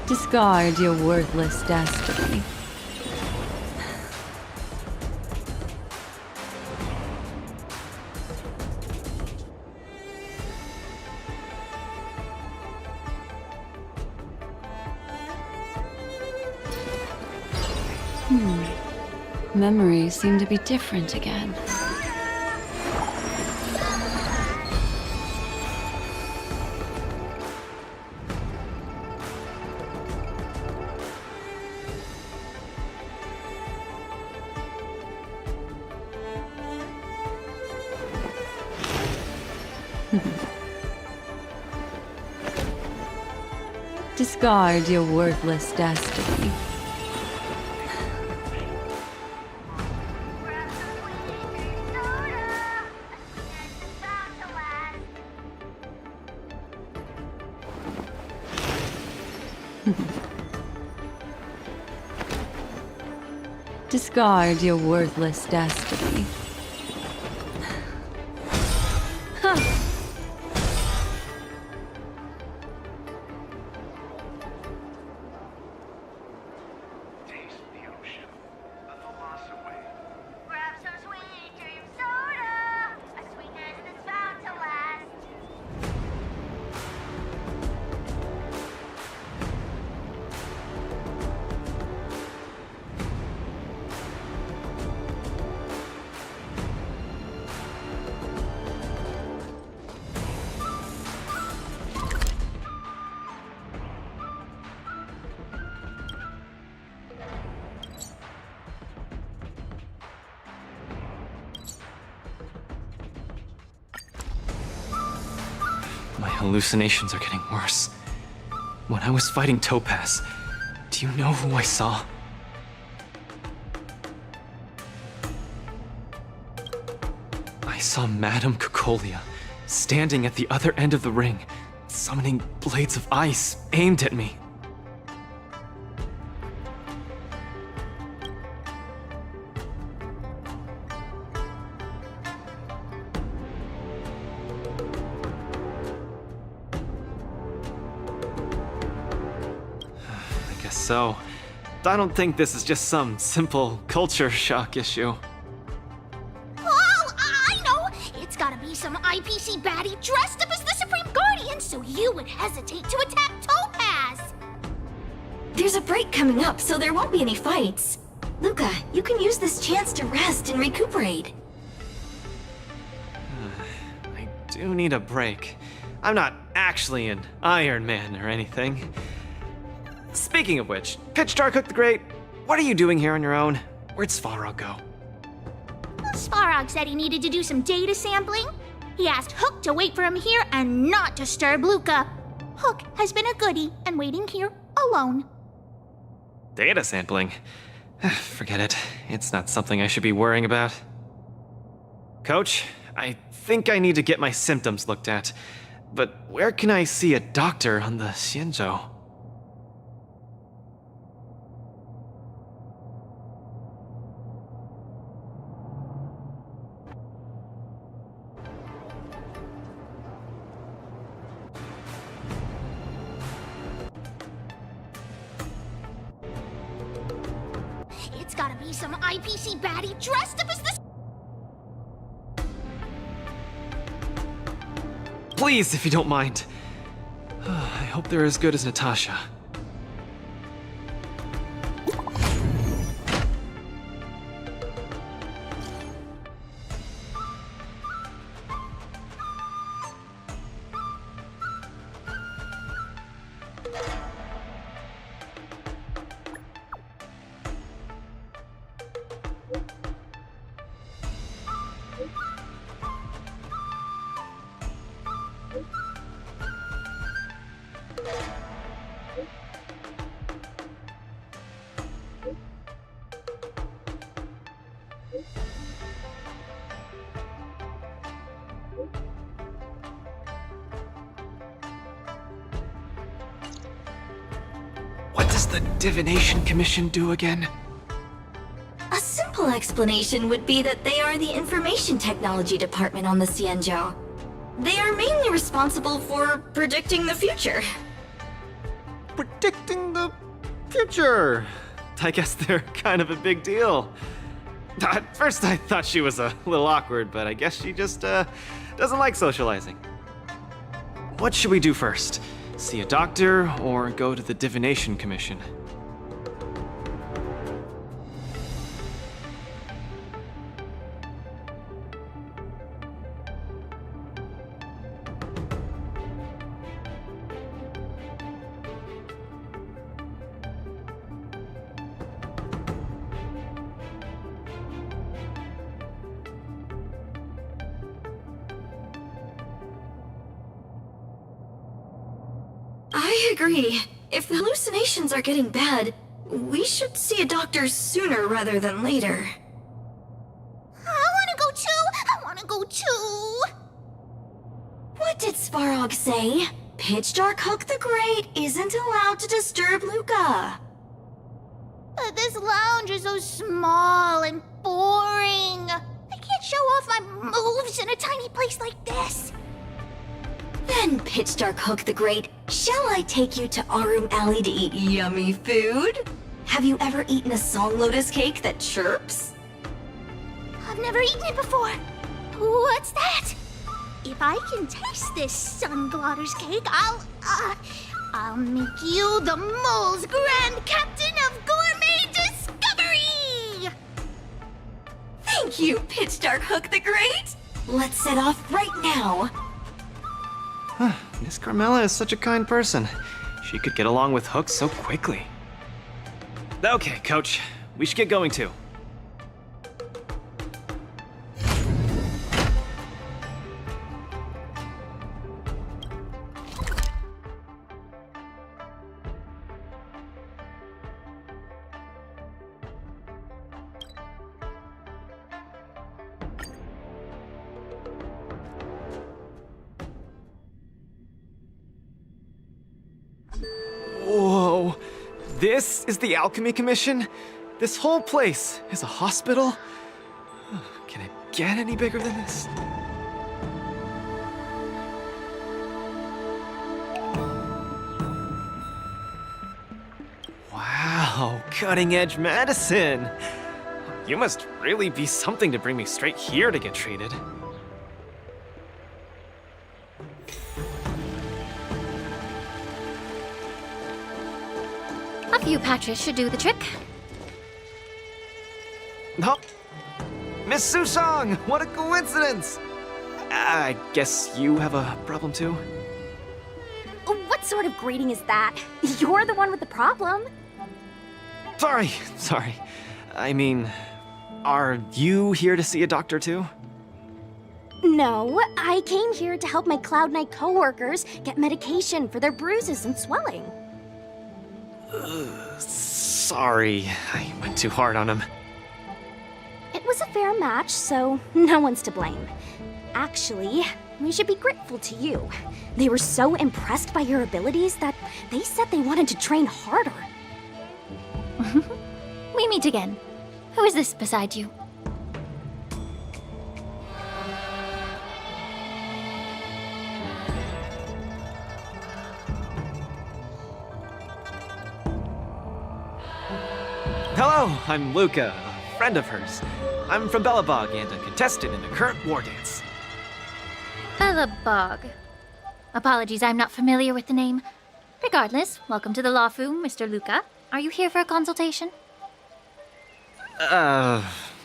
Discard your worthless destiny. Memories seem to be different again. Discard your worthless destiny. Discard your worthless destiny. My hallucinations are getting worse. When I was fighting Topaz, do you know who I saw? I saw Madame Cocolia standing at the other end of the ring, summoning blades of ice aimed at me. So, I don't think this is just some simple culture shock issue. Oh, I know! It's gotta be some IPC baddie dressed up as the Supreme Guardian so you would hesitate to attack Topaz! There's a break coming up, so there won't be any fights. Luca, you can use this chance to rest and recuperate. I do need a break. I'm not actually an Iron Man or anything. Speaking of which, Pitch Darkhook the Great, what are you doing here on your own? Where'd Svarog go? Svarog said he needed to do some data sampling. He asked Hook to wait for him here and not disturb Luca. Hook has been a goodie and waiting here alone. Data sampling? Forget it. It's not something I should be worrying about. Coach, I think I need to get my symptoms looked at. But where can I see a doctor on the Xianzhou? It's gotta be some IPC baddie dressed up as the... Please, if you don't mind. I hope they're as good as Natasha. What does the Divination Commission do again? A simple explanation would be that they are the information technology department on the Xianzhou. They are mainly responsible for predicting the future. Predicting the future. I guess they're kind of a big deal. At first I thought she was a little awkward, but I guess she just doesn't like socializing. What should we do first? See a doctor or go to the Divination Commission? I agree. If the hallucinations are getting bad, we should see a doctor sooner rather than later. I wanna go too! I wanna go too! What did Svarog say? Pitch Dark Hook the Great isn't allowed to disturb Luca. But this lounge is so small and boring. I can't show off my moves in a tiny place like this. Then, Pitch Dark Hook the Great, shall I take you to Arum Alley to eat yummy food? Have you ever eaten a song lotus cake that chirps? I've never eaten it before. What's that? If I can taste this sun glotter's cake, I'll make you the mole's grand captain of gourmet discovery! Thank you, Pitch Dark Hook the Great! Let's set off right now. Miss Carmela is such a kind person. She could get along with Hook so quickly. Okay, Coach. We should get going too. Whoa, this is the Alchemy Commission? This whole place is a hospital? Can it get any bigger than this? Wow, cutting edge medicine. You must really be something to bring me straight here to get treated. A few patches should do the trick. Oh, Miss Susong, what a coincidence! I guess you have a problem too? What sort of greeting is that? You're the one with the problem. Sorry. I mean, are you here to see a doctor too? No, I came here to help my Cloud Knight coworkers get medication for their bruises and swelling. Sorry, I went too hard on him. It was a fair match, so no one's to blame. Actually, we should be grateful to you. They were so impressed by your abilities that they said they wanted to train harder. We meet again. Who is this beside you? Hello, I'm Luca, a friend of hers. I'm from Belabog and a contestant in the current war dance. Bela Bog. Apologies, I'm not familiar with the name. Regardless, welcome to the Lawfu, Mr. Luca. Are you here for a consultation?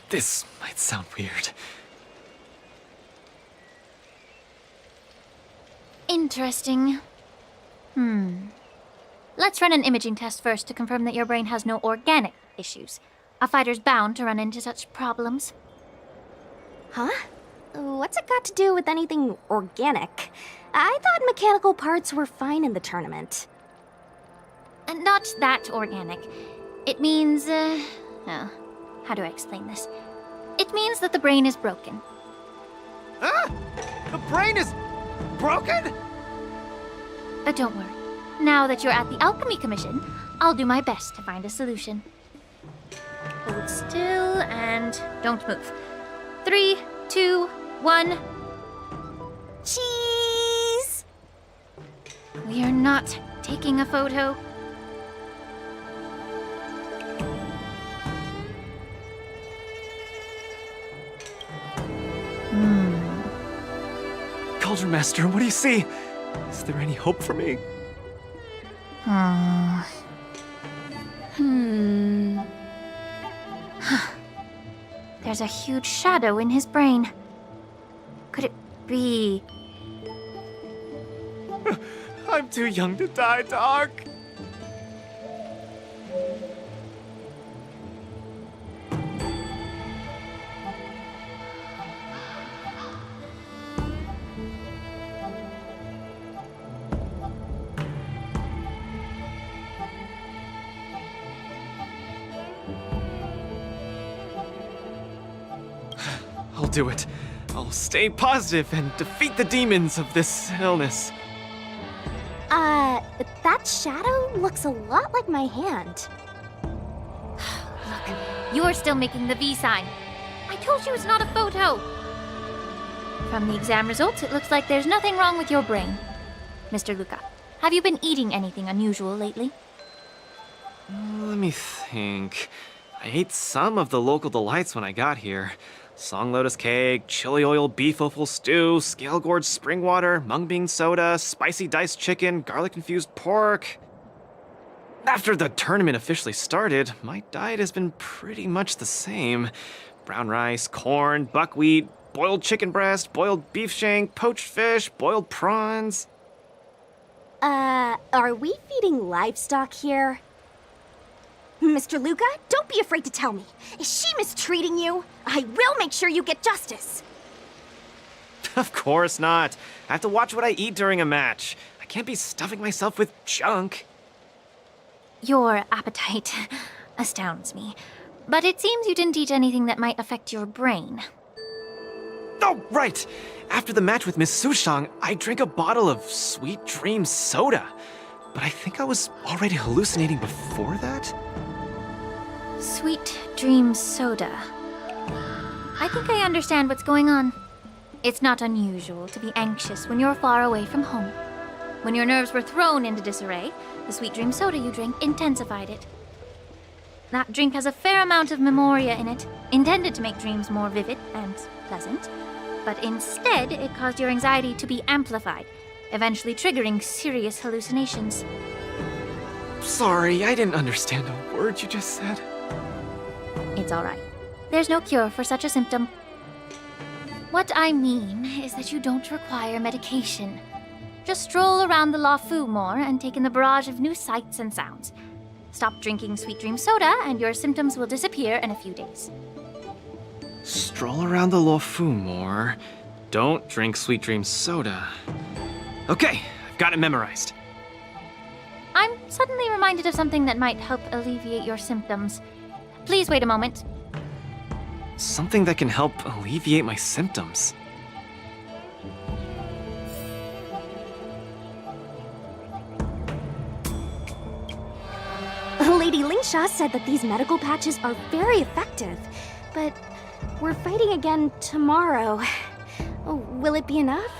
This might sound weird. Interesting. Let's run an imaging test first to confirm that your brain has no organic issues. A fighter's bound to run into such problems. Huh? What's it got to do with anything organic? I thought mechanical parts were fine in the tournament. Not that organic. It means, how do I explain this? It means that the brain is broken. Ah! The brain is broken? Don't worry. Now that you're at the Alchemy Commission, I'll do my best to find a solution. Hold still and don't move. 3, 2, 1. Cheese! I'm not taking a photo. Cauldron Master, what do you see? Is there any hope for me? There's a huge shadow in his brain. Could it be... I'm too young to die, Doc. I'll do it. I'll stay positive and defeat the demons of this illness. That shadow looks a lot like my hand. Look, you're still making the V sign. I told you it's not a photo. From the exam results, it looks like there's nothing wrong with your brain. Mr. Luca, have you been eating anything unusual lately? Let me think. I ate some of the local delights when I got here. Song lotus cake, chili oil beef offal stew, scale gorge spring water, mung bean soda, spicy diced chicken, garlic infused pork. After the tournament officially started, my diet has been pretty much the same. Brown rice, corn, buckwheat, boiled chicken breast, boiled beef shank, poached fish, boiled prawns. Are we feeding livestock here? Mr. Luca, don't be afraid to tell me. Is she mistreating you? I will make sure you get justice. Of course not. I have to watch what I eat during a match. I can't be stuffing myself with junk. Your appetite astounds me. But it seems you didn't eat anything that might affect your brain. Oh, right! After the match with Miss Sushang, I drank a bottle of Sweet Dream soda. But I think I was already hallucinating before that? Sweet Dream Soda. I think I understand what's going on. It's not unusual to be anxious when you're far away from home. When your nerves were thrown into disarray, the Sweet Dream Soda you drank intensified it. That drink has a fair amount of memoria in it, intended to make dreams more vivid and pleasant. But instead, it caused your anxiety to be amplified, eventually triggering serious hallucinations. Sorry, I didn't understand a word you just said. It's all right. There's no cure for such a symptom. What I mean is that you don't require medication. Just stroll around the La Fu more and take in the barrage of new sights and sounds. Stop drinking Sweet Dream Soda and your symptoms will disappear in a few days. Stroll around the Lo Fu more. Don't drink Sweet Dream soda. Okay, I've got it memorized. I'm suddenly reminded of something that might help alleviate your symptoms. Please wait a moment. Something that can help alleviate my symptoms. Lady Lingsha said that these medical patches are very effective, but we're fighting again tomorrow. Oh, will it be enough?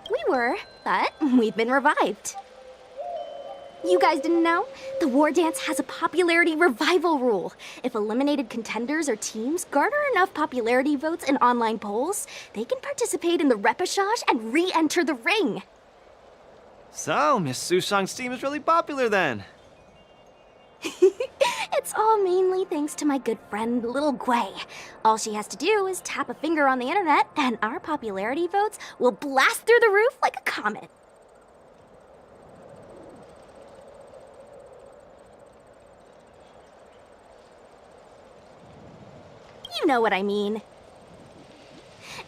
We were, but we've been revived. You guys didn't know? The War Dance has a popularity revival rule. If eliminated contenders or teams garner enough popularity votes in online polls, they can participate in the repechage and re-enter the ring. So, Miss Sushang's team is really popular then. It's all mainly thanks to my good friend, Little Gwei. All she has to do is tap a finger on the internet, and our popularity votes will blast through the roof like a comet. You know what I mean.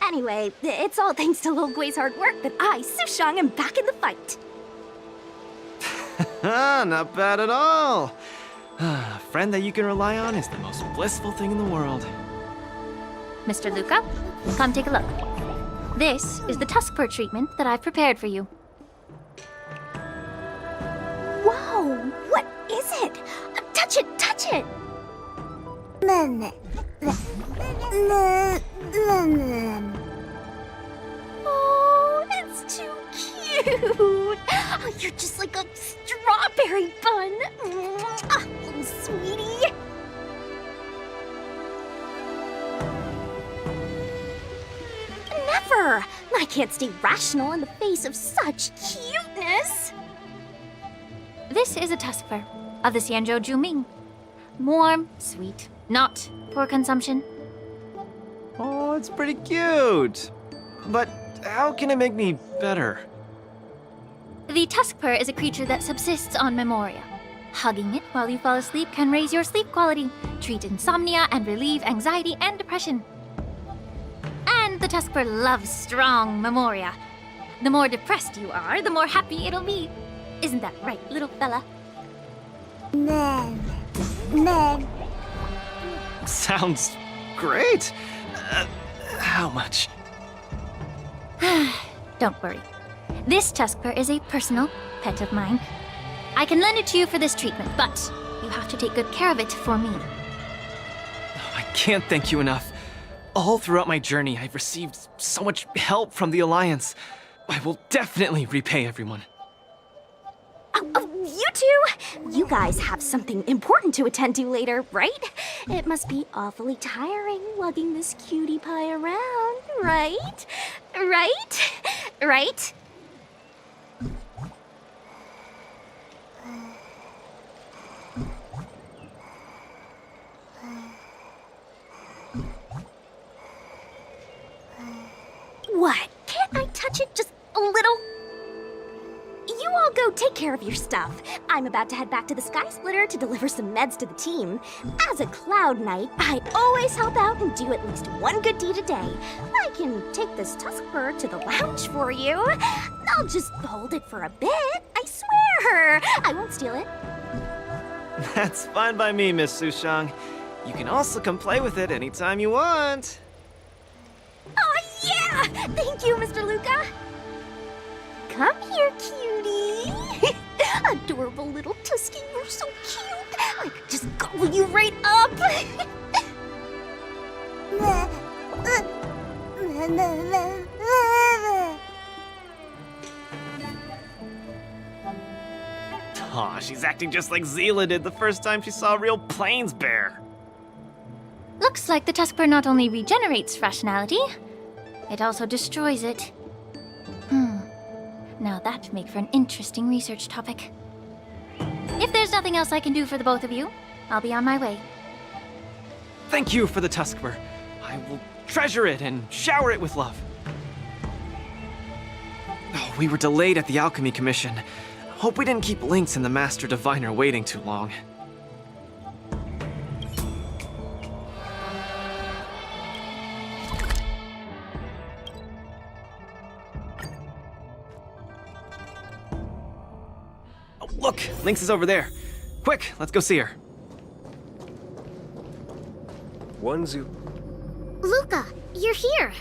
Anyway, it's all thanks to Lil Gwei's hard work that I, Sushang, am back in the fight. Not bad at all. A friend that you can rely on is the most blissful thing in the world. Mr. Luca, come take a look. This is the tusk fur treatment that I've prepared for you. Whoa, what is it? Touch it, touch it! Oh, it's too cute. Oh, you're just like a strawberry bun. Ah, little sweetie. Never. I can't stay rational in the face of such cuteness. This is a tusk fur of the Xianzhou Juming. Warm, sweet, not for consumption. Oh, it's pretty cute. But how can it make me better? The tusk fur is a creature that subsists on memoria. Hugging it while you fall asleep can raise your sleep quality, treat insomnia, and relieve anxiety and depression. And the tusk fur loves strong memoria. The more depressed you are, the more happy it'll be. Isn't that right, little fella? Sounds great. How much? Don't worry. This tusk fur is a personal pet of mine. I can lend it to you for this treatment, but you have to take good care of it for me. I can't thank you enough. All throughout my journey, I've received so much help from the Alliance. I will definitely repay everyone. You two? You guys have something important to attend to later, right? It must be awfully tiring lugging this cutie pie around, right? Right? What? Can't I touch it just a little? You all go take care of your stuff. I'm about to head back to the Sky Splitter to deliver some meds to the team. As a Cloud Knight, I always help out and do at least one good deed a day. I can take this tusk fur to the lounge for you. I'll just hold it for a bit, I swear. I won't steal it. That's fine by me, Miss Sushang. You can also come play with it anytime you want. Oh, yeah! Thank you, Mr. Luca. Come here, cutie. Adorable little Tusky, you're so cute. I could just gobble you right up. Aw, she's acting just like Zila did the first time she saw a real plains bear. Looks like the tusk fur not only regenerates rationality, it also destroys it. Now that'd make for an interesting research topic. If there's nothing else I can do for the both of you, I'll be on my way. Thank you for the tusk fur. I will treasure it and shower it with love. Oh, we were delayed at the Alchemy Commission. Hope we didn't keep Lynx and the Master Diviner waiting too long. Oh, look! Lynx is over there. Quick, let's go see her. 1-0. Luca, you're here.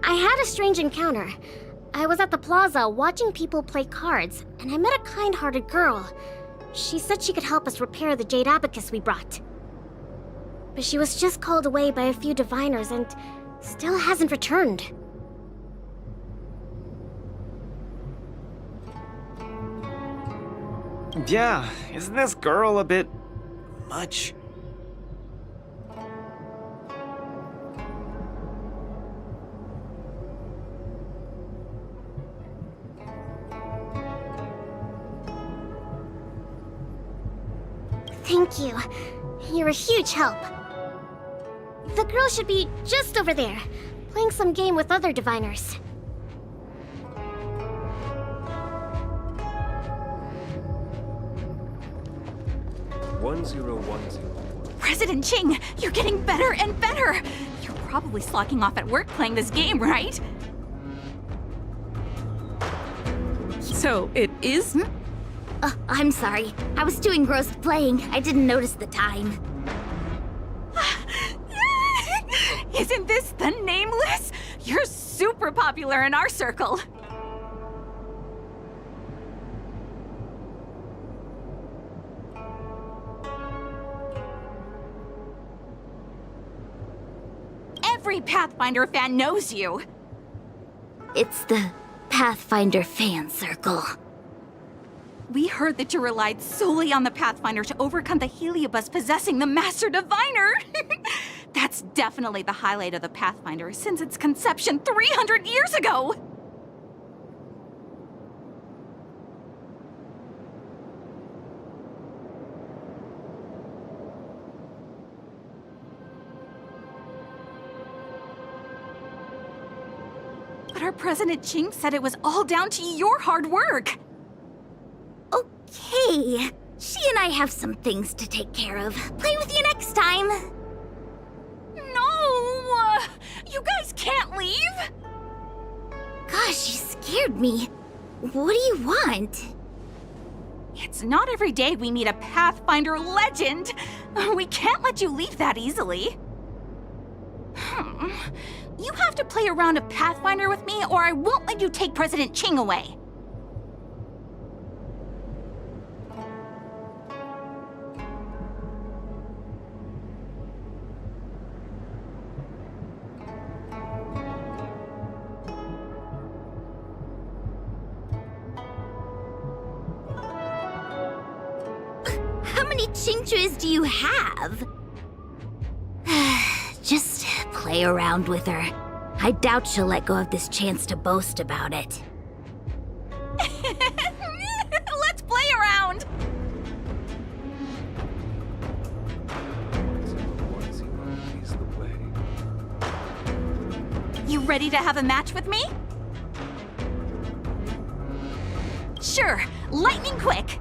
I had a strange encounter. I was at the plaza watching people play cards, and I met a kind-hearted girl. She said she could help us repair the jade abacus we brought. But she was just called away by a few diviners and still hasn't returned. Yeah, isn't this girl a bit much? Thank you. You're a huge help. The girl should be just over there, playing some game with other diviners. One zero. President Ching, you're getting better and better! You're probably slacking off at work playing this game, right? So, it is? I'm sorry. I was too engrossed playing. I didn't notice the time. Isn't this the Nameless? You're super popular in our circle. every Pathfinder fan knows you. It's the Pathfinder fan circle. We heard that you relied solely on the Pathfinder to overcome the Heliobus possessing the Master Diviner. That's definitely the highlight of the Pathfinder since its conception 300 years ago. But our President Ching said it was all down to your hard work. Okay, she and I have some things to take care of. Play with you next time. No! You guys can't leave! Gosh, you scared me. What do you want? It's not every day we meet a Pathfinder legend. We can't let you leave that easily. You have to play a round of Pathfinder with me, or I won't let you take President Ching away. How many Chingchuas do you have? Just play around with her. I doubt she'll let go of this chance to boast about it. Let's play around! 1010 is the way. You ready to have a match with me? Sure, lightning quick!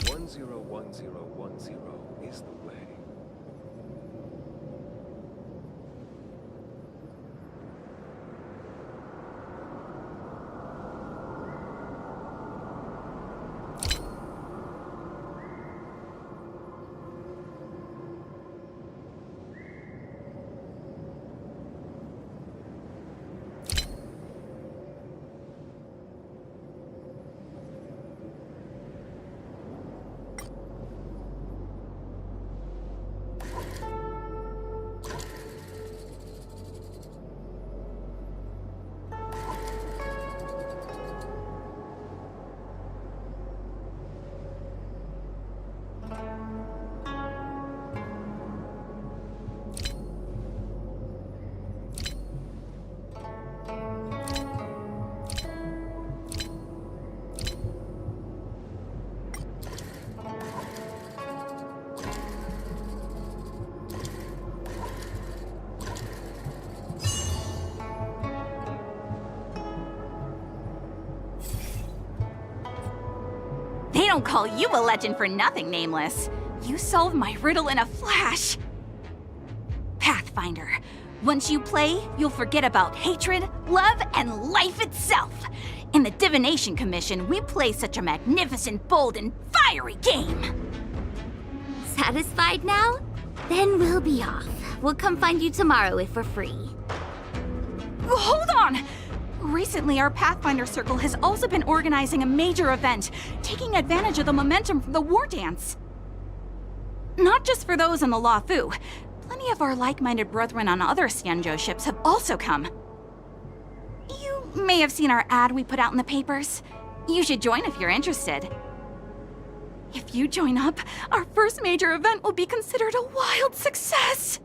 One zero 1010 is the way. They don't call you a legend for nothing, Nameless. You solved my riddle in a flash. Pathfinder, once you play, you'll forget about hatred, love, and life itself. In the Divination Commission, we play such a magnificent, bold, and fiery game. Satisfied now? Then we'll be off. We'll come find you tomorrow if we're free. Hold on! Recently, our Pathfinder Circle has also been organizing a major event, taking advantage of the momentum from the war dance. Not just for those in the La Fu. Plenty of our like-minded brethren on other Xianzhou ships have also come. You may have seen our ad we put out in the papers. You should join if you're interested. If you join up, our first major event will be considered a wild success.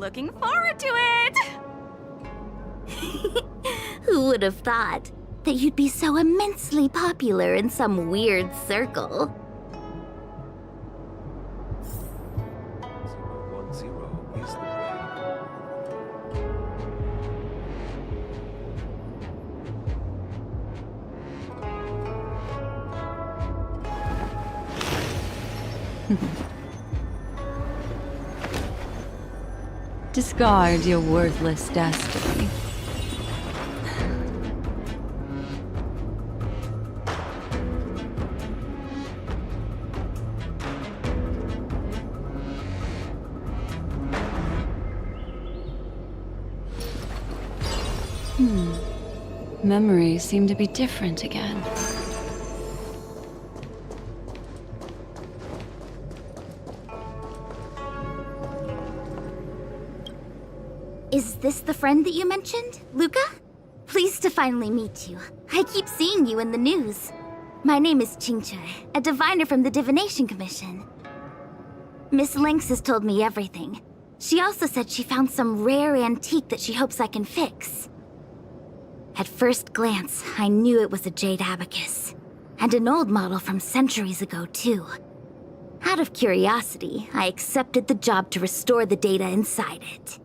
Looking forward to it! Who would have thought that you'd be so immensely popular in some weird circle? 010 is the way. Discard your worthless destiny. Memories seem to be different again. Is this the friend that you mentioned, Luca? Pleased to finally meet you. I keep seeing you in the news. My name is Qingche, a diviner from the Divination Commission. Miss Lynx has told me everything. She also said she found some rare antique that she hopes I can fix. At first glance, I knew it was a jade abacus. And an old model from centuries ago, too. Out of curiosity, I accepted the job to restore the data inside it.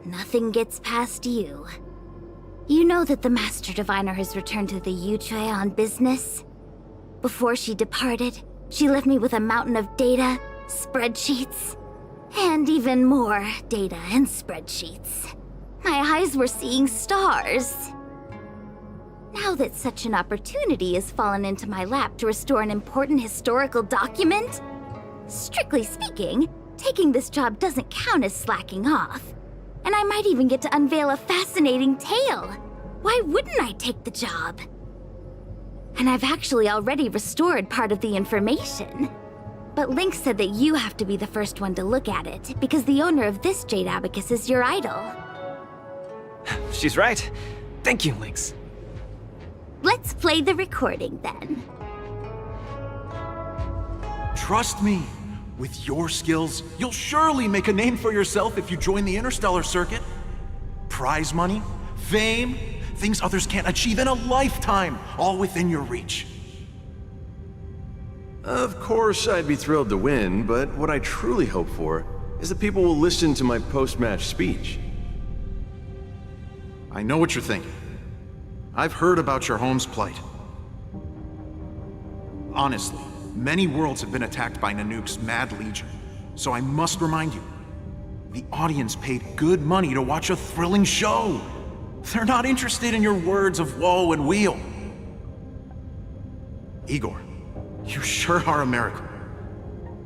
Nothing gets past you. You know that the Master Diviner has returned to the Yuchue on business? Before she departed, she left me with a mountain of data, spreadsheets, and even more data and spreadsheets. My eyes were seeing stars. Now that such an opportunity has fallen into my lap to restore an important historical document, strictly speaking, taking this job doesn't count as slacking off. And I might even get to unveil a fascinating tale. Why wouldn't I take the job? And I've actually already restored part of the information. But Lynx said that you have to be the first one to look at it, because the owner of this jade abacus is your idol. She's right. Thank you, Lynx. Let's play the recording then. Trust me. With your skills, you'll surely make a name for yourself if you join the interstellar circuit. Prize money, fame, things others can't achieve in a lifetime, all within your reach. Of course, I'd be thrilled to win, but what I truly hope for is that people will listen to my post-match speech. I know what you're thinking. I've heard about your home's plight. Honestly, many worlds have been attacked by Nanook's Mad Legion, so I must remind you, the audience paid good money to watch a thrilling show. They're not interested in your words of woe and weal. Igor, you sure are a miracle.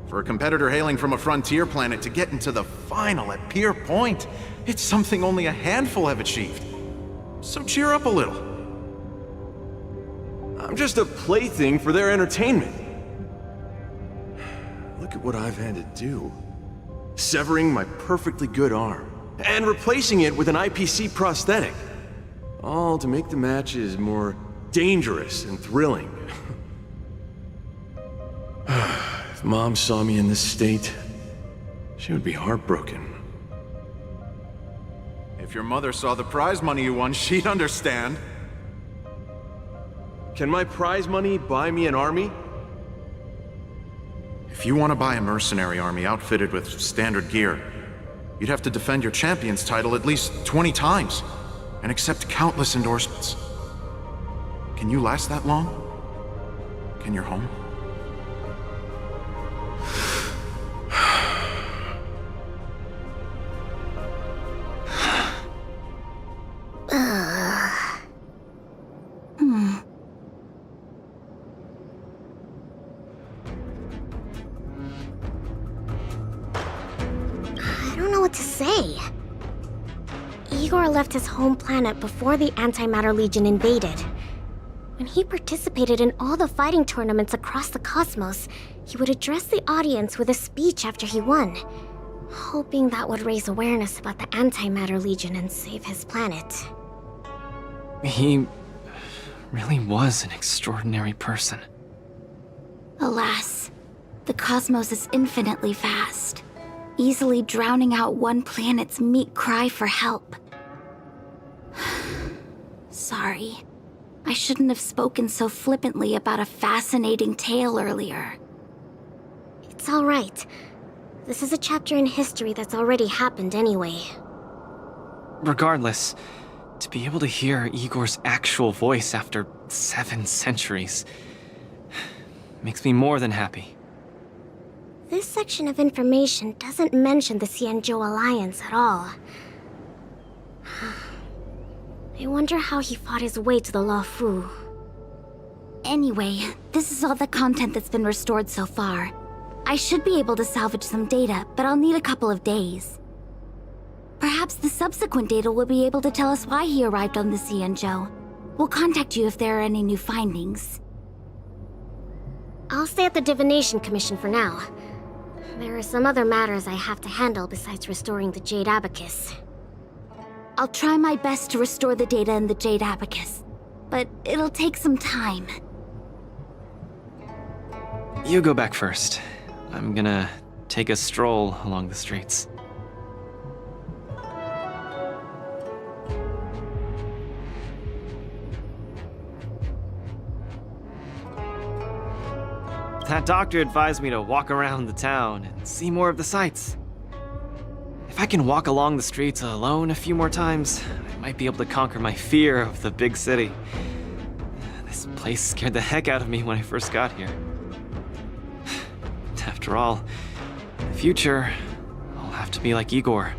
For a competitor hailing from a frontier planet to get into the final at Pier Point, it's something only a handful have achieved. So cheer up a little. I'm just a plaything for their entertainment. Look at what I've had to do. Severing my perfectly good arm, and replacing it with an IPC prosthetic. All to make the matches more dangerous and thrilling. If Mom saw me in this state, she would be heartbroken. If your mother saw the prize money you won, she'd understand. Can my prize money buy me an army? If you want to buy a mercenary army outfitted with standard gear, you'd have to defend your champion's title at least 20 times, and accept countless endorsements. Can you last that long? Can your home? I don't know what to say. Igor left his home planet before the Antimatter Legion invaded. When he participated in all the fighting tournaments across the cosmos, he would address the audience with a speech after he won, hoping that would raise awareness about the Antimatter Legion and save his planet. He really was an extraordinary person. Alas, the cosmos is infinitely vast, easily drowning out one planet's meek cry for help. Sorry. I shouldn't have spoken so flippantly about a fascinating tale earlier. It's all right. This is a chapter in history that's already happened anyway. Regardless, to be able to hear Igor's actual voice after 7 centuries makes me more than happy. This section of information doesn't mention the Xianzhou Alliance at all. I wonder how he fought his way to the Luofu. Anyway, this is all the content that's been restored so far. I should be able to salvage some data, but I'll need a couple of days. Perhaps the subsequent data will be able to tell us why he arrived on the Xianzhou. We'll contact you if there are any new findings. I'll stay at the Divination Commission for now. There are some other matters I have to handle besides restoring the Jade Abacus. I'll try my best to restore the data in the Jade Abacus, but it'll take some time. You go back first. I'm gonna take a stroll along the streets. That doctor advised me to walk around the town and see more of the sights. If I can walk along the streets alone a few more times, I might be able to conquer my fear of the big city. This place scared the heck out of me when I first got here. After all, in the future, I'll have to be like Igor,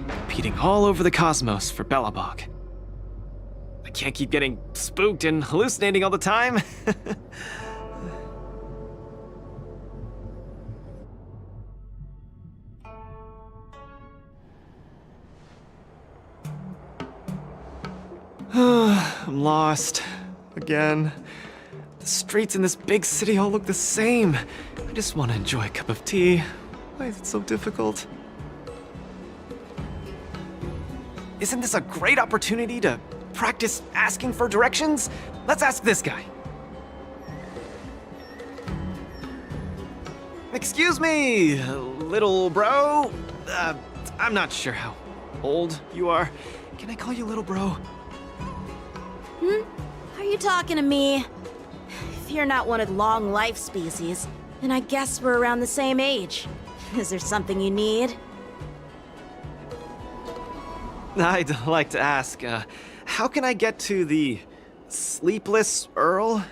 competing all over the cosmos for Belobog. I can't keep getting spooked and hallucinating all the time. I'm lost. Again. The streets in this big city all look the same. I just want to enjoy a cup of tea. Why is it so difficult? Isn't this a great opportunity to practice asking for directions? Let's ask this guy. Excuse me, little bro. I'm not sure how old you are. Can I call you little bro? Are you talking to me? If you're not one of the long life species, then I guess we're around the same age. Is there something you need? I'd like to ask, how can I get to the Sleepless Earl?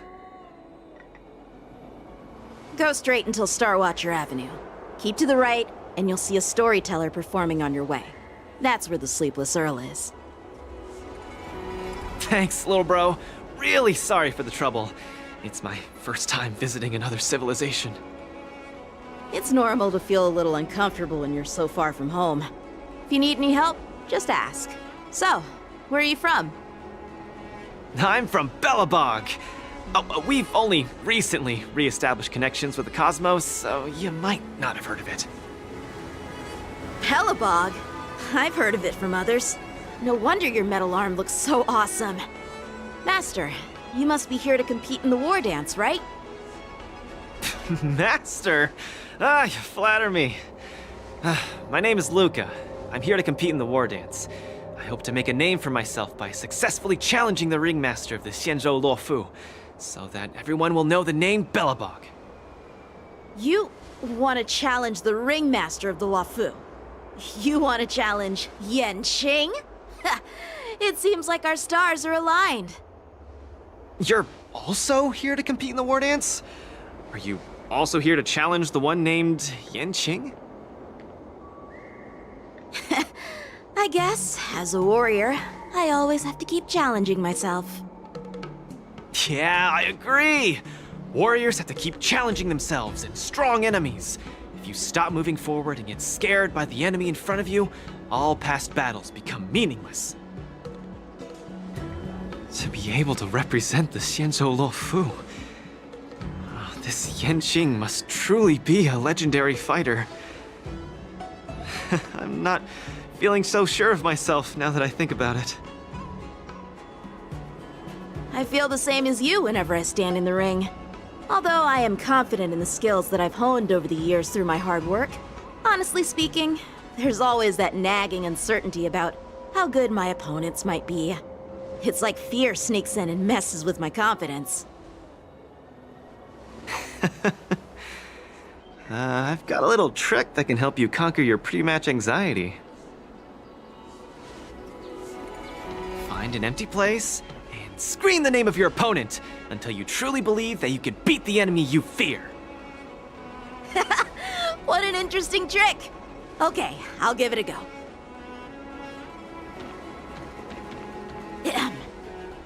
Go straight until Starwatcher Avenue. Keep to the right, and you'll see a storyteller performing on your way. That's where the Sleepless Earl is. Thanks, little bro. Really sorry for the trouble. It's my first time visiting another civilization. It's normal to feel a little uncomfortable when you're so far from home. If you need any help, just ask. So, where are you from? I'm from Belobog. Oh, we've only recently re-established connections with the cosmos, so you might not have heard of it. Belobog? I've heard of it from others. No wonder your metal arm looks so awesome. Master, you must be here to compete in the war dance, right? Master? You flatter me. My name is Luca. I'm here to compete in the war dance. I hope to make a name for myself by successfully challenging the ringmaster of the Xianzhou Luofu, so that everyone will know the name Belobog. You want to challenge the ringmaster of the Luofu? You want to challenge Yanqing? It seems like our stars are aligned. You're also here to compete in the war dance? Are you also here to challenge the one named Yanqing? I guess, as a warrior, I always have to keep challenging myself. Yeah, I agree! Warriors have to keep challenging themselves and strong enemies. If you stop moving forward and get scared by the enemy in front of you, all past battles become meaningless. To be able to represent the Xianzhou Luofu, this Yanqing must truly be a legendary fighter. I'm not feeling so sure of myself now that I think about it. I feel the same as you whenever I stand in the ring. Although I am confident in the skills that I've honed over the years through my hard work, honestly speaking, there's always that nagging uncertainty about how good my opponents might be. It's like fear sneaks in and messes with my confidence. I've got a little trick that can help you conquer your pre-match anxiety. Find an empty place and scream the name of your opponent until you truly believe that you can beat the enemy you fear. What an interesting trick! Okay, I'll give it a go.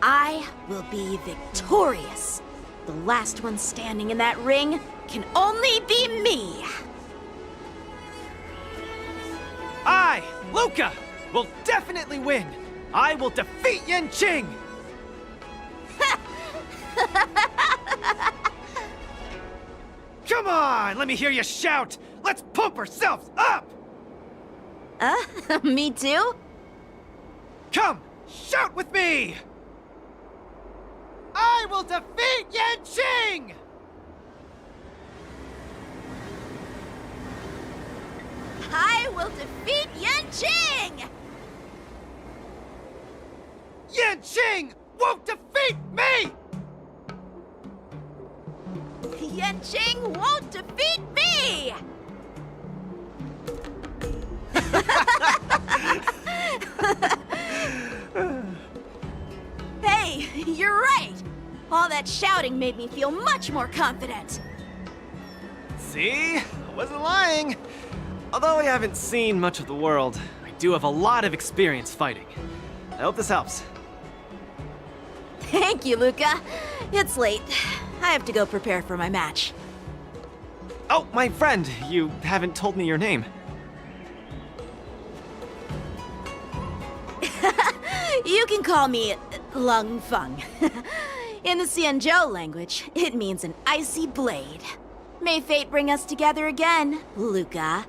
I will be victorious. The last one standing in that ring can only be me. I, Luca, will definitely win. I will defeat Yanqing. Come on, let me hear you shout. Let's pump ourselves up. Me too? Come, shout with me. I will defeat Yanqing. I will defeat Yanqing! Yanqing won't defeat me! Yanqing won't defeat me! Hey, you're right! All that shouting made me feel much more confident. See? I wasn't lying. Although I haven't seen much of the world, I do have a lot of experience fighting. I hope this helps. Thank you, Luca. It's late. I have to go prepare for my match. Oh, my friend, you haven't told me your name. You can call me Lung Feng. In the Xianzhou language, it means an icy blade. May fate bring us together again, Luca.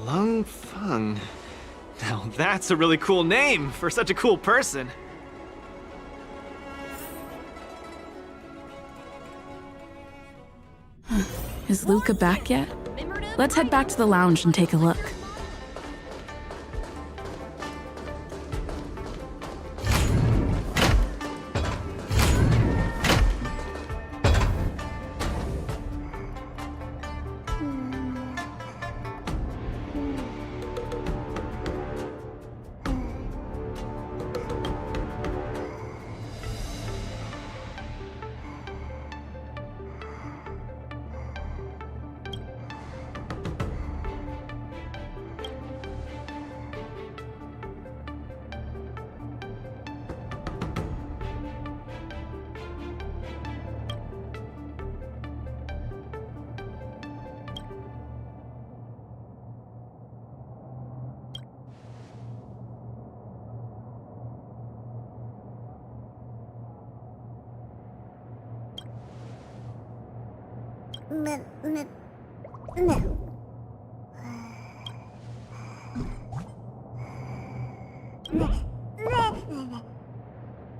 Lung Feng. Now that's a really cool name for such a cool person. Is Luca back yet? Let's head back to the lounge and take a look.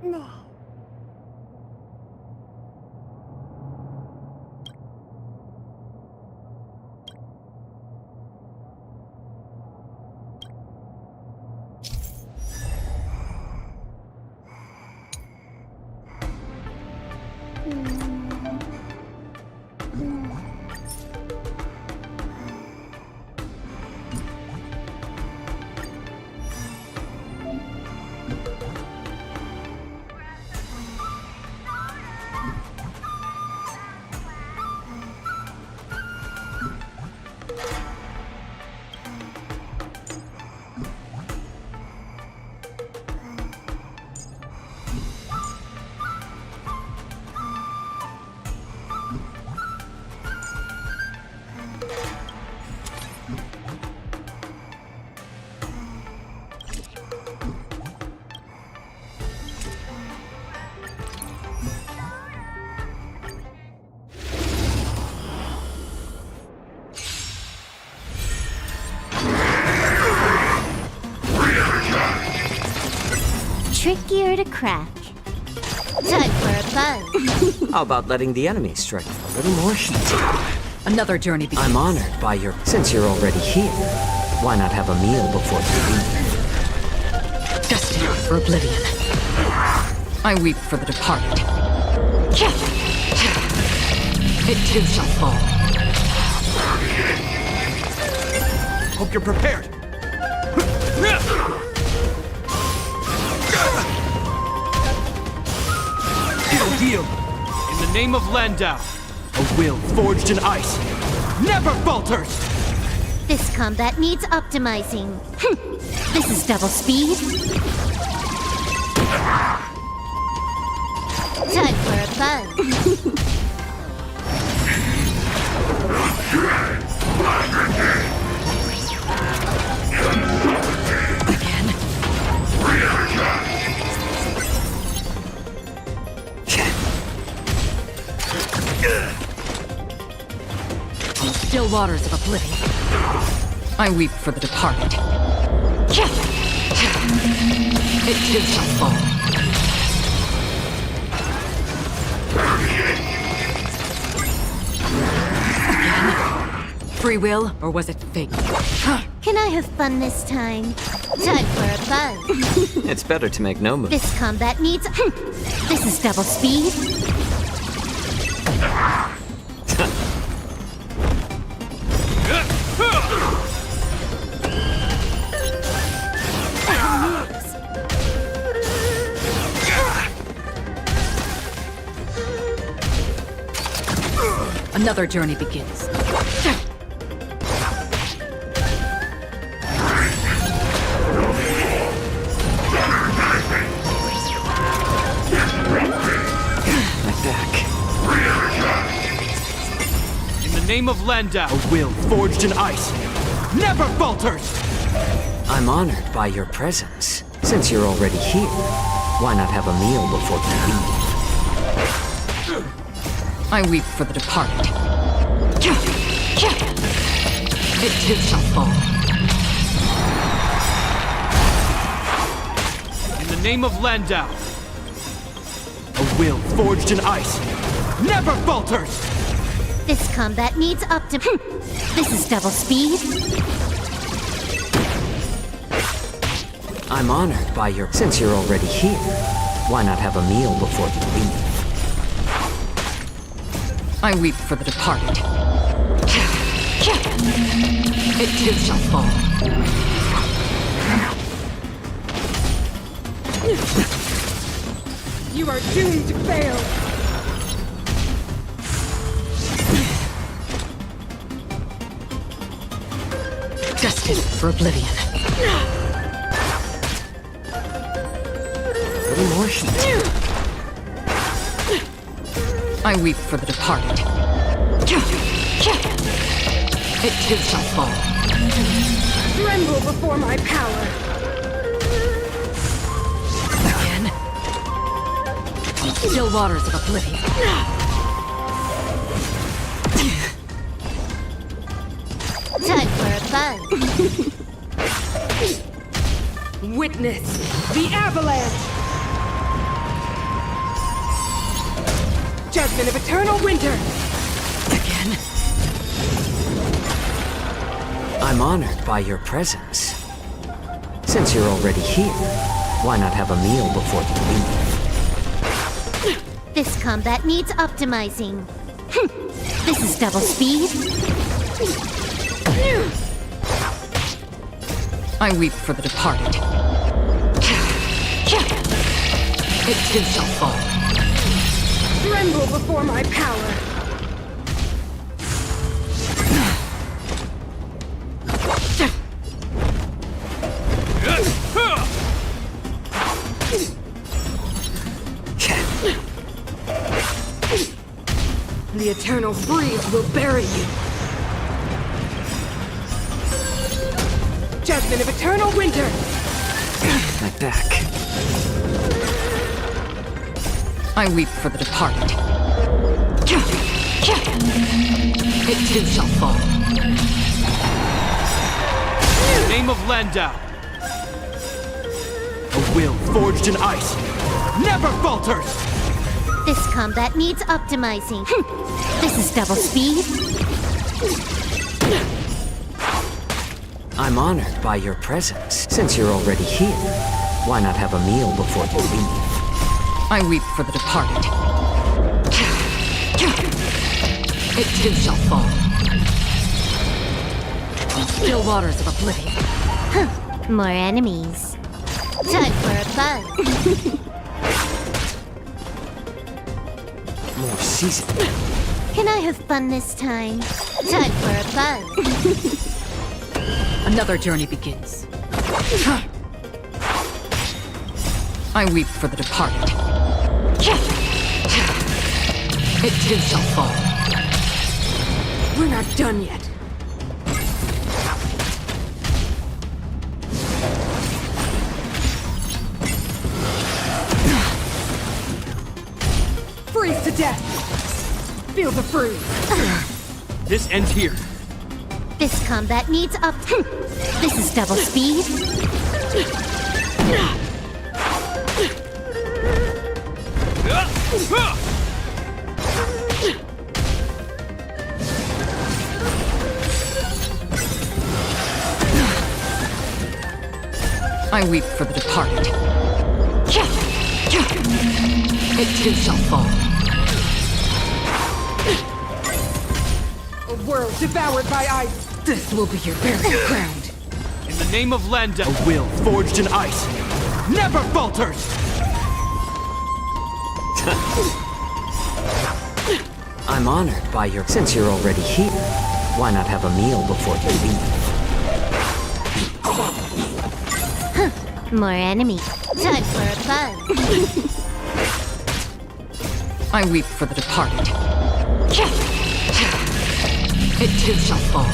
No. trickier to crack. Time for a buzz. How about letting the enemy strike a little more heat? Another journey begins. I'm honored by your... Since you're already here, why not have a meal before you leave? Destined for oblivion. I weep for the departed. It too shall fall. Hope you're prepared. Deal. In the name of Landau, a will forged in ice never falters! This combat needs optimizing. This is double speed. Time for a buzz. Still waters of oblivion. I weep for the departed. It too shall fall. Again? Free will, or was it fate? Can I have fun this time? Time for a buzz. It's better to make no move. This combat needs... This is double speed. Another journey begins. In the name of Landau, a will forged in ice never falters! I'm honored by your presence. Since you're already here, why not have a meal before you leave? I weep for the departed. It too shall fall. In the name of Landau, a will forged in ice never falters! This combat needs This is double speed. I'm honored by your... Since you're already here, why not have a meal before you leave? I weep for the departed. It too shall fall. You are doomed to fail! Destined for oblivion. A little more heat. I weep for the departed. It too shall fall. Tremble before my power! Again? Still waters of oblivion. Time for a buzz. Witness the avalanche! Judgment of eternal winter! Again? I'm honored by your presence. Since you're already here, why not have a meal before you leave? This combat needs optimizing. This is double speed. I weep for the departed. It too shall fall. Tremble before my power! The eternal freeze will bury you! Judgment of eternal winter! My back. I weep for the departed. It too shall fall. In the name of Landau, a will forged in ice never falters! This combat needs optimizing. This is double speed. I'm honored by your presence. Since you're already here, why not have a meal before you leave? I weep for the departed. It too shall fall. In still waters of oblivion. More enemies. Time for a buzz. More seasoning. Can I have fun this time? Time for a buzz. Another journey begins. I weep for the departed. It too shall fall. We're not done yet. Freeze to death! Feel the freeze! This ends here. This combat needs up. This is double speed. I weep for the departed. It too shall fall. A world devoured by ice! This will be your burial ground. In the name of Lenda, a will forged in ice never falters! I'm honored by your... Since you're already here, why not have a meal before you leave? More enemies. Time for a buzz. I weep for the departed. It too shall fall.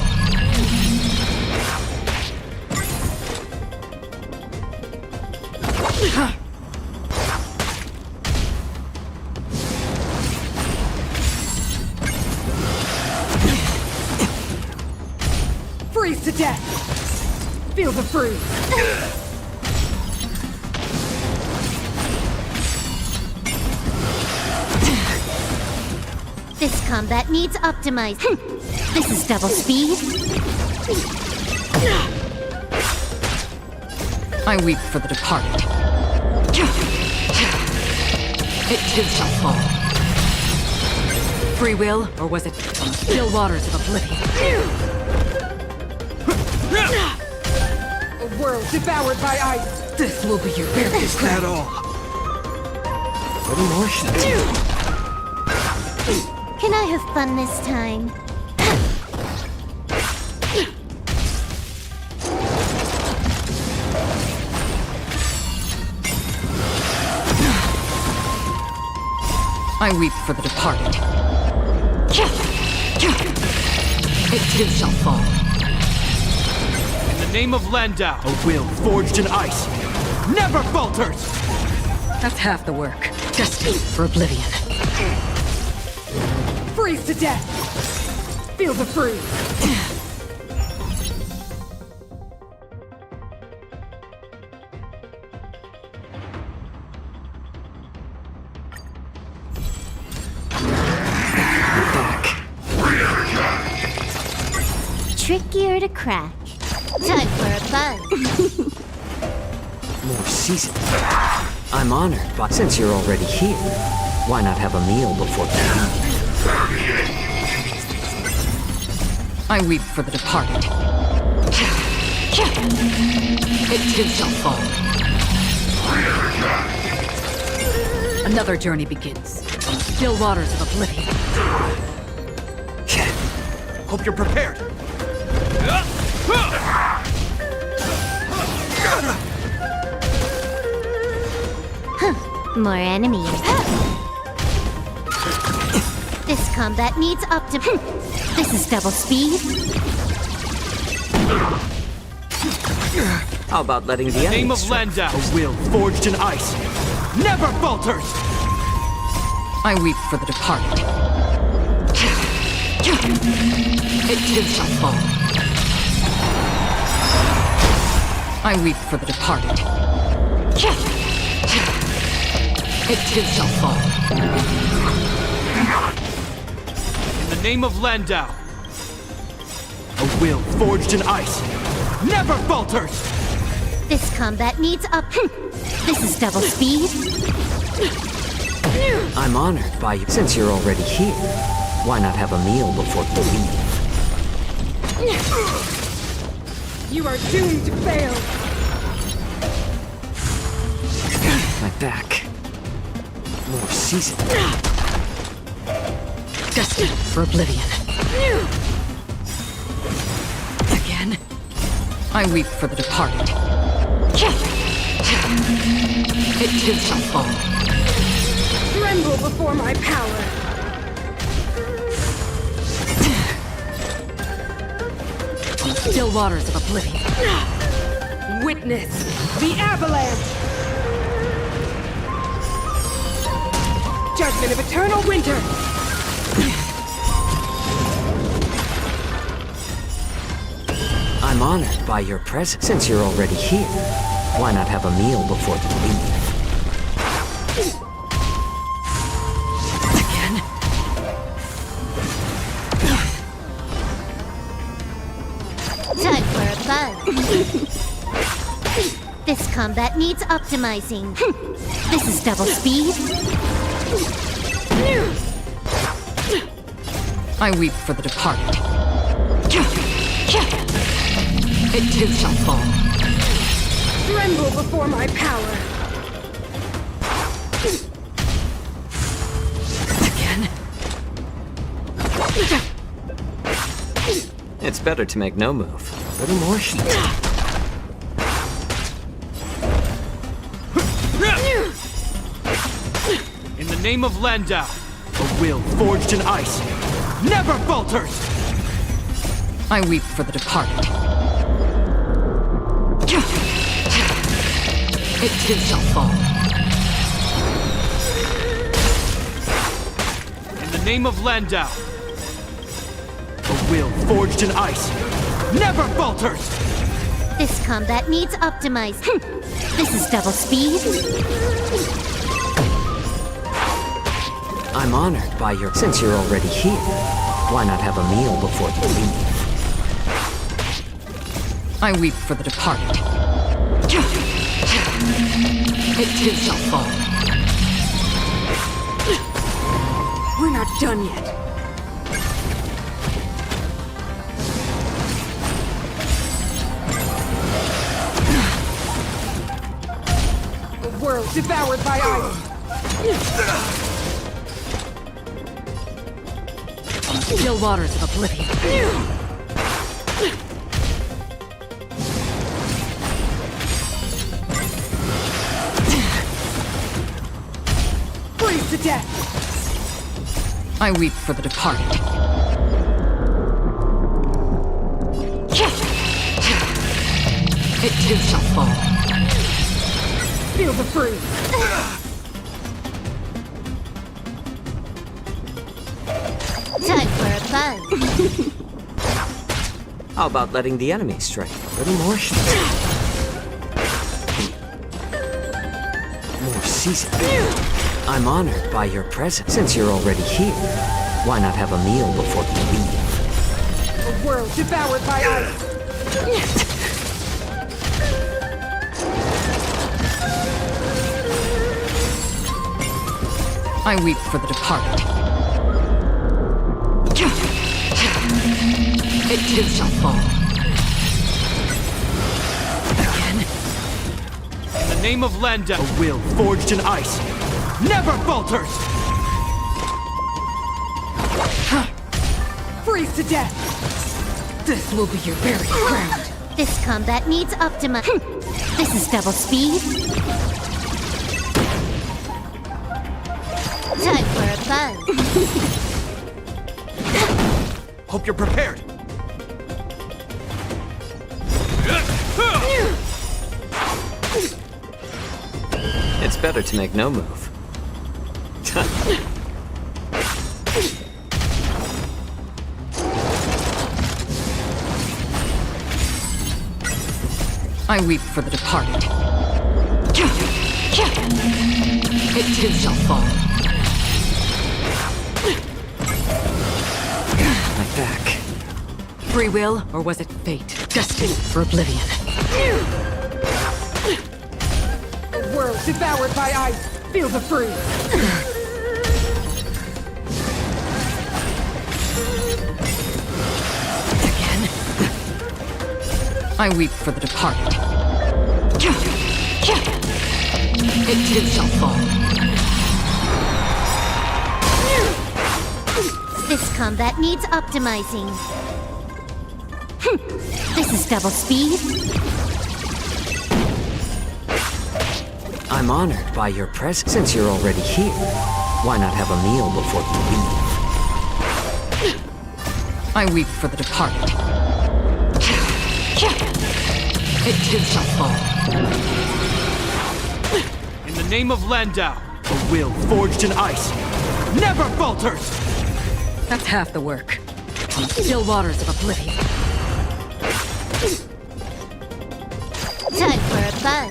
Freeze to death! Feel the freeze! This combat needs optimizing. This is double speed. I weep for the departed. It too shall fall. Free will, or was it still waters of oblivion? A world devoured by ice! This will be your burial Is that all? What emotion? Can I have fun this time? I weep for the departed. It too shall fall. In the name of Landau, a will forged in ice never falters! That's half the work. Destined for oblivion. Freeze to death! Feel the freeze! Trickier to crack. Time for a buzz. More seasoning. I'm honored, but since you're already here, why not have a meal before you leave? I weep for the departed. It too shall fall. Another journey begins. Still waters of oblivion. Hope you're prepared. More enemies. This combat needs This is double speed. How about letting the Name of others Landau, a will forged in ice never falters! I weep for the departed. It too shall fall. I weep for the departed. It too shall fall. In the name of Landau, a will forged in ice never falters! This combat needs up. This is double speed. I'm honored by you. Since you're already here, why not have a meal before you leave? You are doomed to fail! My back. More season. Destined for oblivion. Again, I weep for the departed. It too shall fall. Tremble before my power! On the still waters of oblivion. Witness the avalanche! Judgment of eternal winter! I'm honored by your presence. Since you're already here, why not have a meal before you leave? Again. Time for a buzz. This combat needs optimizing. This is double speed. I weep for the departed. It too shall fall. Tremble before my power! Again. It's better to make no move. A little more heat. In the name of Landau, a will forged in ice never falters! I weep for the departed. It too shall fall. In the name of Landau, a will forged in ice never falters! This combat needs optimizing. This is double speed. I'm honored by your... Since you're already here, why not have a meal before you leave? I weep for the departed. It too shall fall. We're not done yet. The world devoured by ice! On the still waters of oblivion. Freeze to death! I weep for the departed. It too shall fall. Feel the freeze! Time for a buzz. How about letting the enemy strike? A little more heat. More season. I'm honored by your presence. Since you're already here, why not have a meal before you leave? The world devoured by ice! I weep for the departed. It too shall fall. Again. In the name of Landau, a will forged in ice never falters! Freeze to death! This will be your very ground. This combat needs optimizing. This is double speed. Time for a buzz. Hope you're prepared. It's better to make no move. I weep for the departed. It too shall fall. My back. Free will, or was it fate? Destined for oblivion. A world devoured by ice. Feel the freeze. Again. I weep for the departed. It too shall fall. This combat needs optimizing. This is double speed. I'm honored by your presence. Since you're already here, why not have a meal before you leave? I weep for the departed. It too shall fall. In the name of Landau, a will forged in ice never falters! That's half the work. On the still waters of oblivion. Time for a buzz.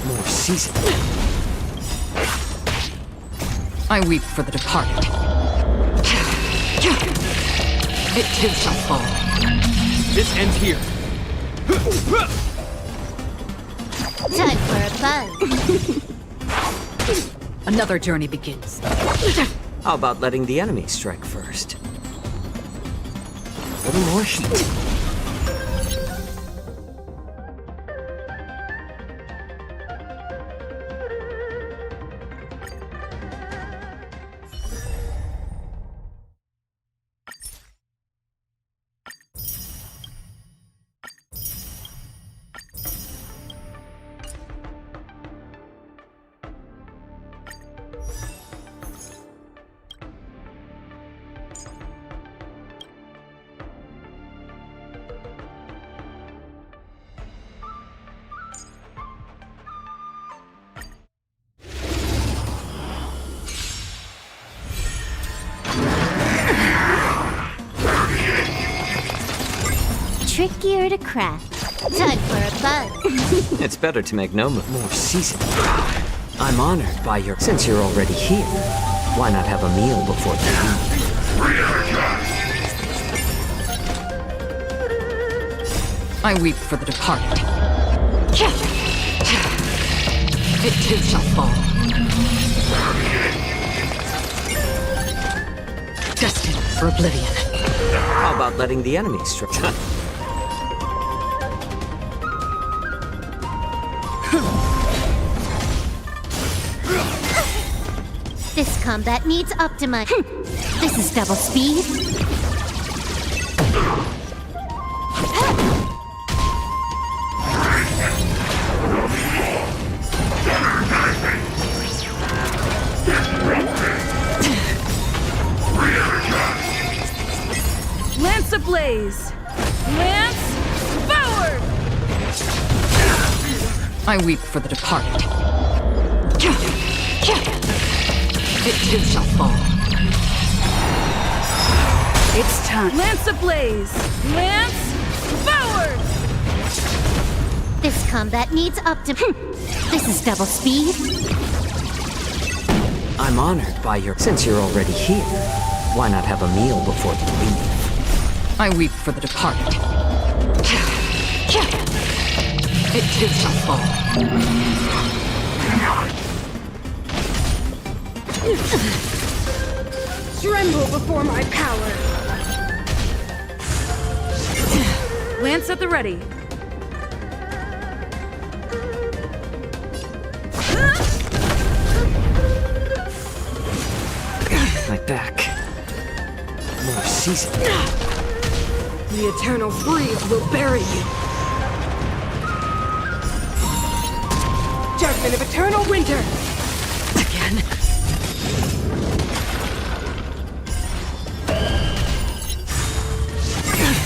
More seasoned. I weep for the departed. It too shall fall. This ends here. Time for a buzz. Another journey begins. How about letting the enemy strike first? A little more heat. Trickier to craft. Time for a buzz. It's better to make no more seasoned. I'm honored by your... Since you're already here, why not have a meal before you leave? I weep for the departed. It too shall fall. Destined for oblivion. How about letting the enemy strike? This combat needs optimizing. This is double speed. Lance ablaze! Lance forward! I weep for the departed. It too shall fall. It's time. Lance ablaze! Lance forward! This combat needs This is double speed. I'm honored by your... Since you're already here, why not have a meal before you leave? I weep for the departed. It too shall fall. Tremble before my power! Lance at the ready. My back. More seasoned. The eternal freeze will bury you. Judgment of eternal winter! Again?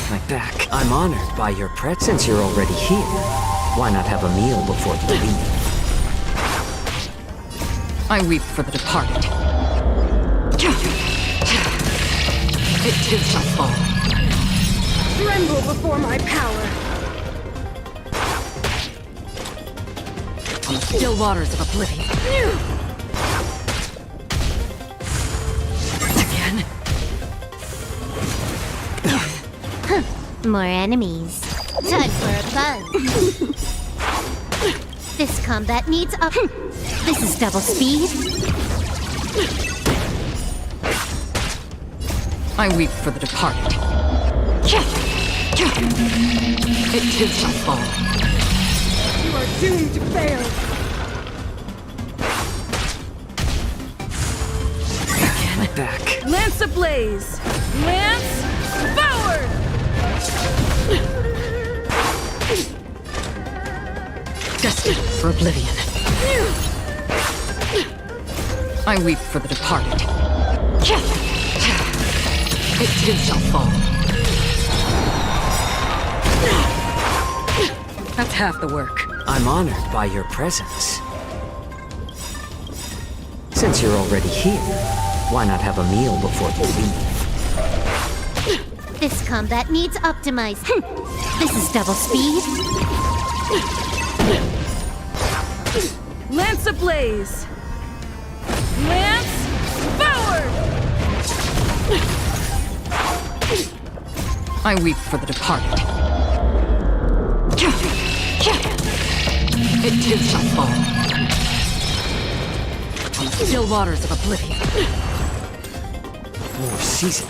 My back. I'm honored by your presence. Since you're already here, why not have a meal before you leave? I weep for the departed. It too shall fall. Tremble before my power! on the still waters of oblivion. Again? More enemies. Time for a buzz. This combat needs up. This is double speed. I weep for the departed. It too shall fall. You are doomed to fail. Again. Back. Lance ablaze! Lance forward! Destined for oblivion. I weep for the departed. It too shall fall. That's half the work. I'm honored by your presence. Since you're already here, why not have a meal before you leave? This combat needs optimized. This is double speed. Lance ablaze! Lance forward! I weep for the departed. It too shall fall. On the still waters of oblivion. More season.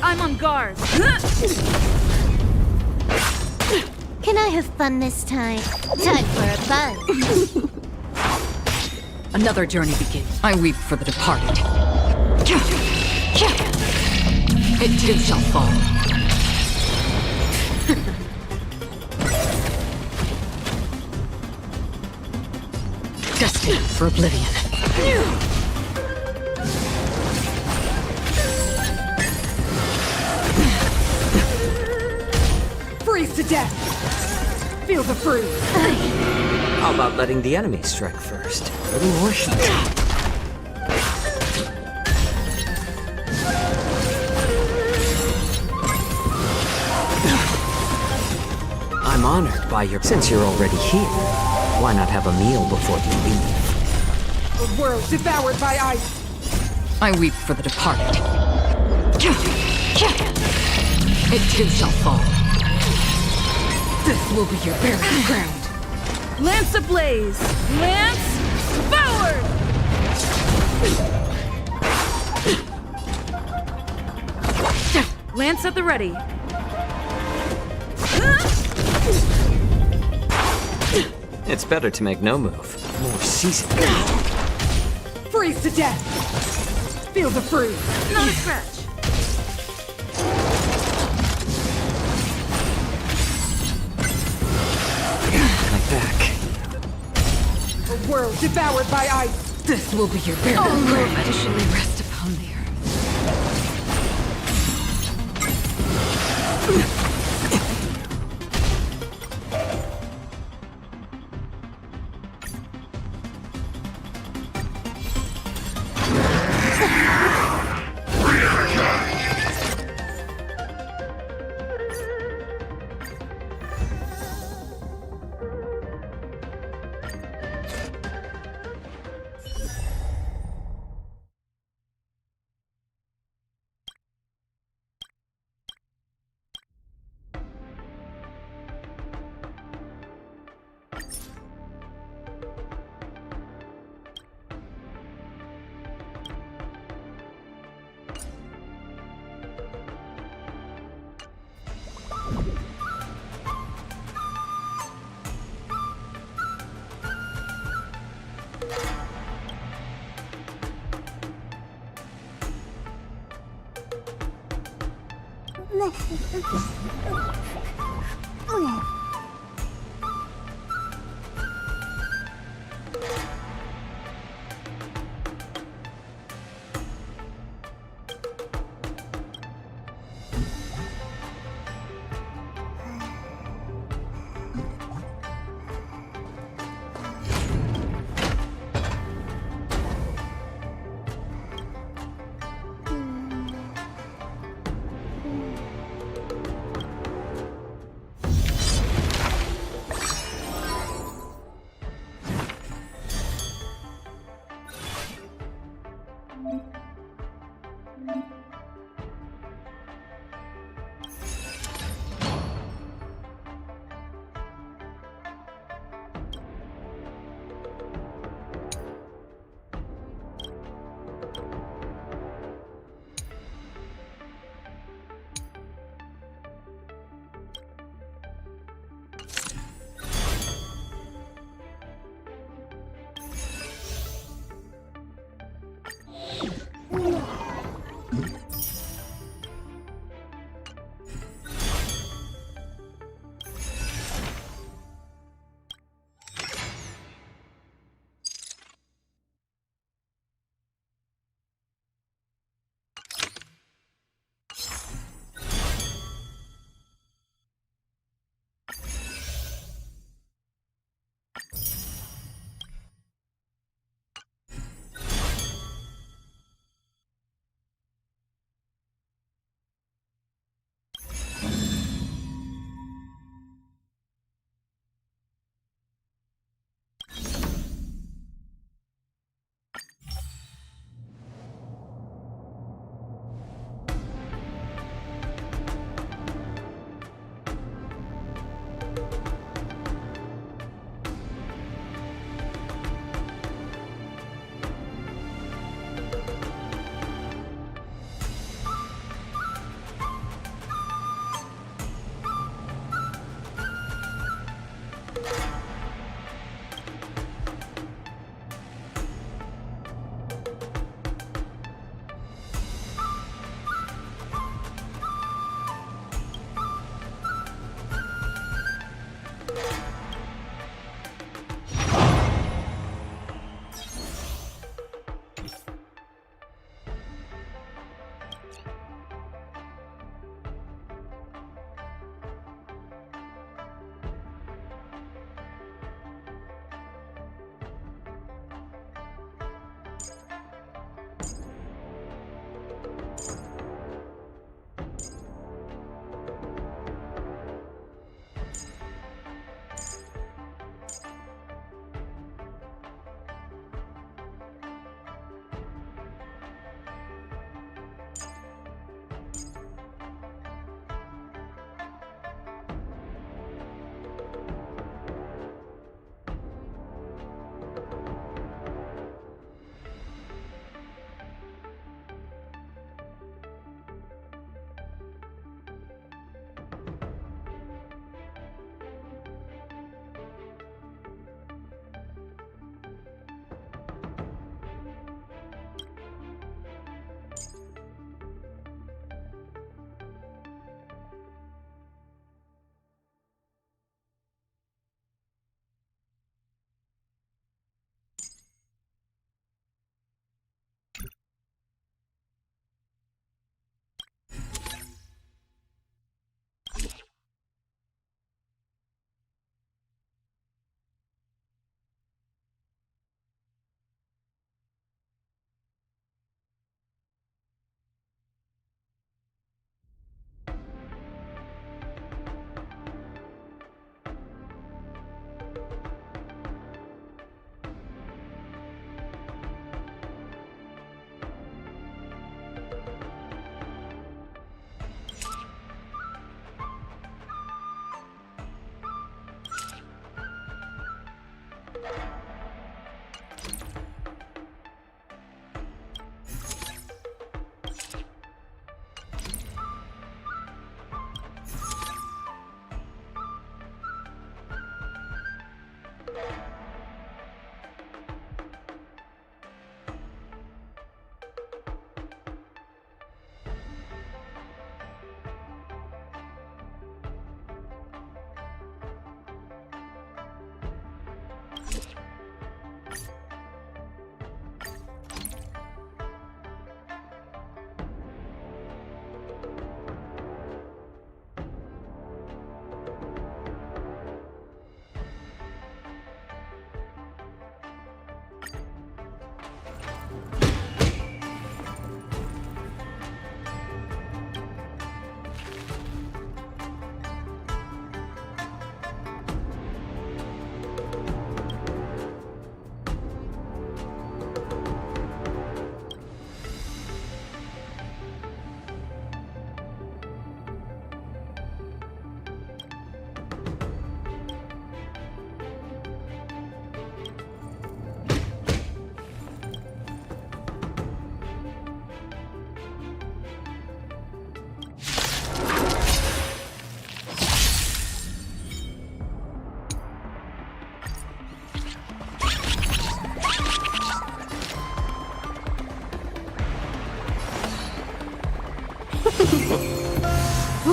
I'm on guard. Can I have fun this time? Time for a buzz. Another journey begins. I weep for the departed. It too shall fall. Destined for oblivion. Freeze to death. Feel the freeze. How about letting the enemy strike first? A little more heat. I'm honored by your... Since you're already here, why not have a meal before you leave? The world devoured by ice. I weep for the departed. It too shall fall. This will be your burial ground. Lance ablaze! Lance forward! Lance at the ready. It's better to make no move. More season. Freeze to death. Feel the freeze. Not a scratch. My back. A world devoured by ice. This will be your burial ground. Officially rest upon the earth.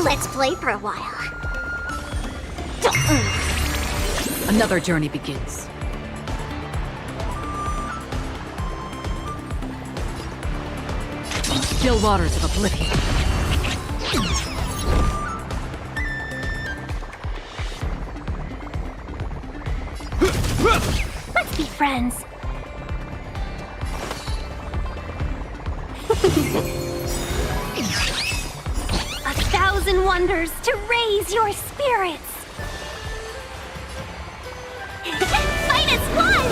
Let's play for a while. Another journey begins. Still waters of oblivion. Let's be friends. 1,000 wonders to raise your spirits. Fight as one!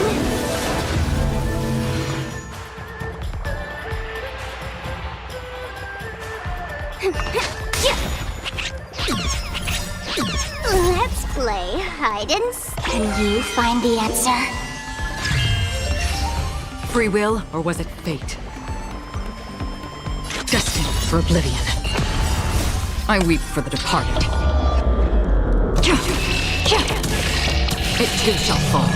Let's play hide and seek. Can you find the answer? Free will, or was it fate? Destined for oblivion. I weep for the departed. It too shall fall.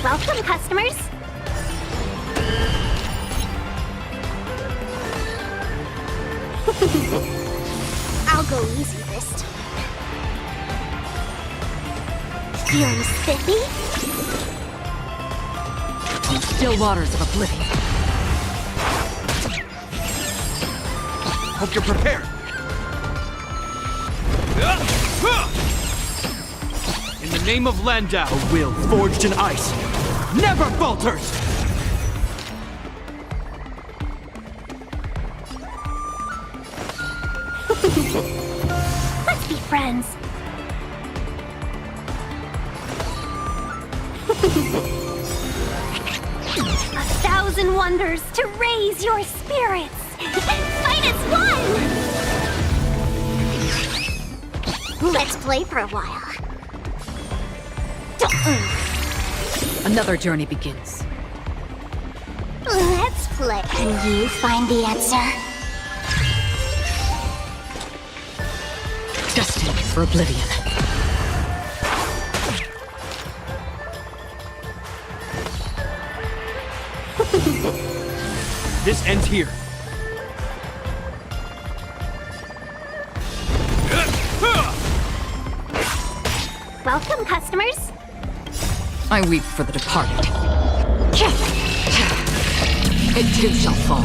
Welcome, customers. I'll go easy this time. Feeling spiffy? Still waters of oblivion. Hope you're prepared. In the name of Landau, a will forged in ice never falters! Let's be friends. A 1,000 wonders to raise your spirits. Fight as one! Let's play for a while. Another journey begins. Let's play. Can you find the answer? Destined for oblivion. This ends here. Welcome, customers. I weep for the departed. It too shall fall.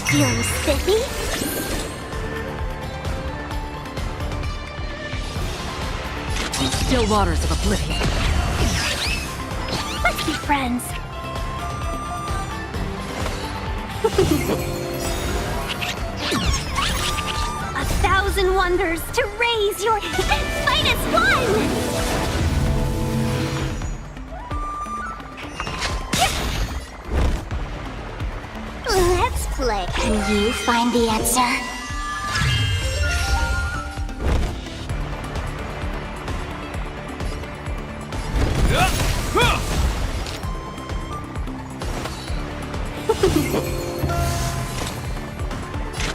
Feeling spiffy? Still waters of oblivion. Let's be friends. A 1,000 wonders to raise your fight as one! Let's play. Can you find the answer?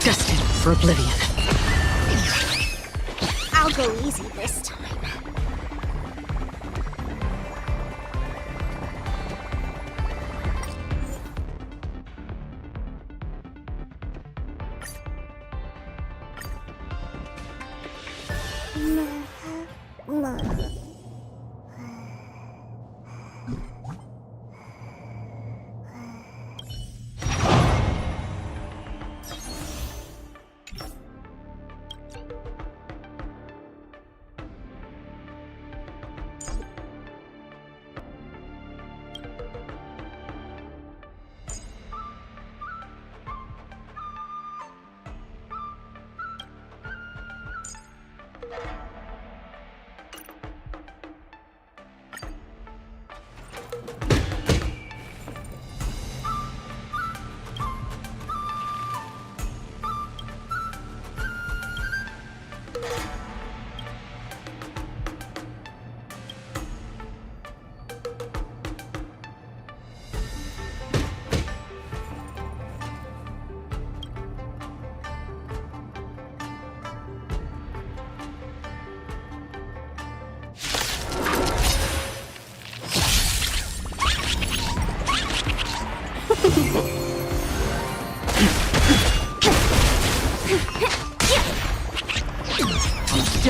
Destined for oblivion. I'll go easy this time.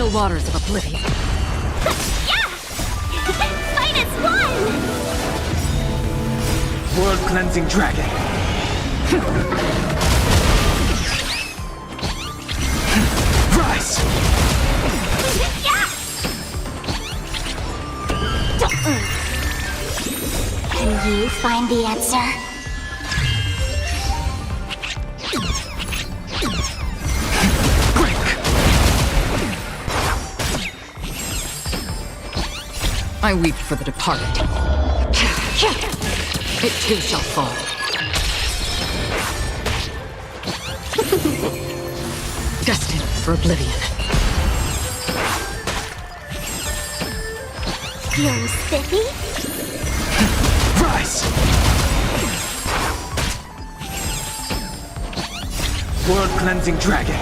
still waters of oblivion. Yeah! Fight as one! World-cleansing dragon. Rise! Yeah! Can you find the answer? I weep for the departed. It too shall fall. Destined for oblivion. Feeling spiffy? Rise! World-cleansing dragon.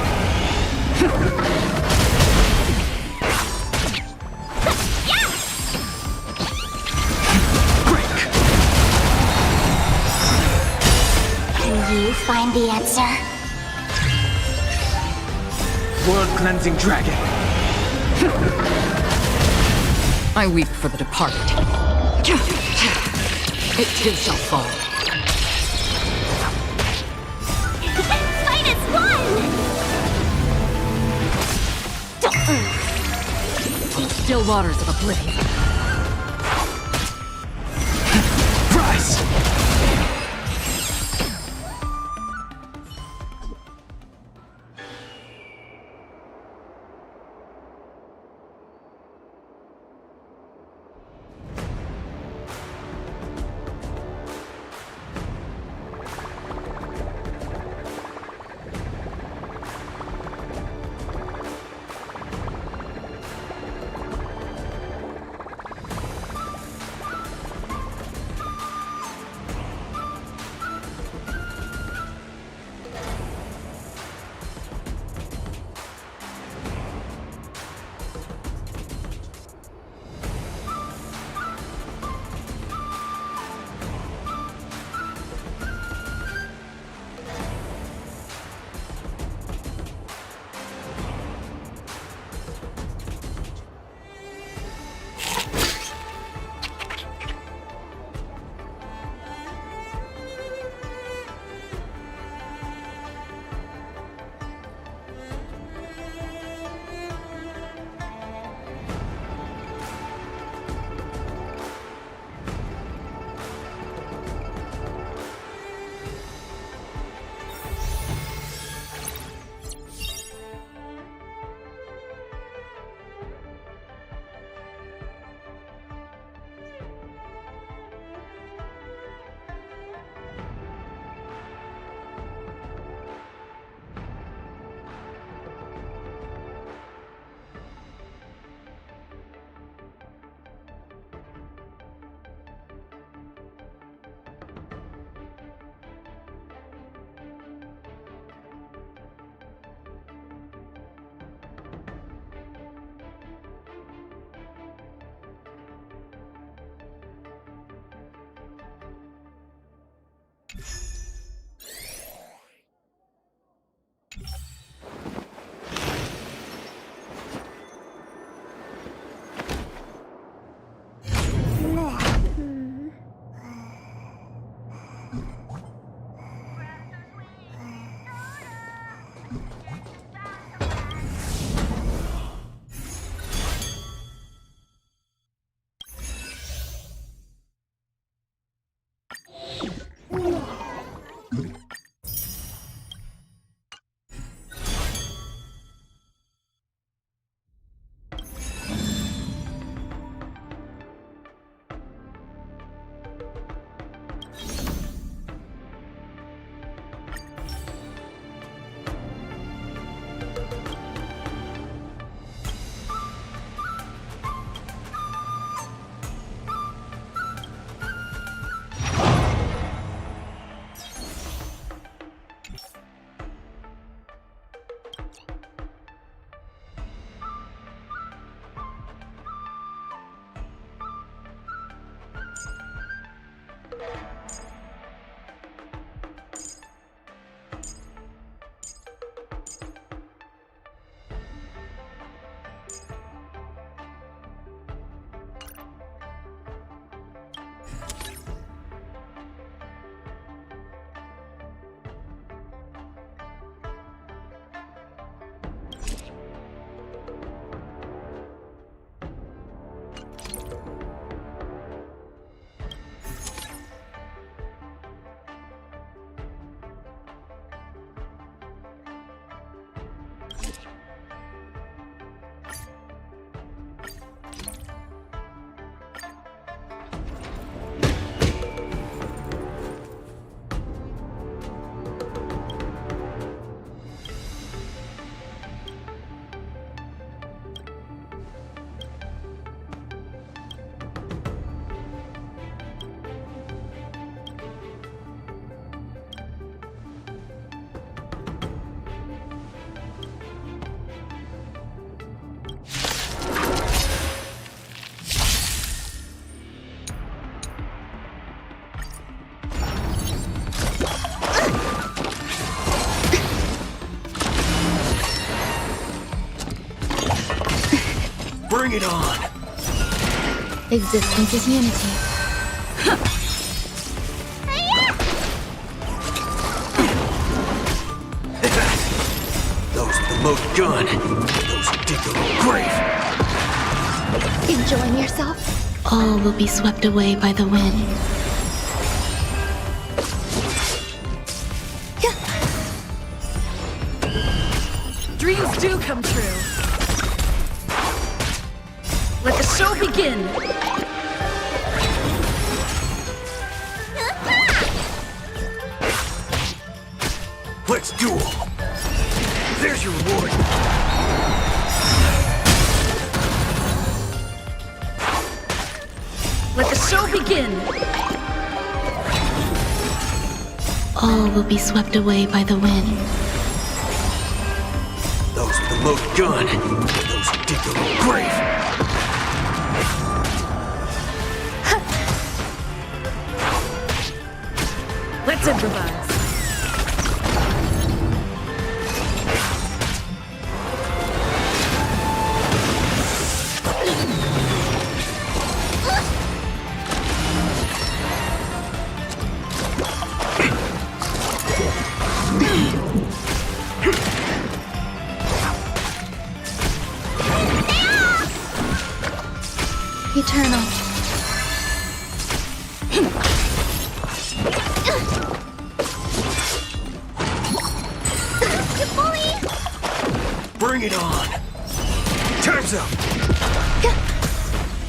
Can you find the answer? World-cleansing dragon. I weep for the departed. It too shall fall. Fight as one! Still waters of oblivion. Rise! Bring it on! Existence is unity. Those with the most gun, those who dig their own grave. Enjoying yourself? All will be swept away by the wind. Dreams do come true. Let the show begin. Let's duel. There's your reward. Let the show begin. All will be swept away by the wind. Those with the most gun, those who dig their own grave. Let's improvise. Eternal. Bring it on. Time's up.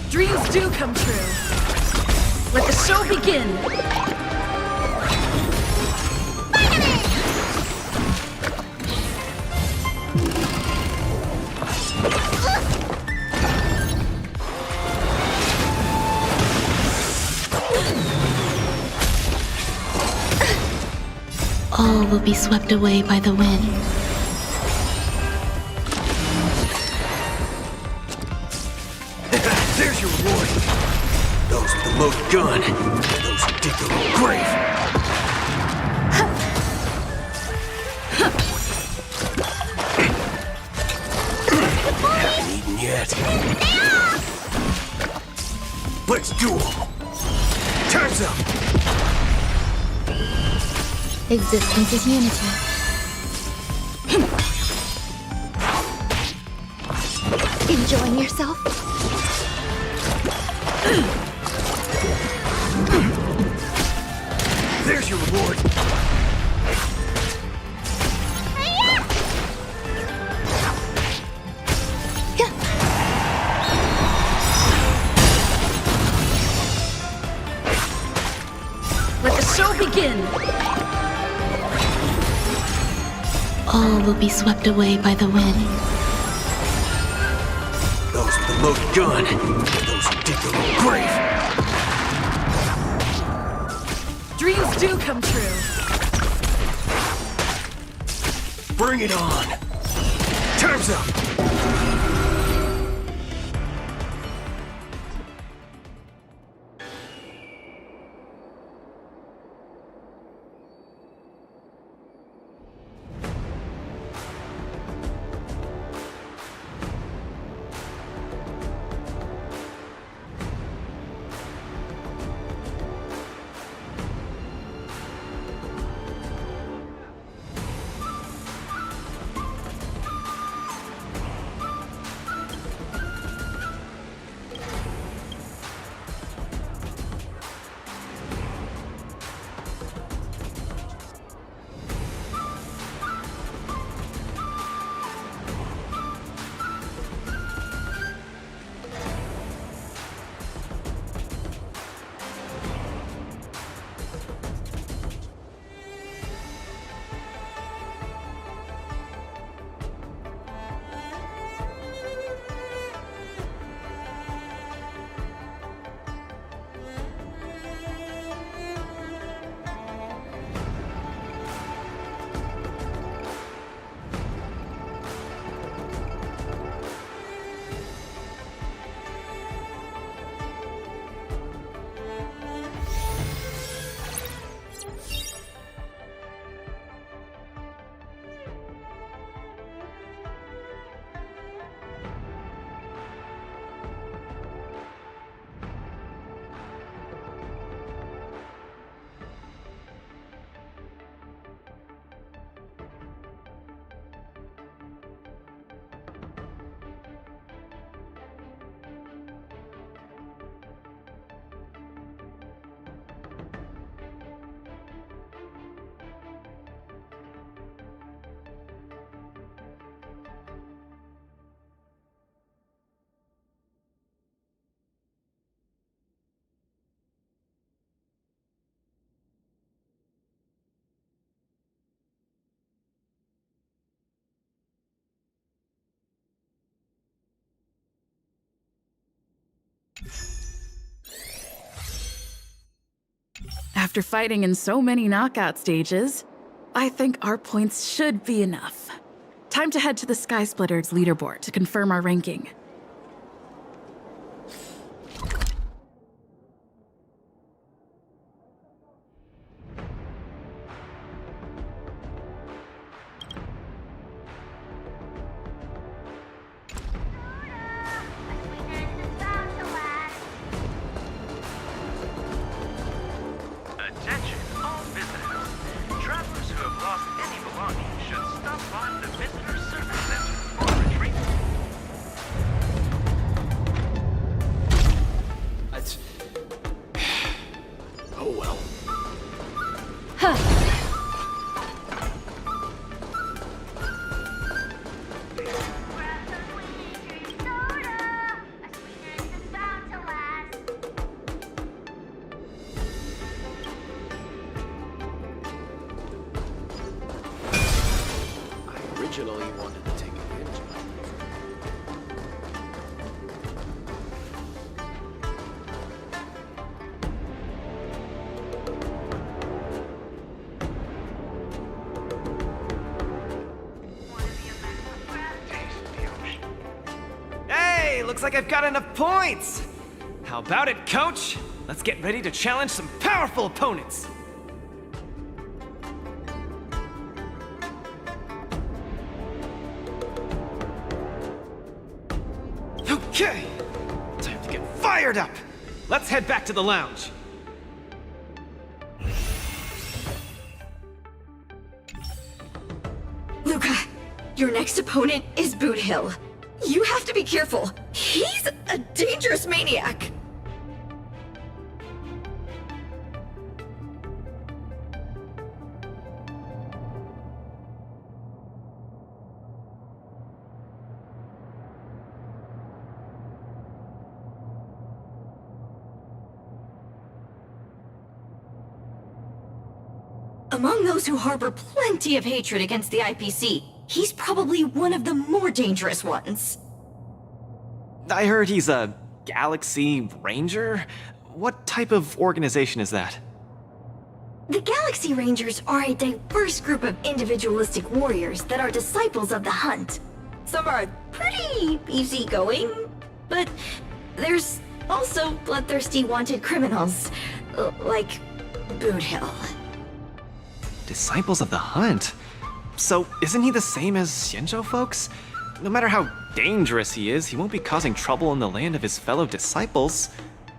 Dreams do come true. Let the show begin. All will be swept away by the wind. There's your reward. Those with the most gun, those who dig their own grave. Haven't eaten yet. Let's duel. Time's up. Existence is unity. Enjoying yourself? There's your reward. Let the show begin. All will be swept away by the wind. Those with the most gun, those who dig their own grave. Dreams do come true. Bring it on. Time's up. After fighting in so many knockout stages, I think our points should be enough. Time to head to the Sky Splitters leaderboard to confirm our ranking. Attention, all visitors. Travelers who have lost any belongings should stop by the Visitor Service Center for retrieval. That's... Oh well. I originally wanted to take advantage of it. Hey, looks like I've got enough points! How about it, coach? Let's get ready to challenge some powerful opponents! Okay! Time to get fired up! Let's head back to the lounge. Luca, your next opponent is Boot Hill. You have to be careful. He's a dangerous maniac. Among those who harbor plenty of hatred against the IPC, he's probably one of the more dangerous ones. I heard he's a Galaxy Ranger? What type of organization is that? The Galaxy Rangers are a diverse group of individualistic warriors that are disciples of the Hunt. Some are pretty easygoing, but there's also bloodthirsty wanted criminals, like Boot Hill. Disciples of the Hunt? So, isn't he the same as Shinjo folks? No matter how dangerous he is, he won't be causing trouble in the land of his fellow disciples,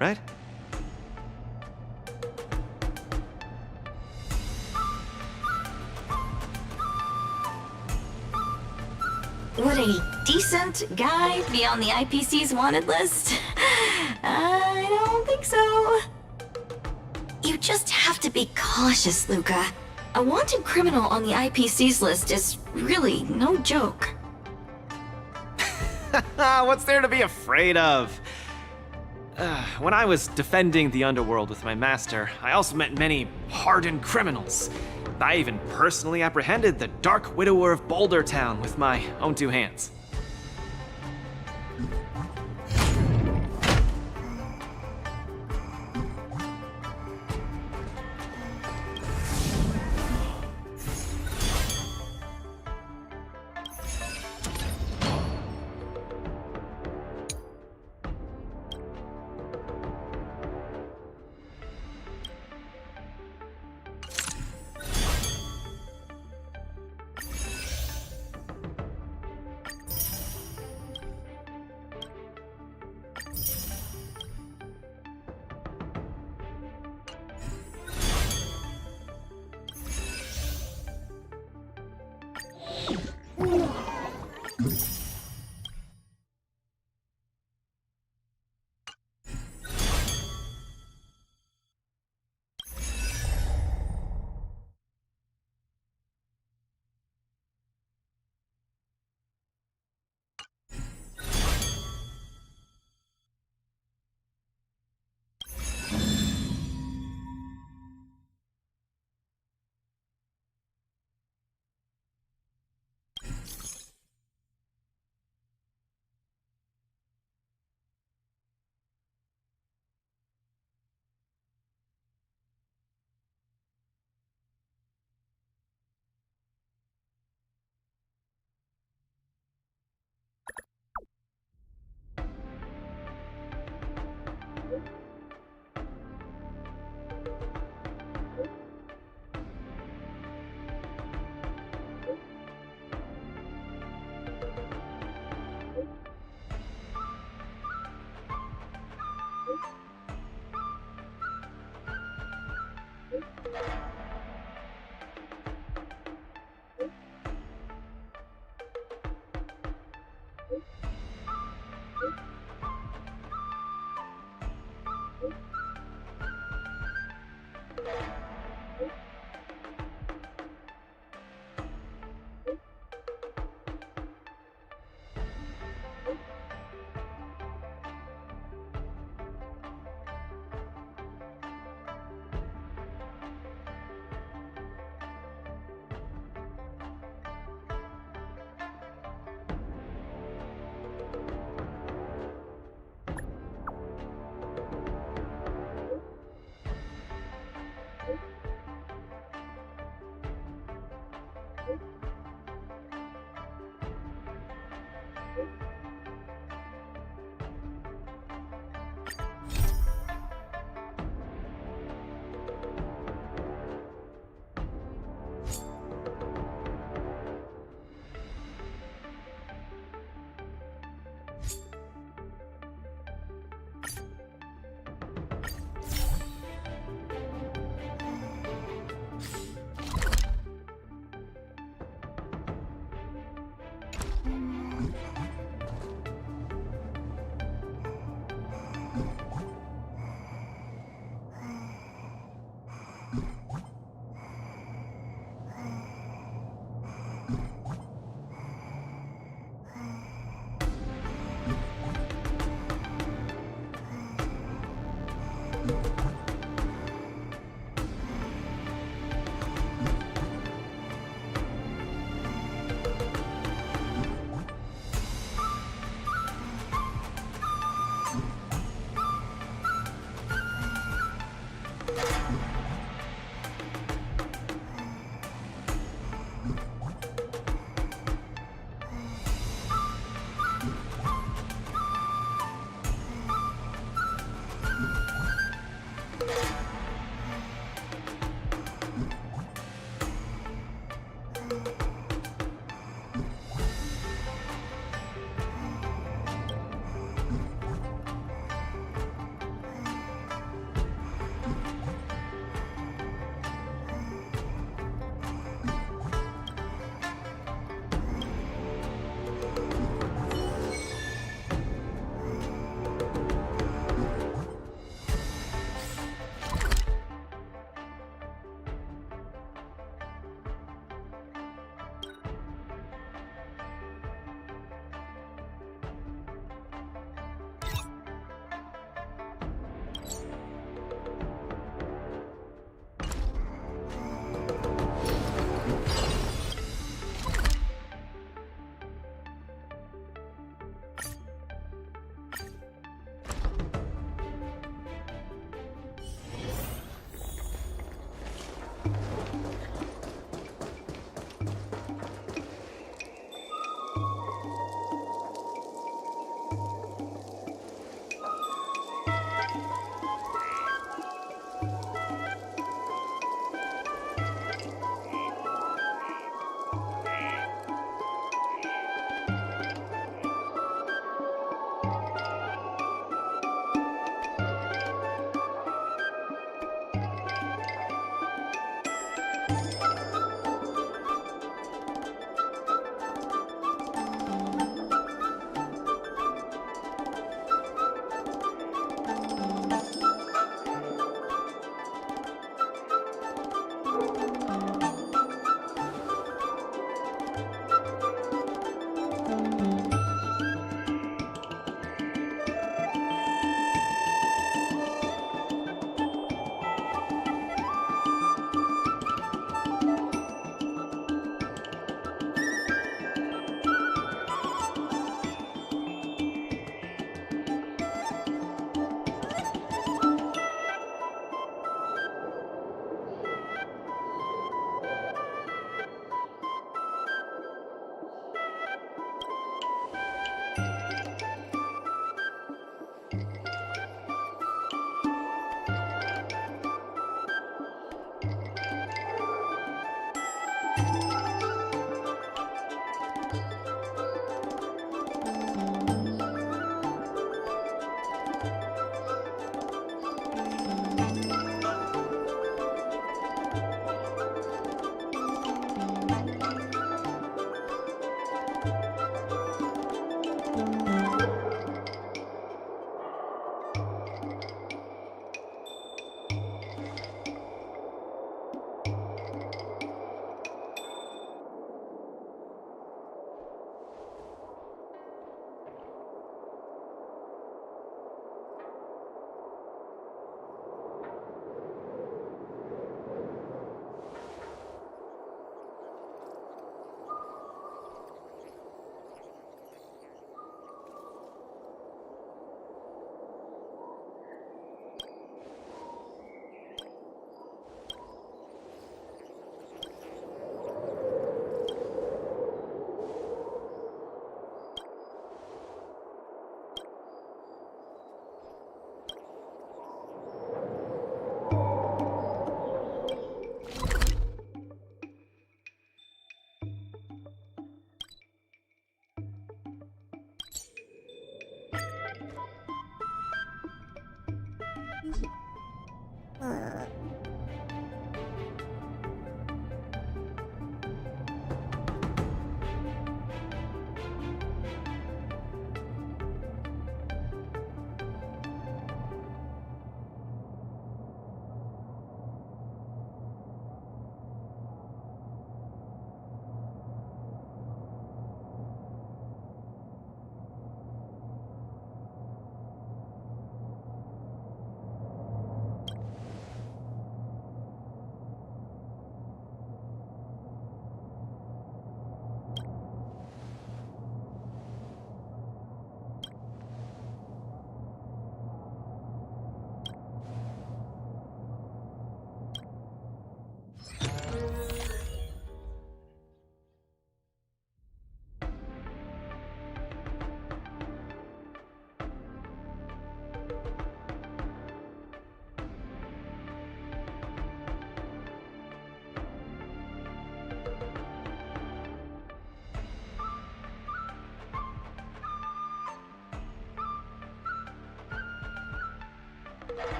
right? Would a decent guy be on the IPC's wanted list? I don't think so. You just have to be cautious, Luca. A wanted criminal on the IPC's list is really no joke. What's there to be afraid of? When I was defending the underworld with my master, I also met many hardened criminals. I even personally apprehended the Dark Widower of Boulder Town with my own two hands.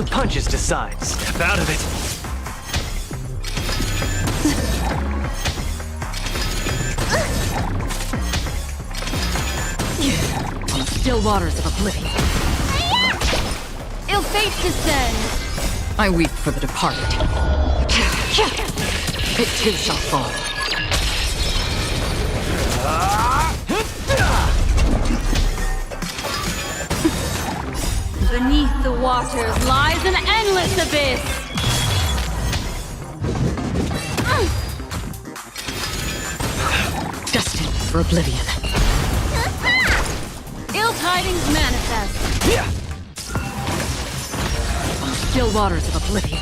The punches decide. Step out of it. On the still waters of oblivion. Ill fate descend. I weep for the departed. It too shall fall. Beneath the waters lies an endless abyss. Destined for oblivion. Ill tidings manifest. On the still waters of oblivion.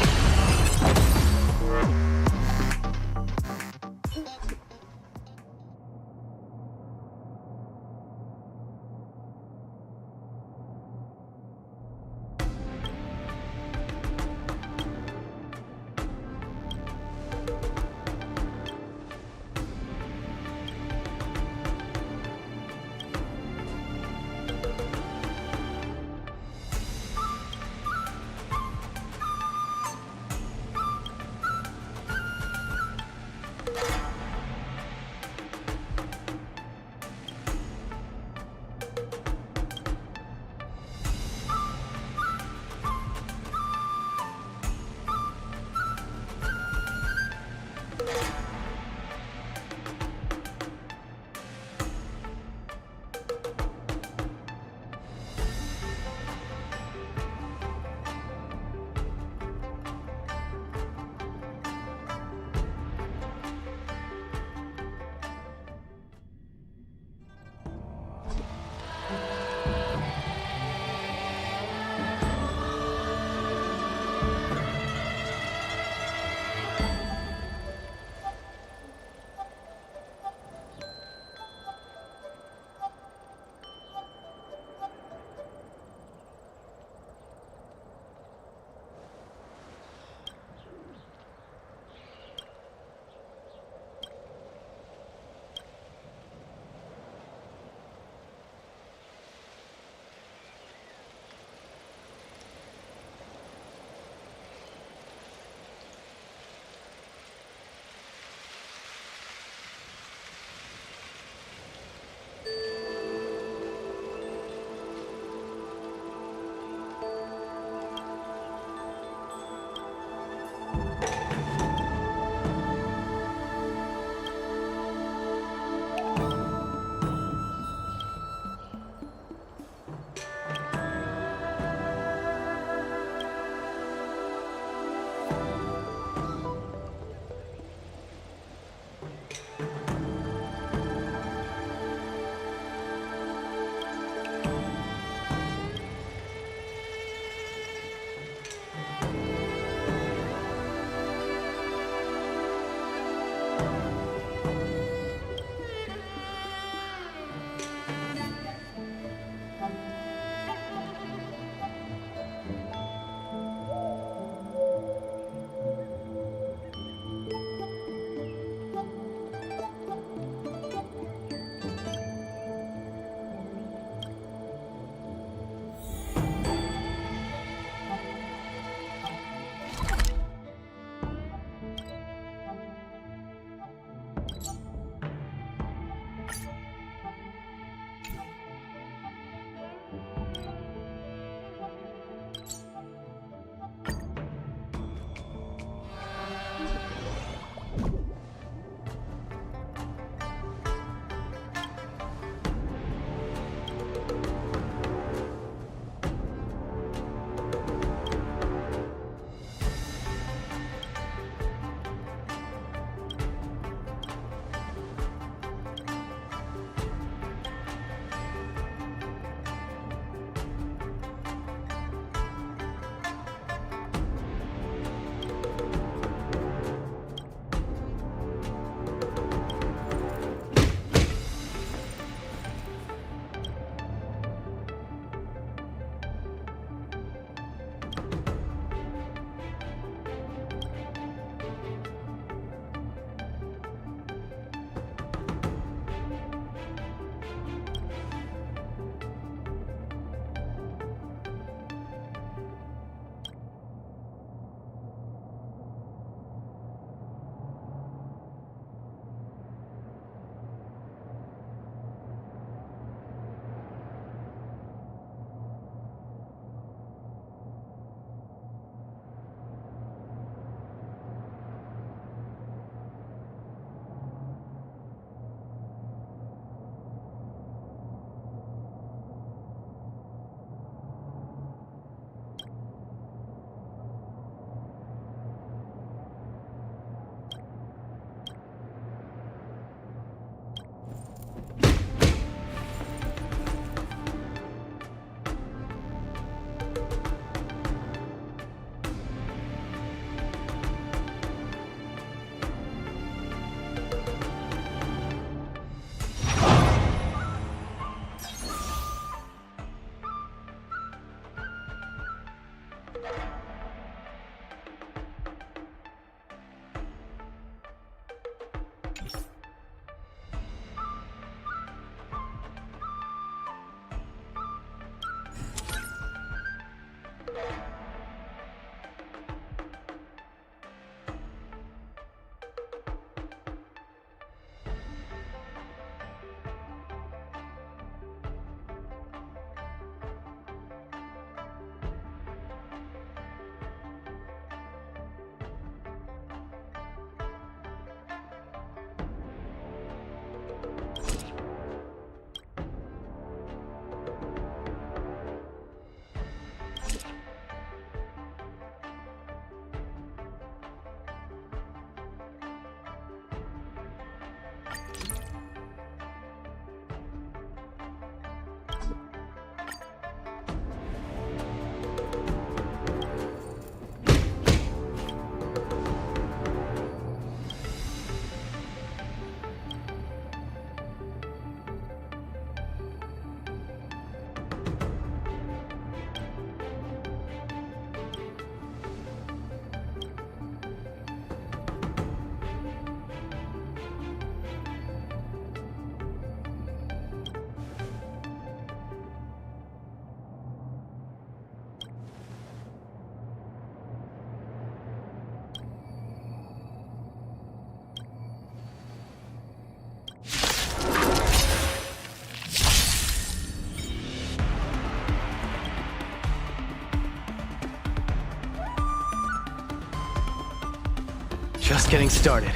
Just getting started.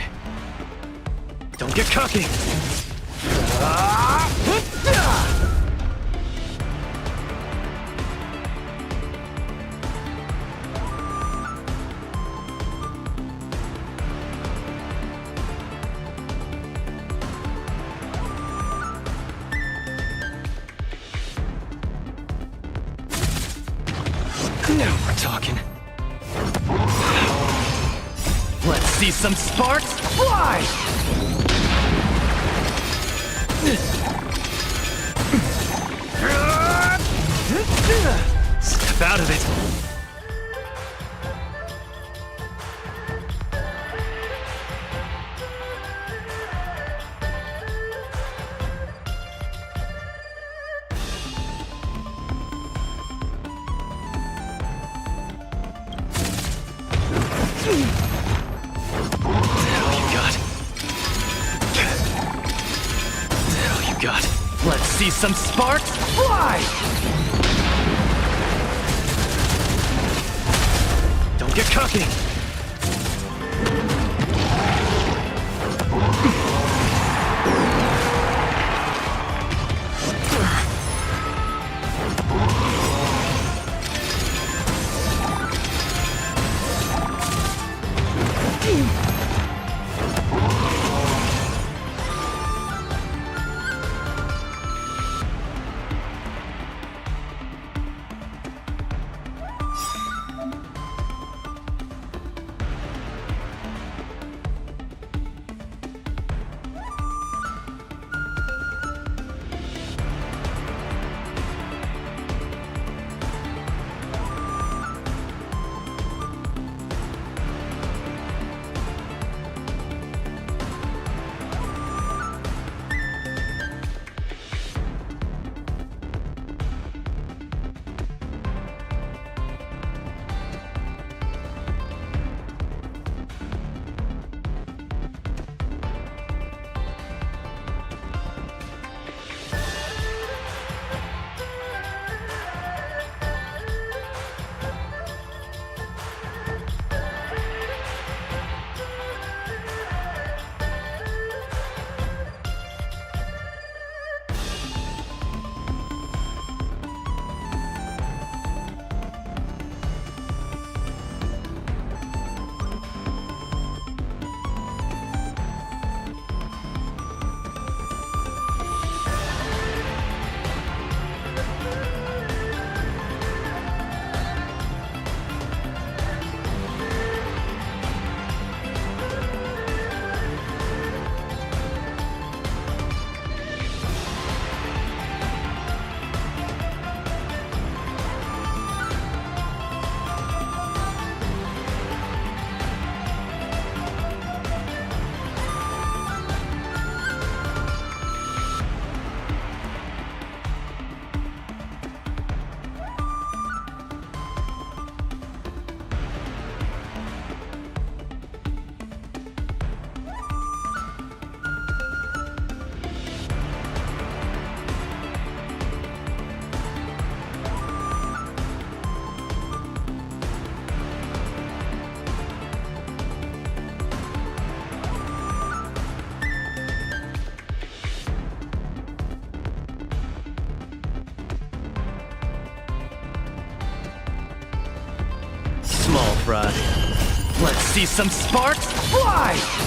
Don't get cocky! Now we're talking. Let's see some sparks fly! Step out of it. Let's see some sparks fly! Don't get cocky! Frog. Let's see some sparks fly!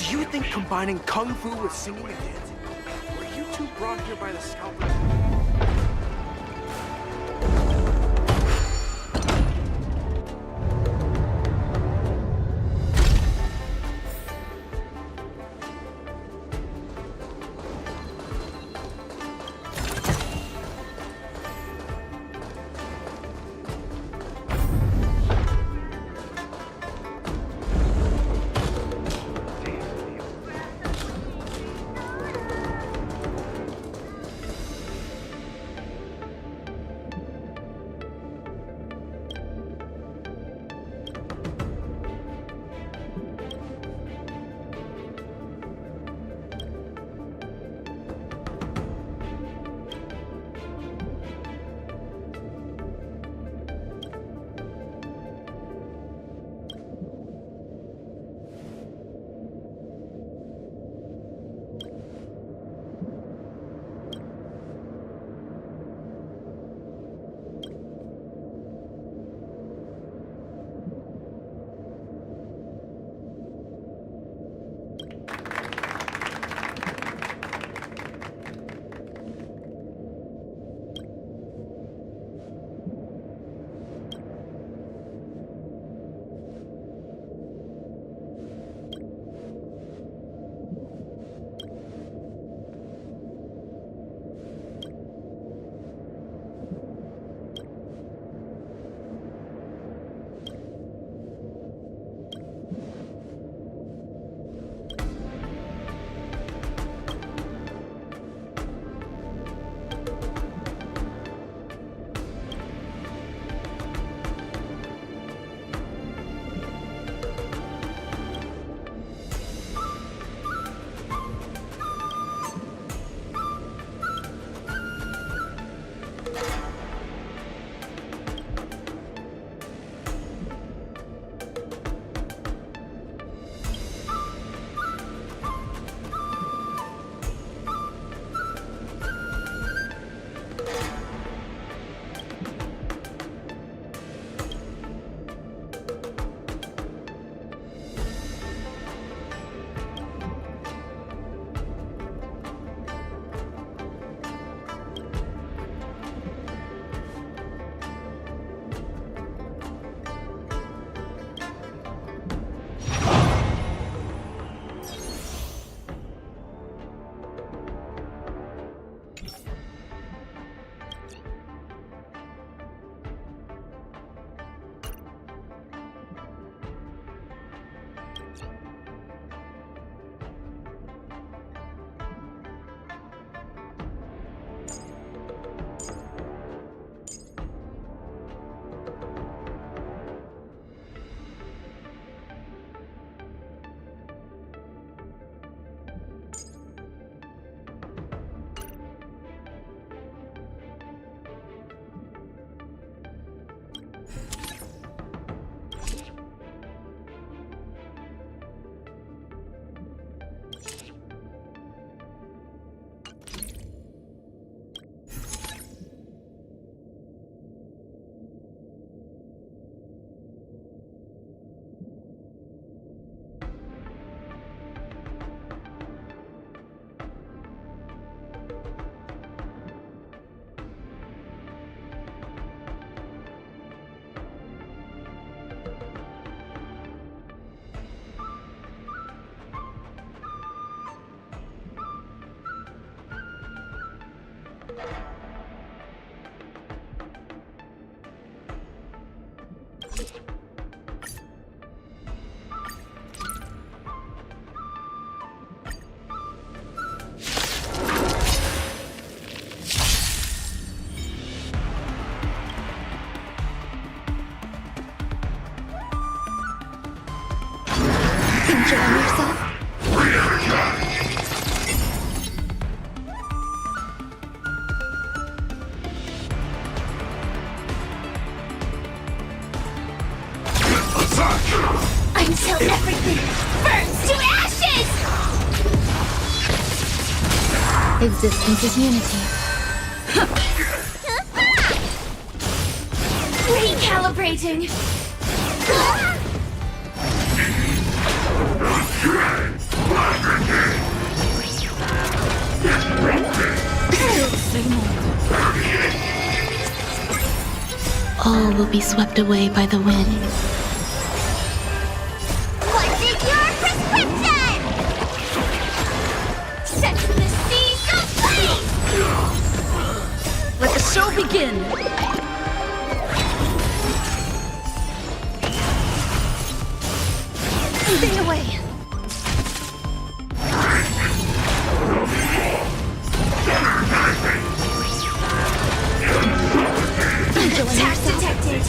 Do you think combining kung fu with singing and dancing? Were you two brought here by the scalpers? Enjoying yourself? Until everything burns to ashes! Existence is unity. Recalibrating! will be swept away by the wind. What's in your prescription? Set the seas ablaze! Let the show begin! Stay away. Attack detected.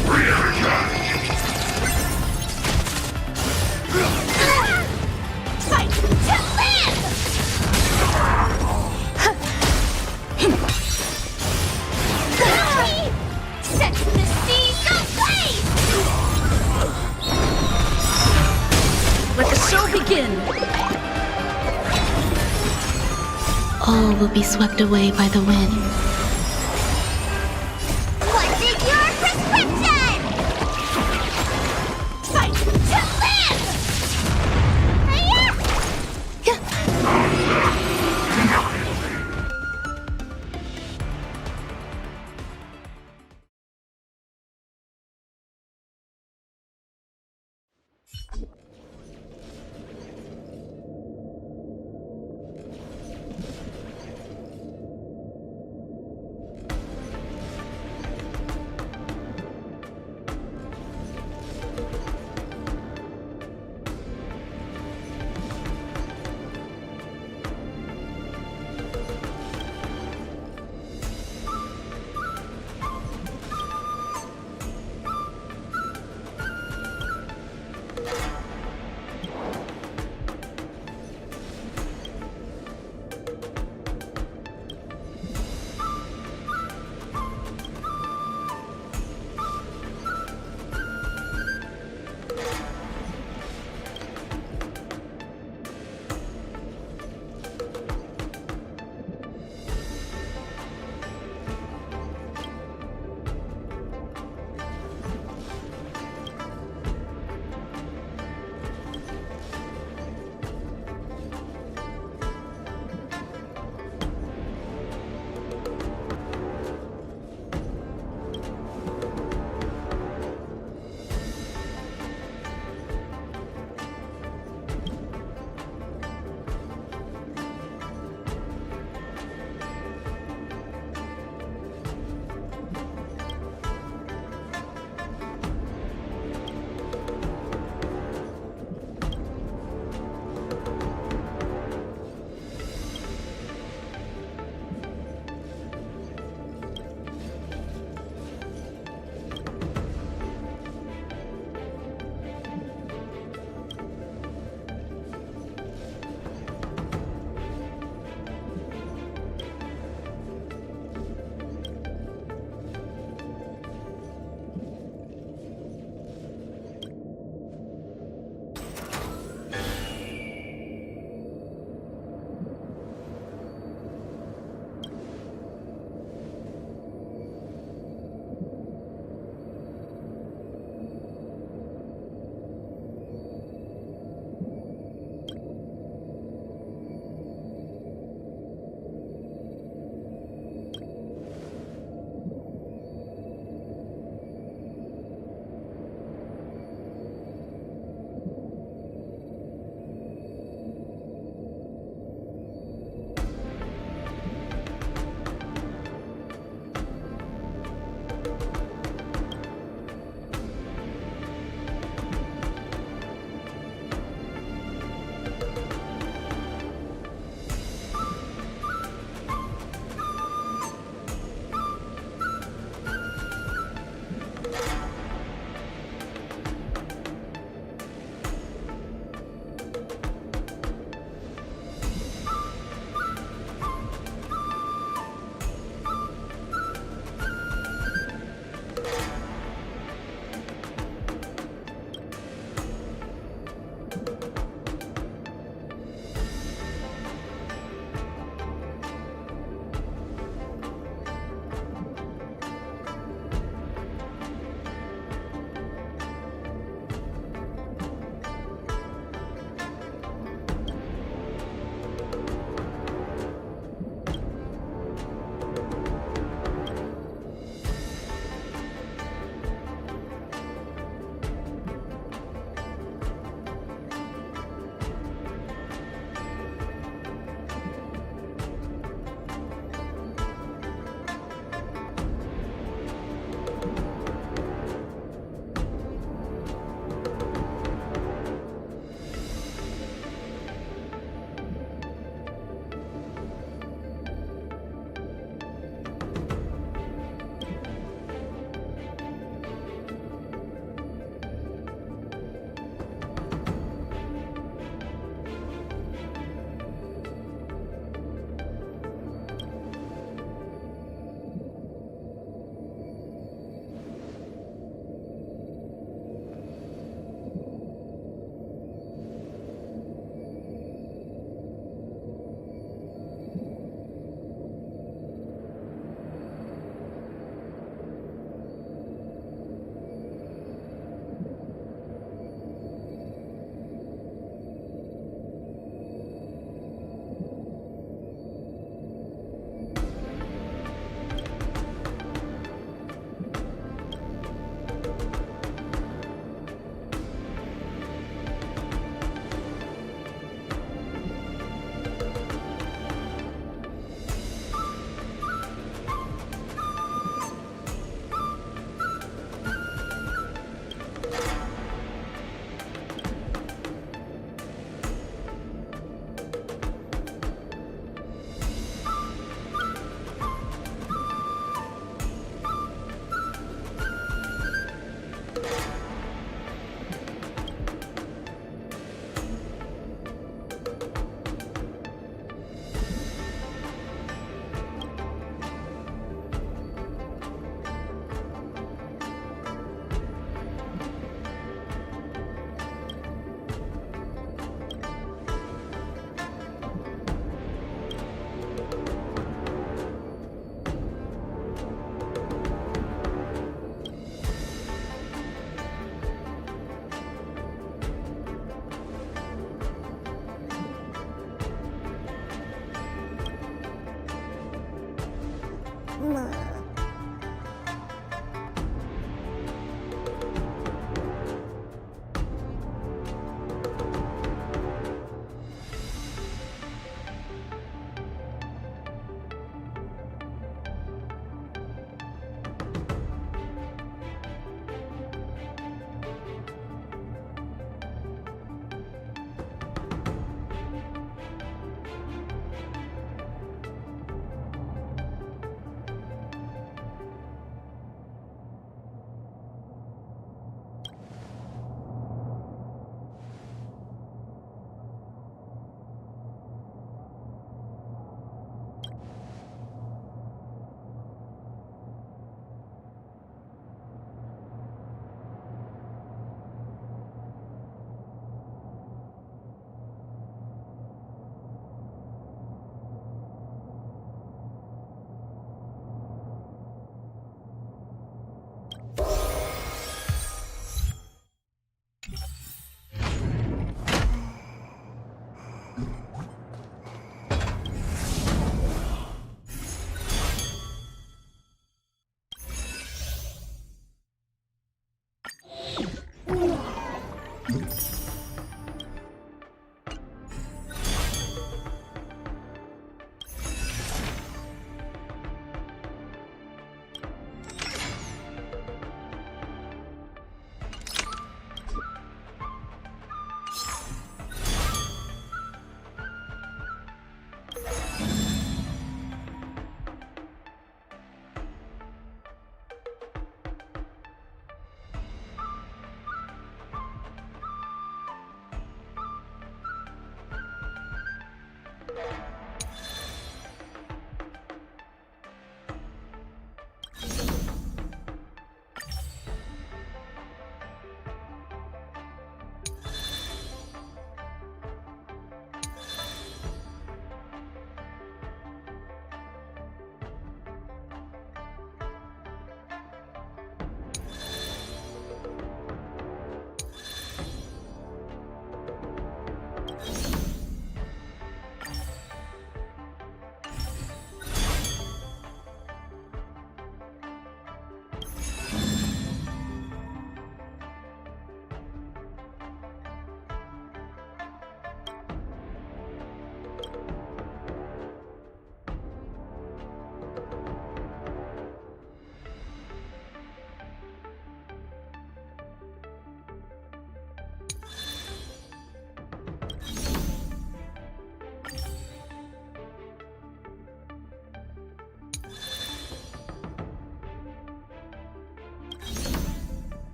Fight to live! Set the seas ablaze! Let the show begin! All will be swept away by the wind. What's in your prescription? Fight to live!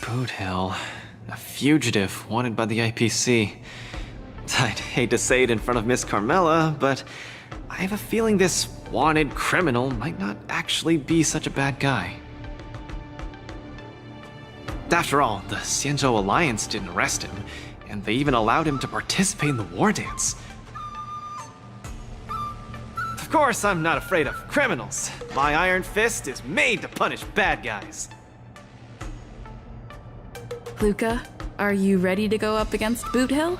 Boot Hill. A fugitive wanted by the IPC. I'd hate to say it in front of Miss Carmela, but I have a feeling this wanted criminal might not actually be such a bad guy. After all, the Xianzhou Alliance didn't arrest him, and they even allowed him to participate in the war dance. Of course, I'm not afraid of criminals. My iron fist is made to punish bad guys. Luca, are you ready to go up against Boot Hill?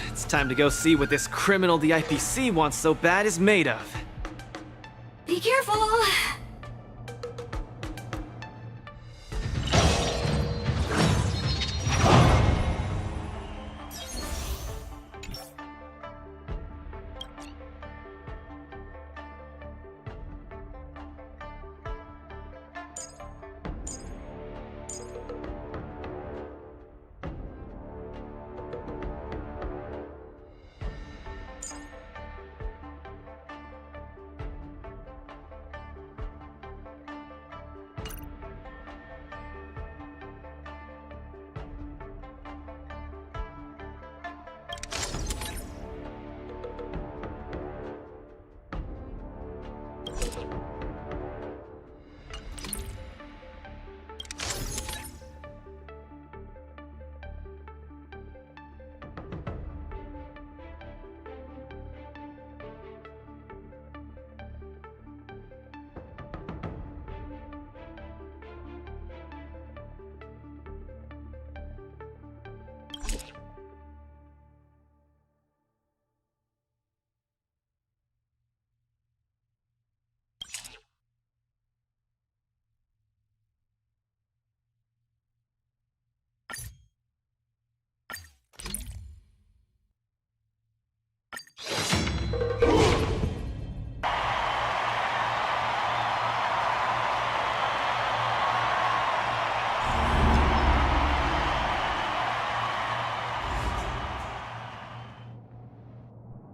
It's time to go see what this criminal the IPC wants so bad is made of. Be careful!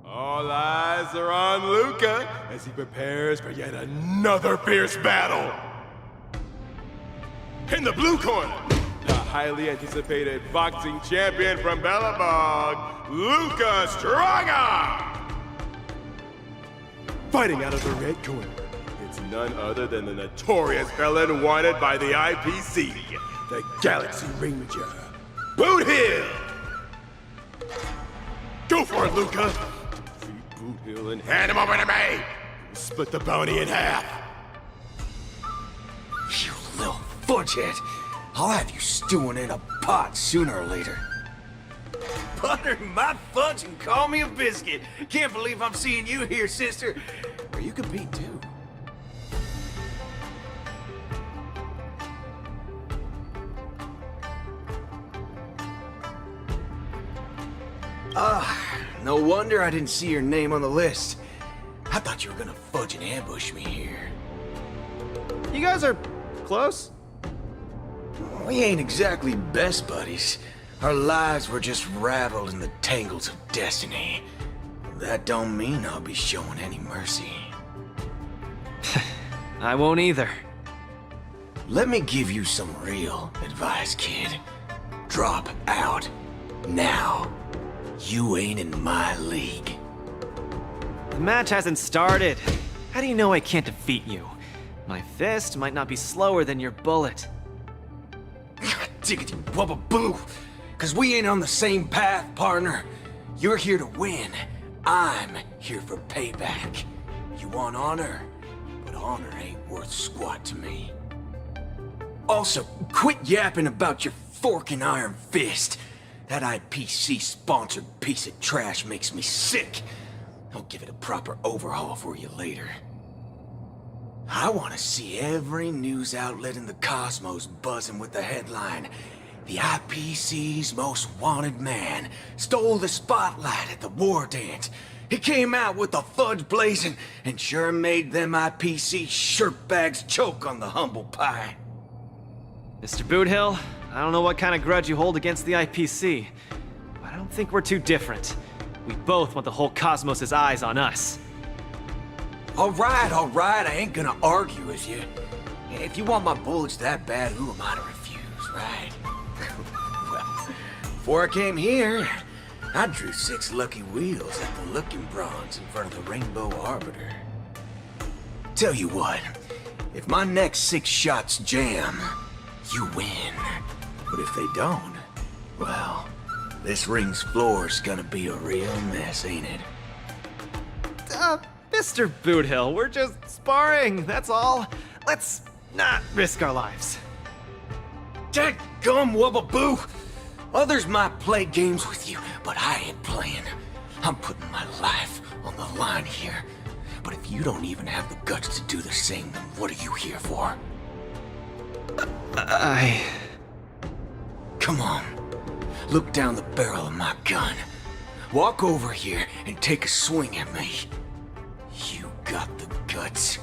All eyes are on Luca as he prepares for yet another fierce battle. In the blue corner, the highly anticipated boxing champion from Bellabog, Luca Stronga! Fighting out of the red corner, it's none other than the notorious felon wanted by the IPC, the Galaxy Ranger, Boot Hill! Go for it, Luca! Defeat Boot Hill and hand him over to me! We'll split the bounty in half! You little fudgehead! I'll have you stewing in a pot sooner or later. Butter my fudge and call me a biscuit. Can't believe I'm seeing you here, sister. Or you compete too. No wonder I didn't see your name on the list. I thought you were gonna fudge and ambush me here. You guys are close? We ain't exactly best buddies. Our lives were just raveled in the tangles of destiny. That don't mean I'll be showing any mercy. I won't either. Let me give you some real advice, kid. Drop out. Now. You ain't in my league. The match hasn't started. How do you know I can't defeat you? My fist might not be slower than your bullet. Diggity wubba boo! Cause we ain't on the same path, partner. You're here to win. I'm here for payback. You want honor, but honor ain't worth squat to me. Also, quit yapping about your fork and iron fist. That IPC-sponsored piece of trash makes me sick. I'll give it a proper overhaul for you later. I want to see every news outlet in the cosmos buzzing with the headline, "The IPC's most wanted man stole the spotlight at the war dance. He came out with the fudge blazing and sure made them IPC shirtbags choke on the humble pie." Mr. Boothill, I don't know what kind of grudge you hold against the IPC, but I don't think we're too different. We both want the whole cosmos' eyes on us. All right, I ain't gonna argue with you. If you want my bullets that bad, who am I to refuse, right? Well, before I came here, I drew 6 lucky wheels at the Looking Bronze in front of the Rainbow Arbiter. Tell you what, if my next 6 shots jam, you win. But if they don't, well, this ring's floor's gonna be a real mess, ain't it? Mr. Boothill, we're just sparring, that's all. Let's not risk our lives. Dadgum wubba boo! Others might play games with you, but I ain't playing. I'm putting my life on the line here. But if you don't even have the guts to do the same, then what are you here for? Come on. Look down the barrel of my gun. Walk over here and take a swing at me. You got the guts.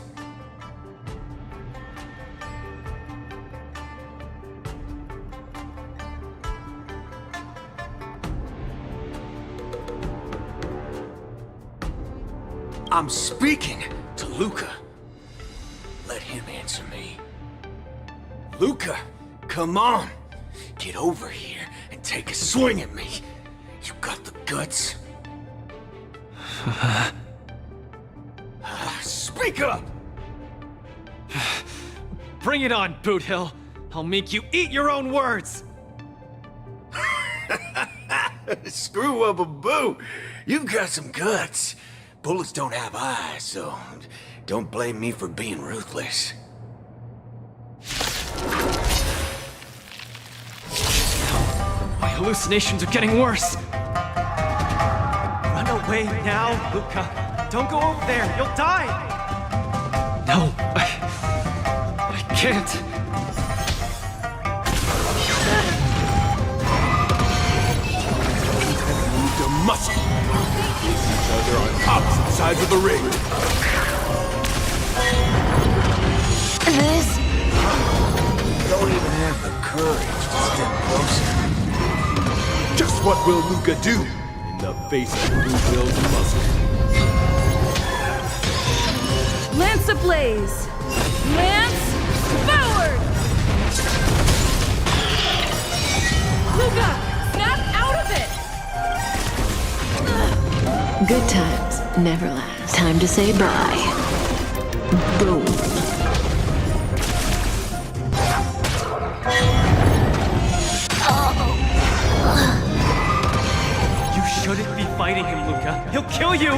I'm speaking to Luca. Let him answer me. Luca, come on. Get over here and take a swing at me. You got the guts? Speak up! Bring it on, Boothill. I'll make you eat your own words. Screw up a boo. You've got some guts. Bullets don't have eyes, so don't blame me for being ruthless. My hallucinations are getting worse. Run away now, Luca. Don't go over there. You'll die. No, I can't. Need to muscle. Face each other on opposite sides of the ring. This... Don't even have the courage to step closer. Just what will Luca do in the face of Boothill's muscle? Lance ablaze! Lance forward! Luca, snap out of it! Good times never last. Time to say bye. Boom. You shouldn't be fighting him, Luca. He'll kill you.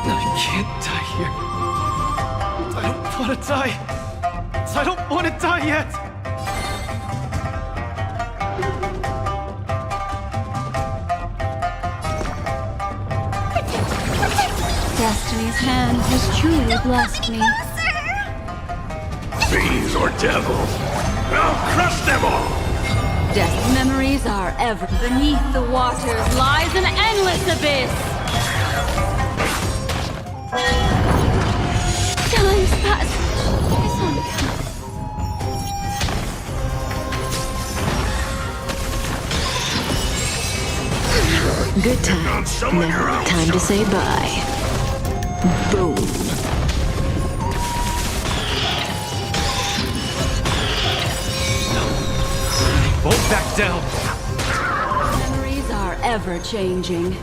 I can't die here. I don't want to die. I don't want to die yet. Destiny's hand has truly blessed me. Fiends or devils, I'll crush them all! Death memories are ever. Beneath the waters lies an endless abyss. Time's passage is uncounted. Good times, never time to say bye. Boom. Won't back down. Memories are ever changing.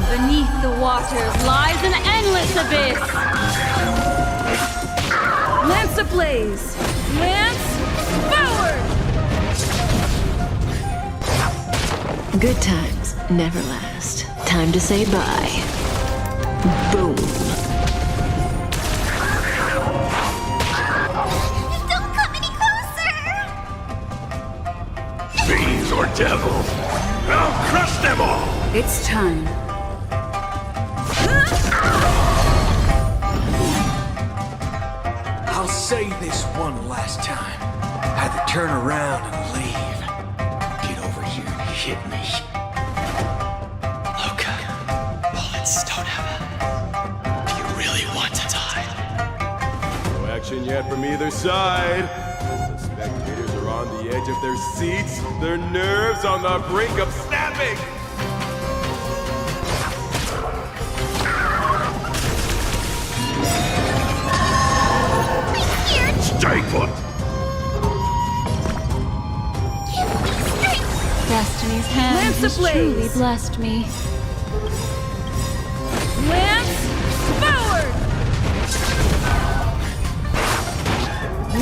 Beneath the waters lies an endless abyss. Lance ablaze! Lance forward! Good times never last. Time to say bye. Boom. Don't come any closer! Fiends or devils, I'll crush them all! It's time. I'll say this one last time. Either turn around and leave. Get over here and hit me. Luca, bullets don't have. Do you really want to die? No action yet from either side. The spectators are on the edge of their seats, their nerves on the brink of snapping. Stay put! Destiny's hand Lance has ablaze. truly blessed me. Lance forward!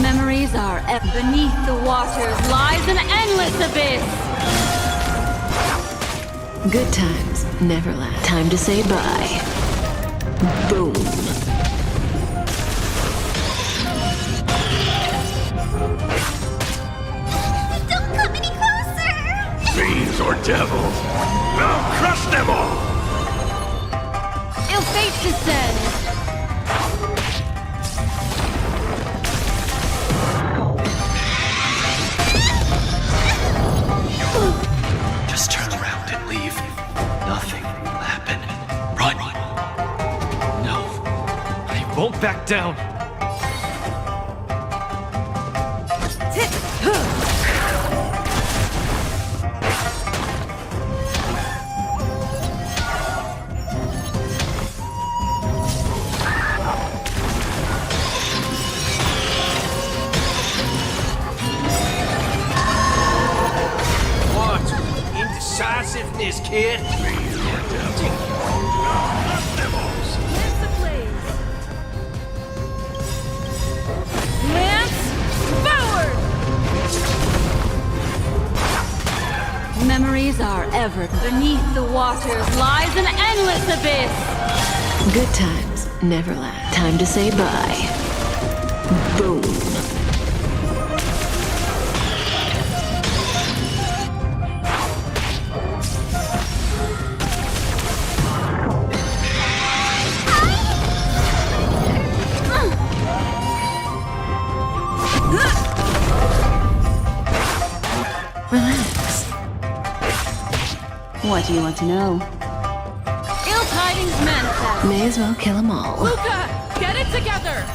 Memories are beneath the waters lies an endless abyss. Good times never last. Time to say bye. Boom. Don't come any closer! Fiends or devils, I'll crush them all! Ill fate descends. Just turn around and leave. Nothing will happen. Run. No, I won't back down. What? Indecisiveness, kid? Fiends or devils, I'll crush them all! Lance ablaze! Lance forward! Memories are ever. Beneath the waters lies an endless abyss. Good times never last. Time to say bye. Boom. Relax. What do you want to know? Ill tidings manifest. May as well kill them all. Luca, get it together!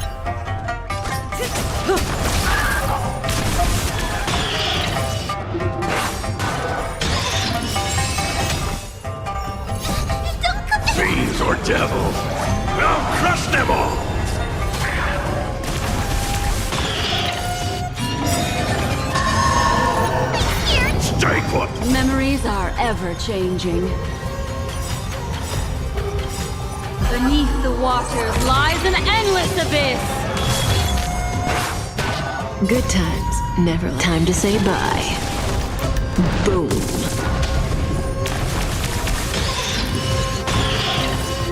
Fiends or devils, I'll crush them all! Stay put! Memories are ever changing. Beneath the waters lies an endless abyss. Good times never last. Time to say bye. Boom.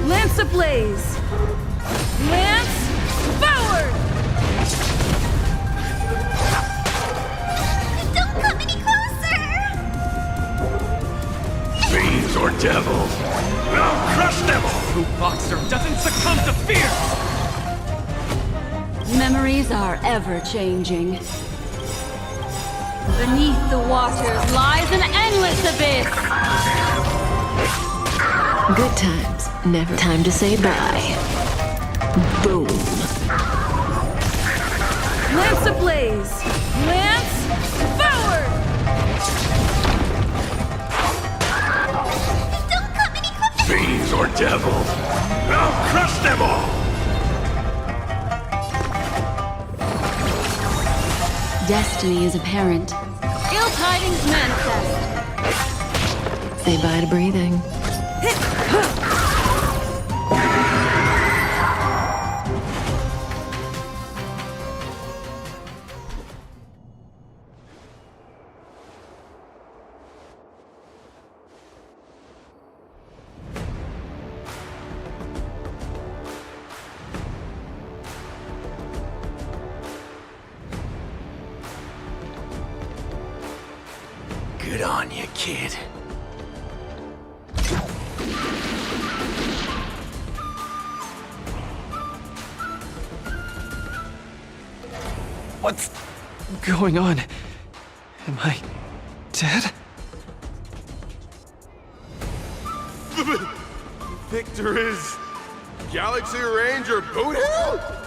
Lance ablaze! Lance forward! Don't come any closer! Fiends or devils! I'll crush them all! Who boxer doesn't succumb to fear! Memories are ever-changing. Beneath the waters lies an endless abyss! Good times, never time to say bye. Boom. Lance ablaze! Lance forward! Don't come any closer! Fiends or devils! I'll crush them all! Destiny is apparent. Ill tidings manifest. Say bye to breathing. Good on you, kid. What's going on? Am I dead? The victor is Galaxy Ranger Boothill?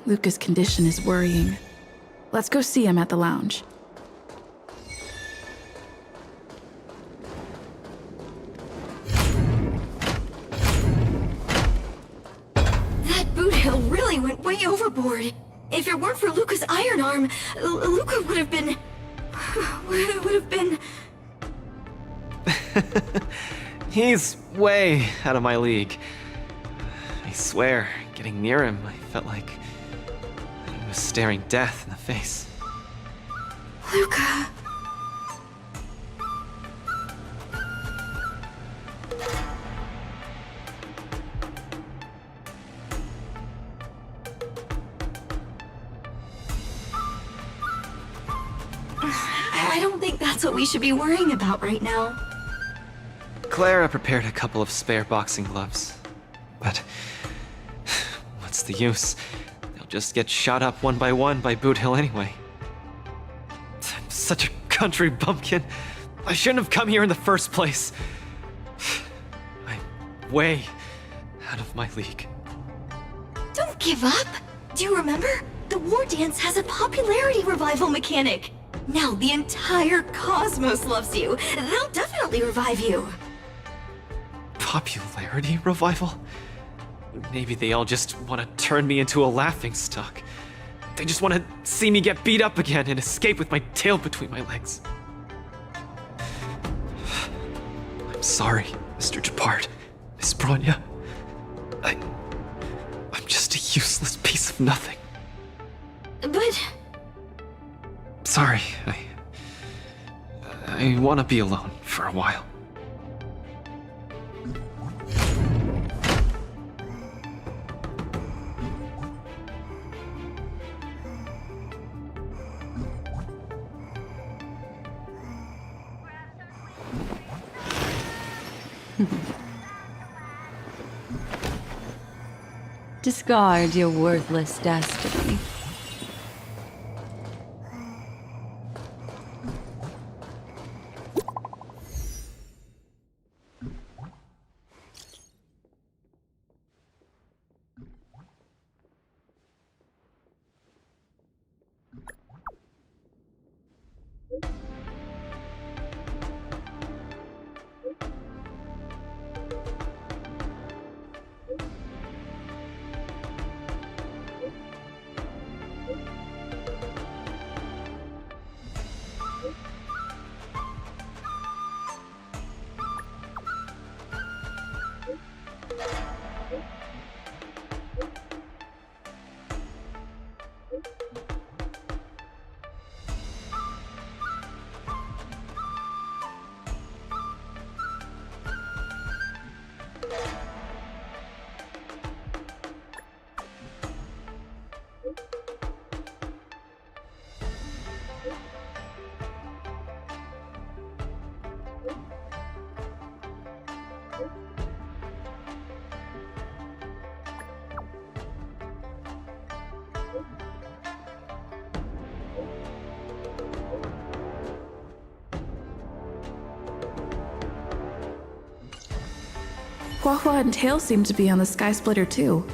Luca's condition is worrying. Let's go see him at the lounge. That boot hill really went way overboard. If it weren't for Luca's iron arm, Luca would have been... He's way out of my league. I swear, getting near him, I felt like I was staring death in the face. Luca... I don't think that's what we should be worrying about right now. Clara prepared a couple of spare boxing gloves. But what's the use? They'll just get shot up one by Boot Hill anyway. I'm such a country bumpkin. I shouldn't have come here in the first place. I'm way out of my league. Don't give up! Do you remember? The war dance has a popularity revival mechanic. Now the entire cosmos loves you. They'll definitely revive you. Popularity revival? Maybe they all just want to turn me into a laughingstock. They just want to see me get beat up again and escape with my tail between my legs. I'm sorry, Mr. Japard, Miss Bronya. I'm just a useless piece of nothing. But... Sorry, I want to be alone for a while. Discard your worthless destiny. Huahua and Tail seem to be on the Sky Splitter too.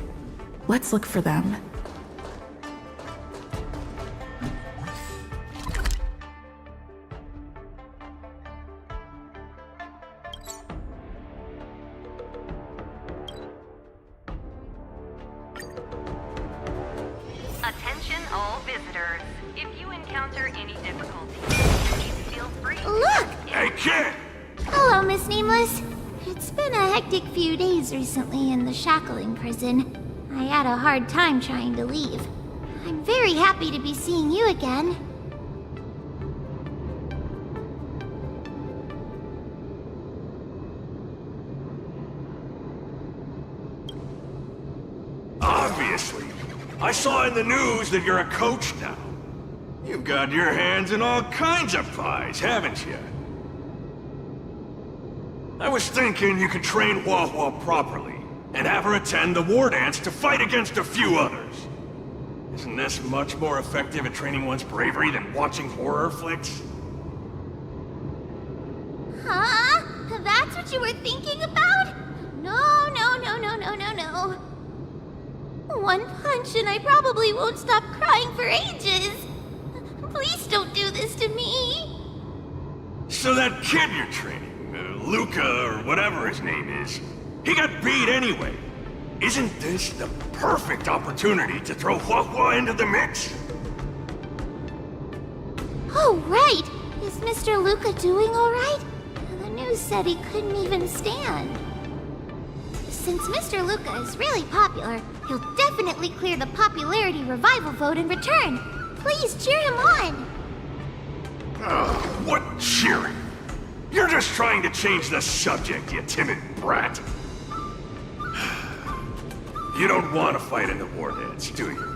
Let's look for them. Attention all visitors. If you encounter any difficulties, please feel free. Look! Hey, kid! Hello, Miss Nameless. It's been a hectic few days recently in the shackling prison. I had a hard time trying to leave. I'm very happy to be seeing you again. Obviously. I saw in the news that you're a coach now. You've got your hands in all kinds of pies, haven't you? I was thinking you could train Huahua properly, and have her attend the war dance to fight against a few others. Isn't this much more effective at training one's bravery than watching horror flicks? Huh? That's what you were thinking about? No. One punch and I probably won't stop crying for ages. Please don't do this to me. So that kid you're training, Luca or whatever his name is, he got beat anyway. Isn't this the perfect opportunity to throw Hua into the mix? Oh, right! Is Mr. Luca doing alright? The news said he couldn't even stand. Since Mr. Luca is really popular, he'll definitely clear the popularity revival vote in return. Please cheer him on! What cheering? You're just trying to change the subject, you timid brat. You don't want to fight in the war dance, do you?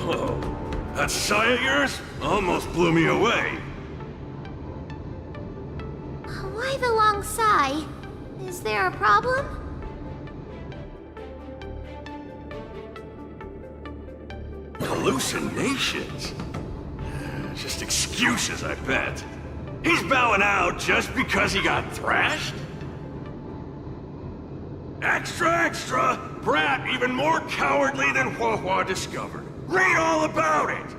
Whoa, that sigh of yours almost blew me away. Why the long sigh? Is there a problem? Hallucinations? Just excuses, I bet. He's bowing out just because he got thrashed? Extra, extra! Brat even more cowardly than Hua discovered. Read all about it!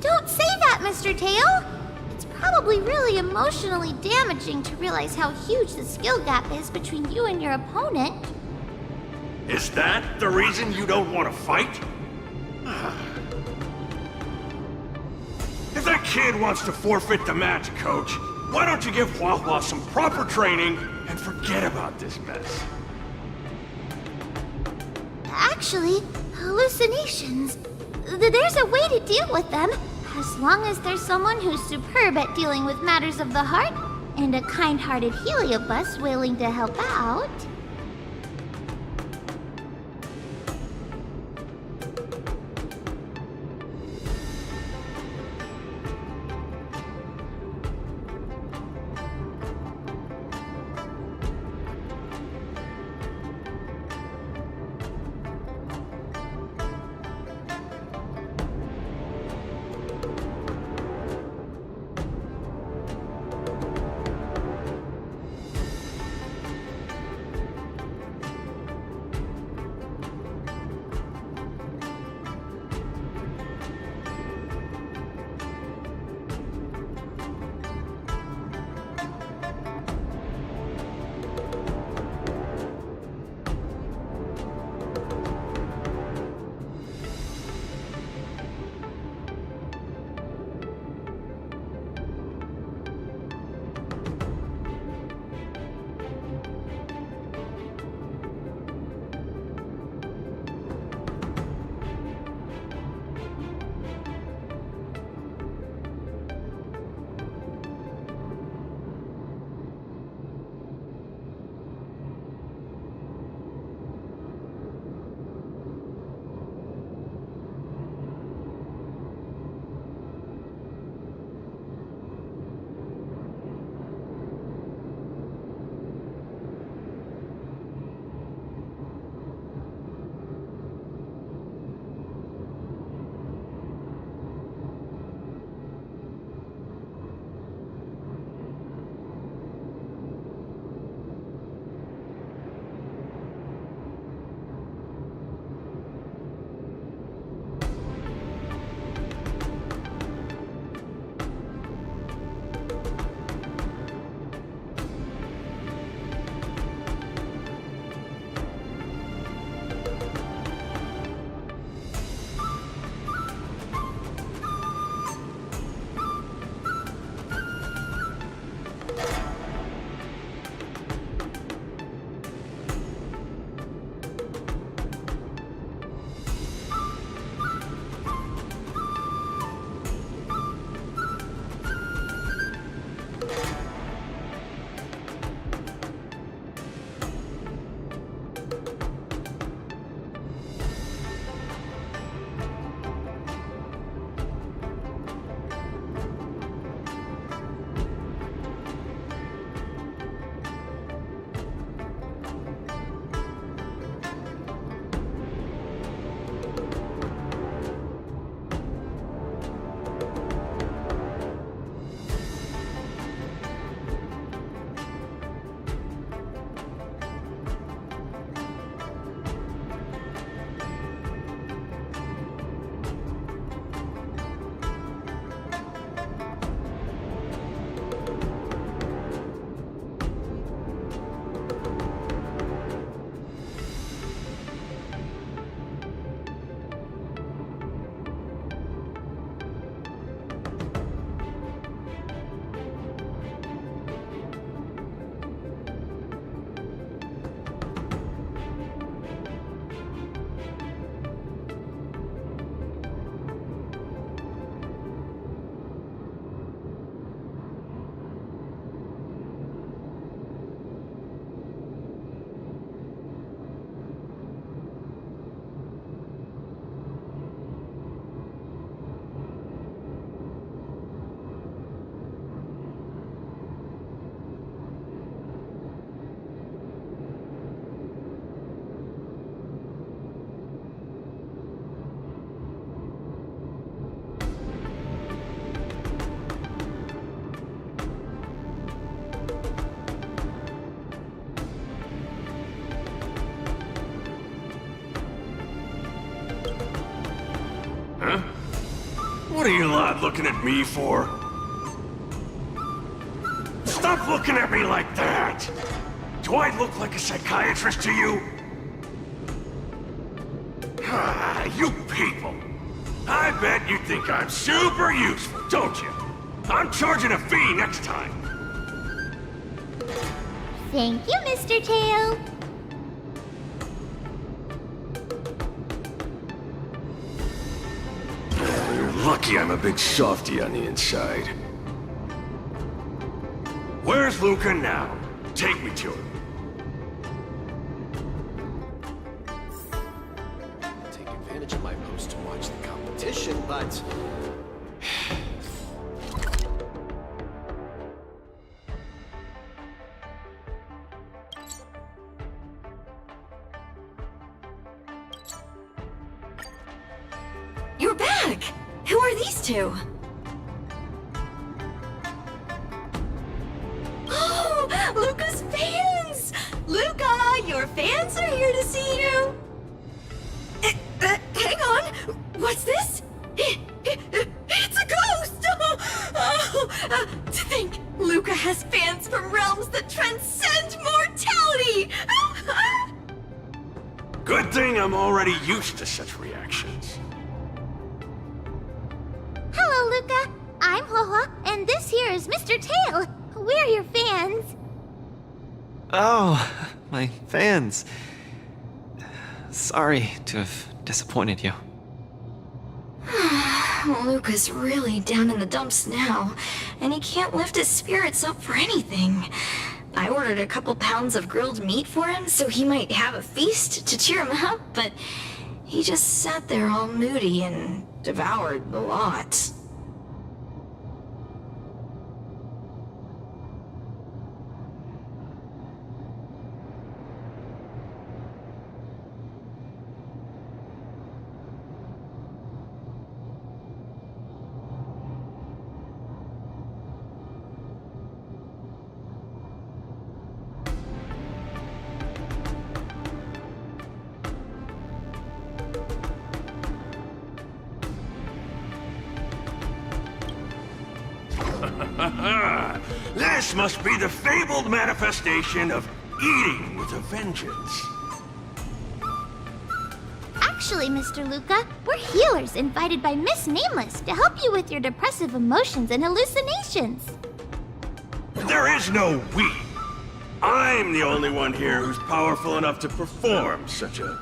Don't say that, Mr. Tail! It's probably really emotionally damaging to realize how huge the skill gap is between you and your opponent. Is that the reason you don't want to fight? If that kid wants to forfeit the match, Coach, why don't you give Hua some proper training and forget about this mess? Actually, hallucinations. There's a way to deal with them, as long as there's someone who's superb at dealing with matters of the heart, and a kind-hearted Heliobus willing to help out. What are you lot looking at me for? Stop looking at me like that! Do I look like a psychiatrist to you? Ah, you people! I bet you think I'm super useful, don't you? I'm charging a fee next time. Thank you, Mr. Tail. You're lucky I'm a big softy on the inside. Where's Luca now? Take me to him. Take advantage of my post to watch the competition, but... You're back! Who are these two? Oh, Luca's fans! Luca, your fans are here to see you! Hang on! What's this? It's a ghost! To think, Luca has fans from realms that transcend mortality! Good thing I'm already used to such reactions. Hello, Luca. I'm Hoa, and this here is Mr. Tail. We're your fans. Oh, my fans. Sorry to have disappointed you. Luca's really down in the dumps now, and he can't lift his spirits up for anything. I ordered a couple pounds of grilled meat for him so he might have a feast to cheer him up, but he just sat there all moody and devoured the lot. This must be the fabled manifestation of eating with a vengeance. Actually, Mr. Luca, we're healers invited by Miss Nameless to help you with your depressive emotions and hallucinations. There is no we. I'm the only one here who's powerful enough to perform such a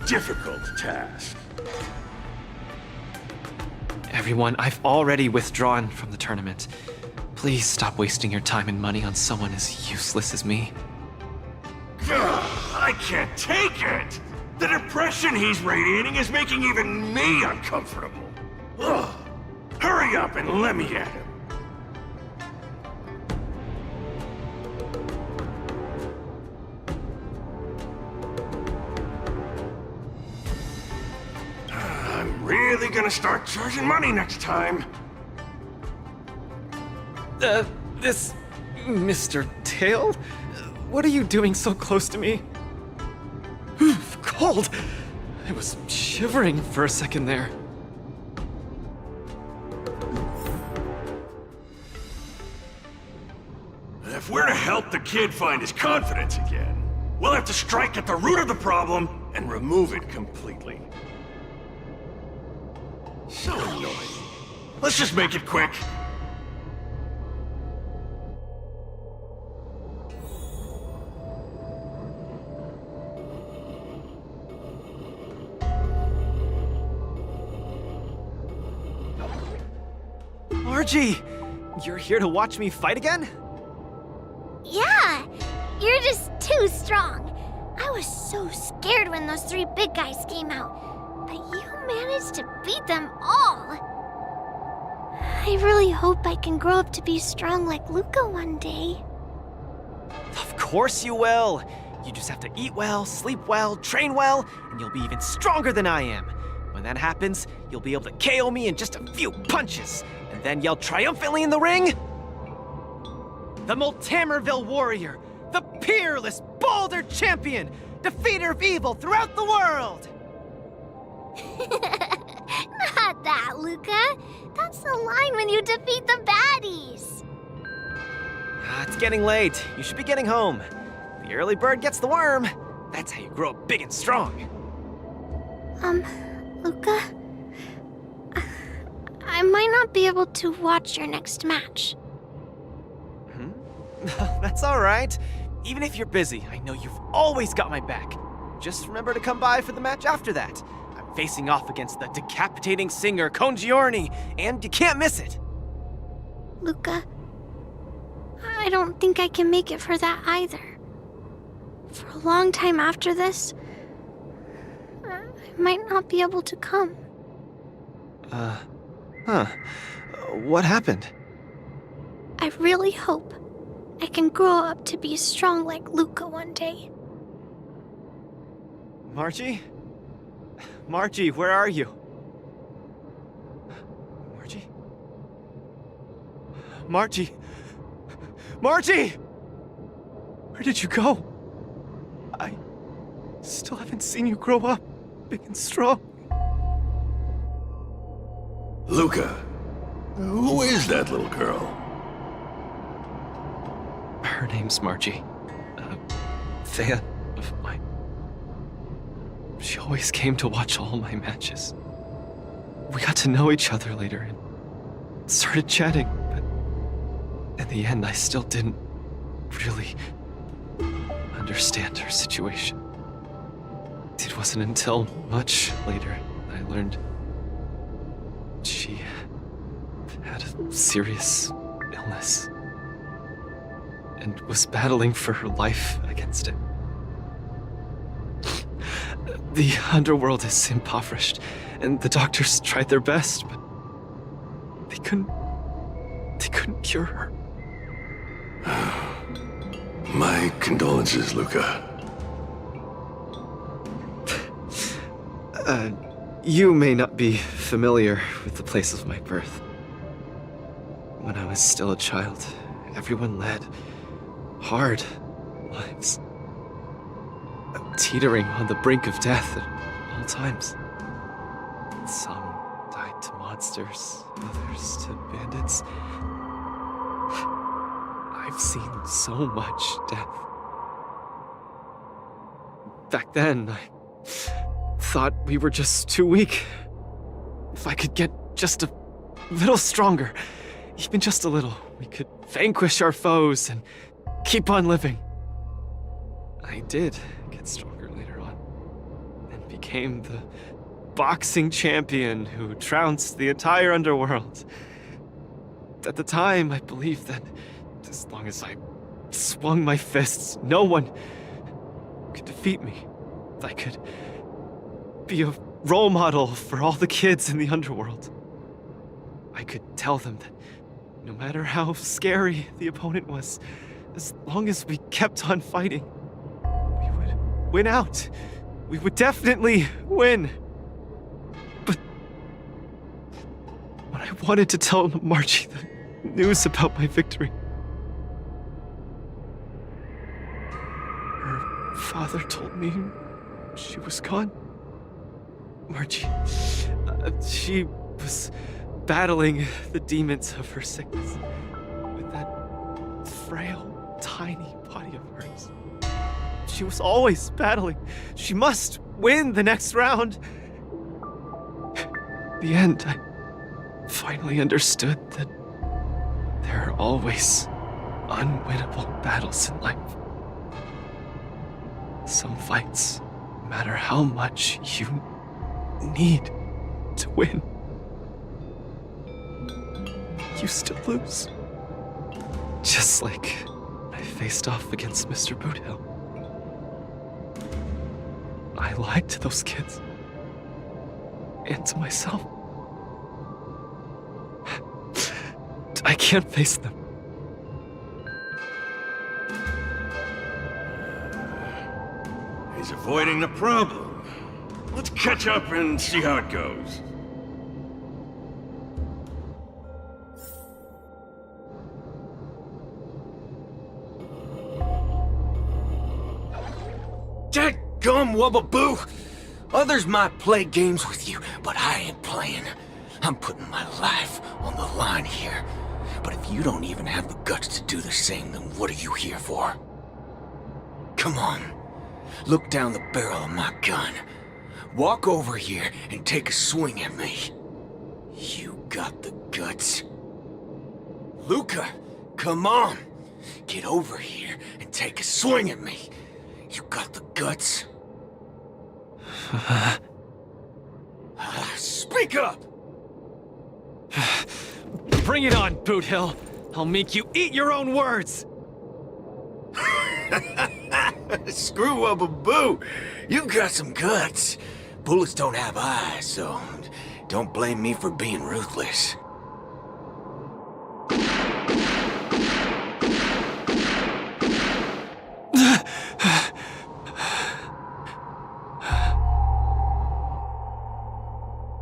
difficult task. Everyone, I've already withdrawn from the tournament. Please stop wasting your time and money on someone as useless as me. I can't take it! The depression he's radiating is making even me uncomfortable. Ugh. Hurry up and let me at him. I'm really gonna start charging money next time. This... Mr. Tail? What are you doing so close to me? Cold! I was shivering for a second there. If we're to help the kid find his confidence again, we'll have to strike at the root of the problem and remove it completely. So annoying. Let's just make it quick. Margie! You're here to watch me fight again? Yeah, you're just too strong. I was so scared when those three big guys came out, but you managed to beat them all. I really hope I can grow up to be strong like Luca one day. Of course you will! You just have to eat well, sleep well, train well, and you'll be even stronger than I am. When that happens, you'll be able to KO me in just a few punches, and then yell triumphantly in the ring, "The Multamerville Warrior, the peerless Boulder Champion, defeater of evil throughout the world!" Not that, Luca. That's the line when you defeat the baddies. It's getting late. You should be getting home. The early bird gets the worm. That's how you grow up big and strong. Luca? I might not be able to watch your next match. That's all right. Even if you're busy, I know you've always got my back. Just remember to come by for the match after that. I'm facing off against the decapitating singer Congiorni, and you can't miss it. Luca, I don't think I can make it for that either. For a long time after this, I might not be able to come. What happened? I really hope I can grow up to be strong like Luca one day. Margie? Margie, where are you? Margie? Margie? Margie! Where did you go? I still haven't seen you grow up big and strong. Luca, who is that little girl? Her name's Margie. Fan of mine. She always came to watch all my matches. We got to know each other later and started chatting, but in the end, I still didn't really understand her situation. It wasn't until much later that I learned she had a serious illness and was battling for her life against it. The underworld is impoverished, and the doctors tried their best, but they couldn't cure her. My condolences, Luca. You may not be familiar with the place of my birth. When I was still a child, everyone led hard lives, teetering on the brink of death at all times. Some died to monsters, others to bandits. I've seen so much death. Back then, I thought we were just too weak. If I could get just a little stronger, even just a little, we could vanquish our foes and keep on living. I did get stronger later on, and became the boxing champion who trounced the entire underworld. At the time, I believed that as long as I swung my fists, no one could defeat me. I could be a role model for all the kids in the underworld. I could tell them that no matter how scary the opponent was, as long as we kept on fighting, we would win out. We would definitely win. But when I wanted to tell Margie the news about my victory, her father told me she was gone. Margie, she was battling the demons of her sickness with that frail, tiny body of hers. She was always battling. She must win the next round. In the end, I finally understood that there are always unwinnable battles in life. Some fights, no matter how much you need to win, you still lose. Just like I faced off against Mr. Boothill. I lied to those kids. And to myself. I can't face them. He's avoiding the problem. Let's catch up and see how it goes. Dadgum Wubbaboo! Others might play games with you, but I ain't playing. I'm putting my life on the line here. But if you don't even have the guts to do the same, then what are you here for? Come on. Look down the barrel of my gun. Walk over here and take a swing at me. You got the guts? Luca, come on! Get over here and take a swing at me. You got the guts? Speak up! Bring it on, Boot Hill. I'll make you eat your own words. Screw up a boo! You've got some guts. Bullets don't have eyes, so don't blame me for being ruthless.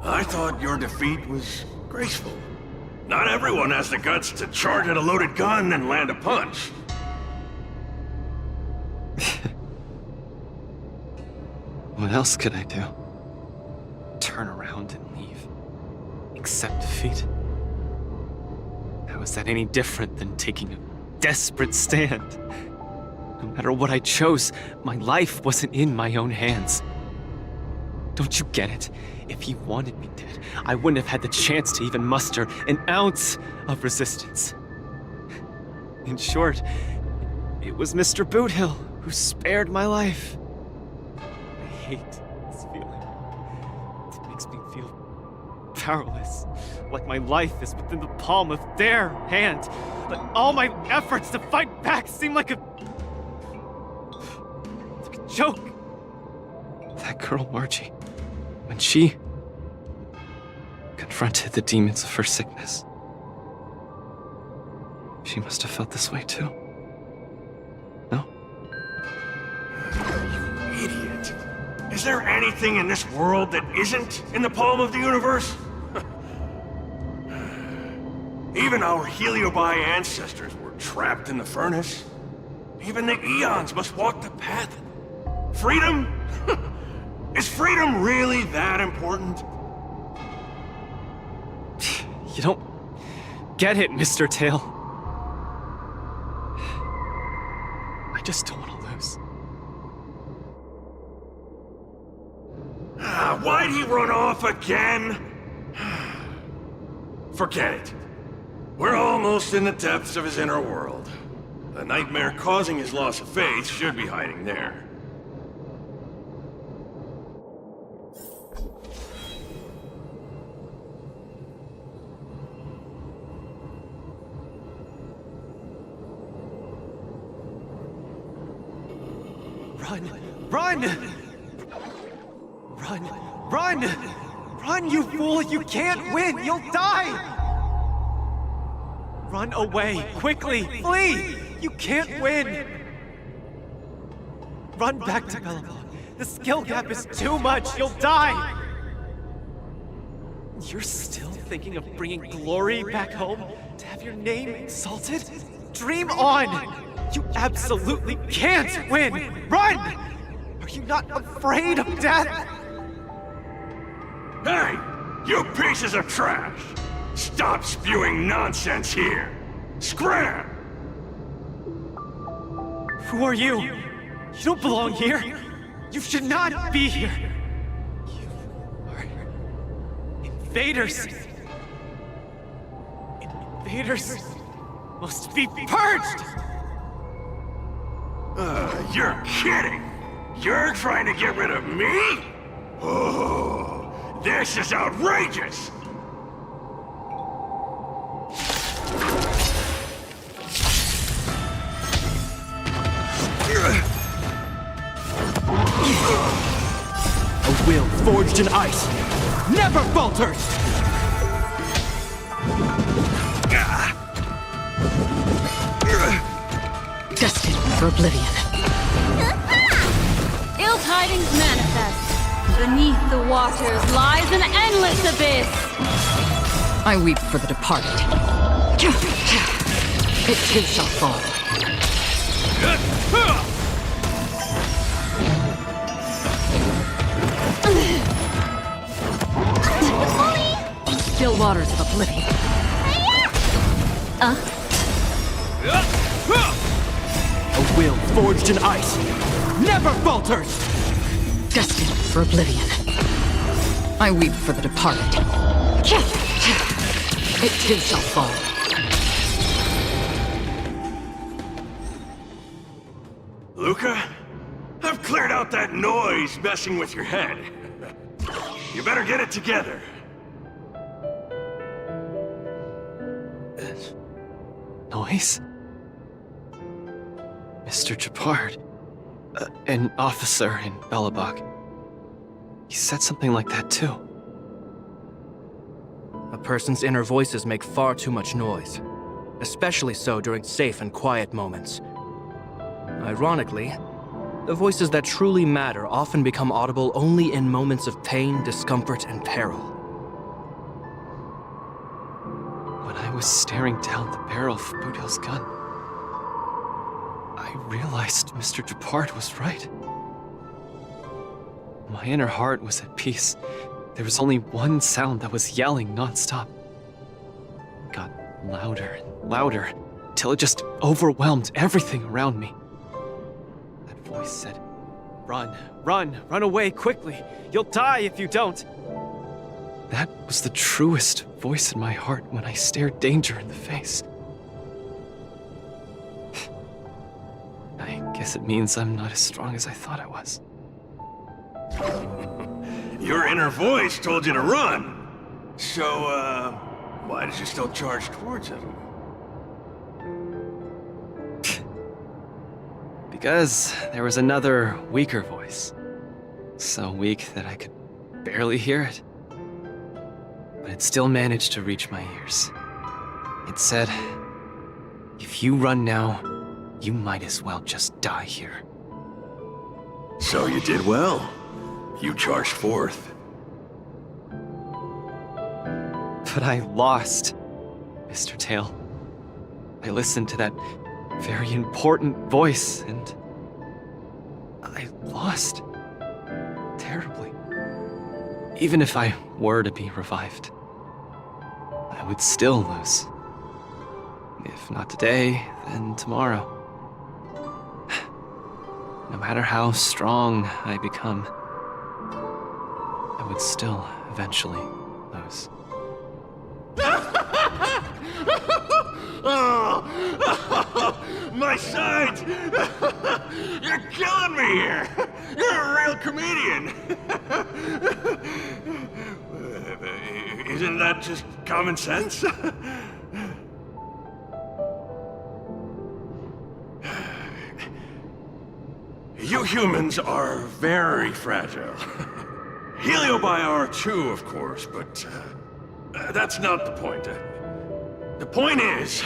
I thought your defeat was graceful. Not everyone has the guts to charge at a loaded gun and land a punch. What else could I do? Turn around and leave? Accept defeat? How is that any different than taking a desperate stand? No matter what I chose, my life wasn't in my own hands. Don't you get it? If he wanted me dead, I wouldn't have had the chance to even muster an ounce of resistance. In short, it was Mr. Boothill who spared my life. I hate this feeling. It makes me feel powerless, like my life is within the palm of their hand. Like all my efforts to fight back seem like a joke. That girl, Margie, when she confronted the demons of her sickness, she must have felt this way too. No? You idiot. Is there anything in this world that isn't in the palm of the universe? Even our Heliobi ancestors were trapped in the furnace. Even the eons must walk the path. Freedom? Is freedom really that important? You don't get it, Mr. Tail. I just don't want to lose. Why'd he run off again? Forget it. We're almost in the depths of his inner world. The nightmare causing his loss of faith should be hiding there. Run! Run! Run! Run! Run, you fool! You can't win! You'll die! Run away! Quickly! Flee! You can't win! Run back to Bela. The skill gap is too much! You'll die! You're still thinking of bringing glory back home? To have your name insulted? Dream on! You absolutely can't win! Run! Are you not afraid of death? Hey! You pieces of trash! Stop spewing nonsense here! Scram! Who are you? You don't belong here! You should not be here! You are invaders! Invaders must be purged! You're kidding! You're trying to get rid of me? Oh, this is outrageous! A will forged in ice never falters! Destined for oblivion. Ill tidings manifest. Beneath the waters lies an endless abyss. I weep for the departed. It too shall fall. Still still waters of oblivion. A will forged in ice never falters! Destined for oblivion. I weep for the departed. It too shall fall. Luca, I've cleared out that noise messing with your head. You better get it together. Noise? Mr. Japard. An officer in Belabog. He said something like that too. A person's inner voices make far too much noise, especially so during safe and quiet moments. Ironically, the voices that truly matter often become audible only in moments of pain, discomfort, and peril. When I was staring down the barrel of Budil's gun, I realized Mr. Japard was right. My inner heart was at peace. There was only one sound that was yelling nonstop. It got louder and louder, till it just overwhelmed everything around me. That voice said, "Run, run, run away quickly. You'll die if you don't." That was the truest voice in my heart when I stared danger in the face. I guess it means I'm not as strong as I thought I was. Your inner voice told you to run. So, why did you still charge towards him? Because there was another, weaker voice. So weak that I could barely hear it. But it still managed to reach my ears. It said, "If you run now, you might as well just die here." So you did well. You charged forth. But I lost, Mr. Tail. I listened to that very important voice, and I lost. Terribly. Even if I were to be revived, I would still lose. If not today, then tomorrow. No matter how strong I become, I would still eventually lose. Oh, my sight! You're killing me here! You're a real comedian! Isn't that just common sense? You humans are very fragile. Heliobiar too, of course, but that's not the point. The point is,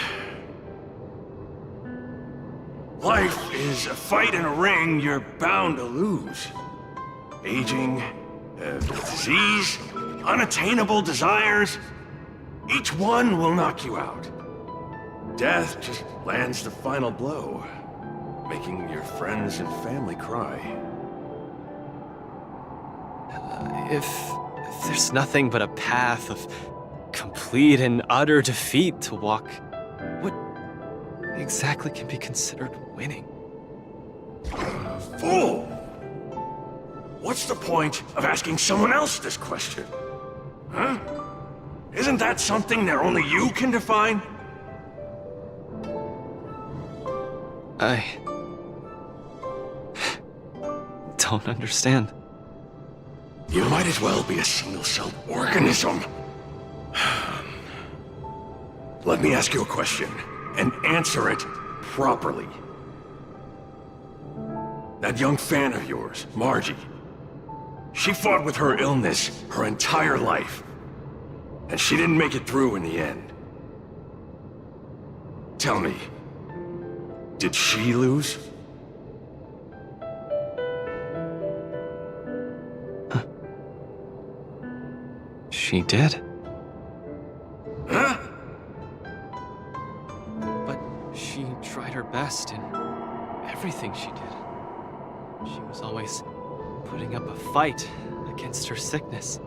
life is a fight in a ring you're bound to lose. Aging, disease, unattainable desires, each one will knock you out. Death just lands the final blow, making your friends and family cry. If there's nothing but a path of complete and utter defeat to walk, what exactly can be considered winning? Fool! What's the point of asking someone else this question? Huh? Isn't that something that only you can define? I don't understand. You might as well be a single-celled organism. Let me ask you a question, and answer it properly. That young fan of yours, Margie, she fought with her illness her entire life, and she didn't make it through in the end. Tell me, did she lose? She did. Huh? But she tried her best in everything she did. She was always putting up a fight against her sickness.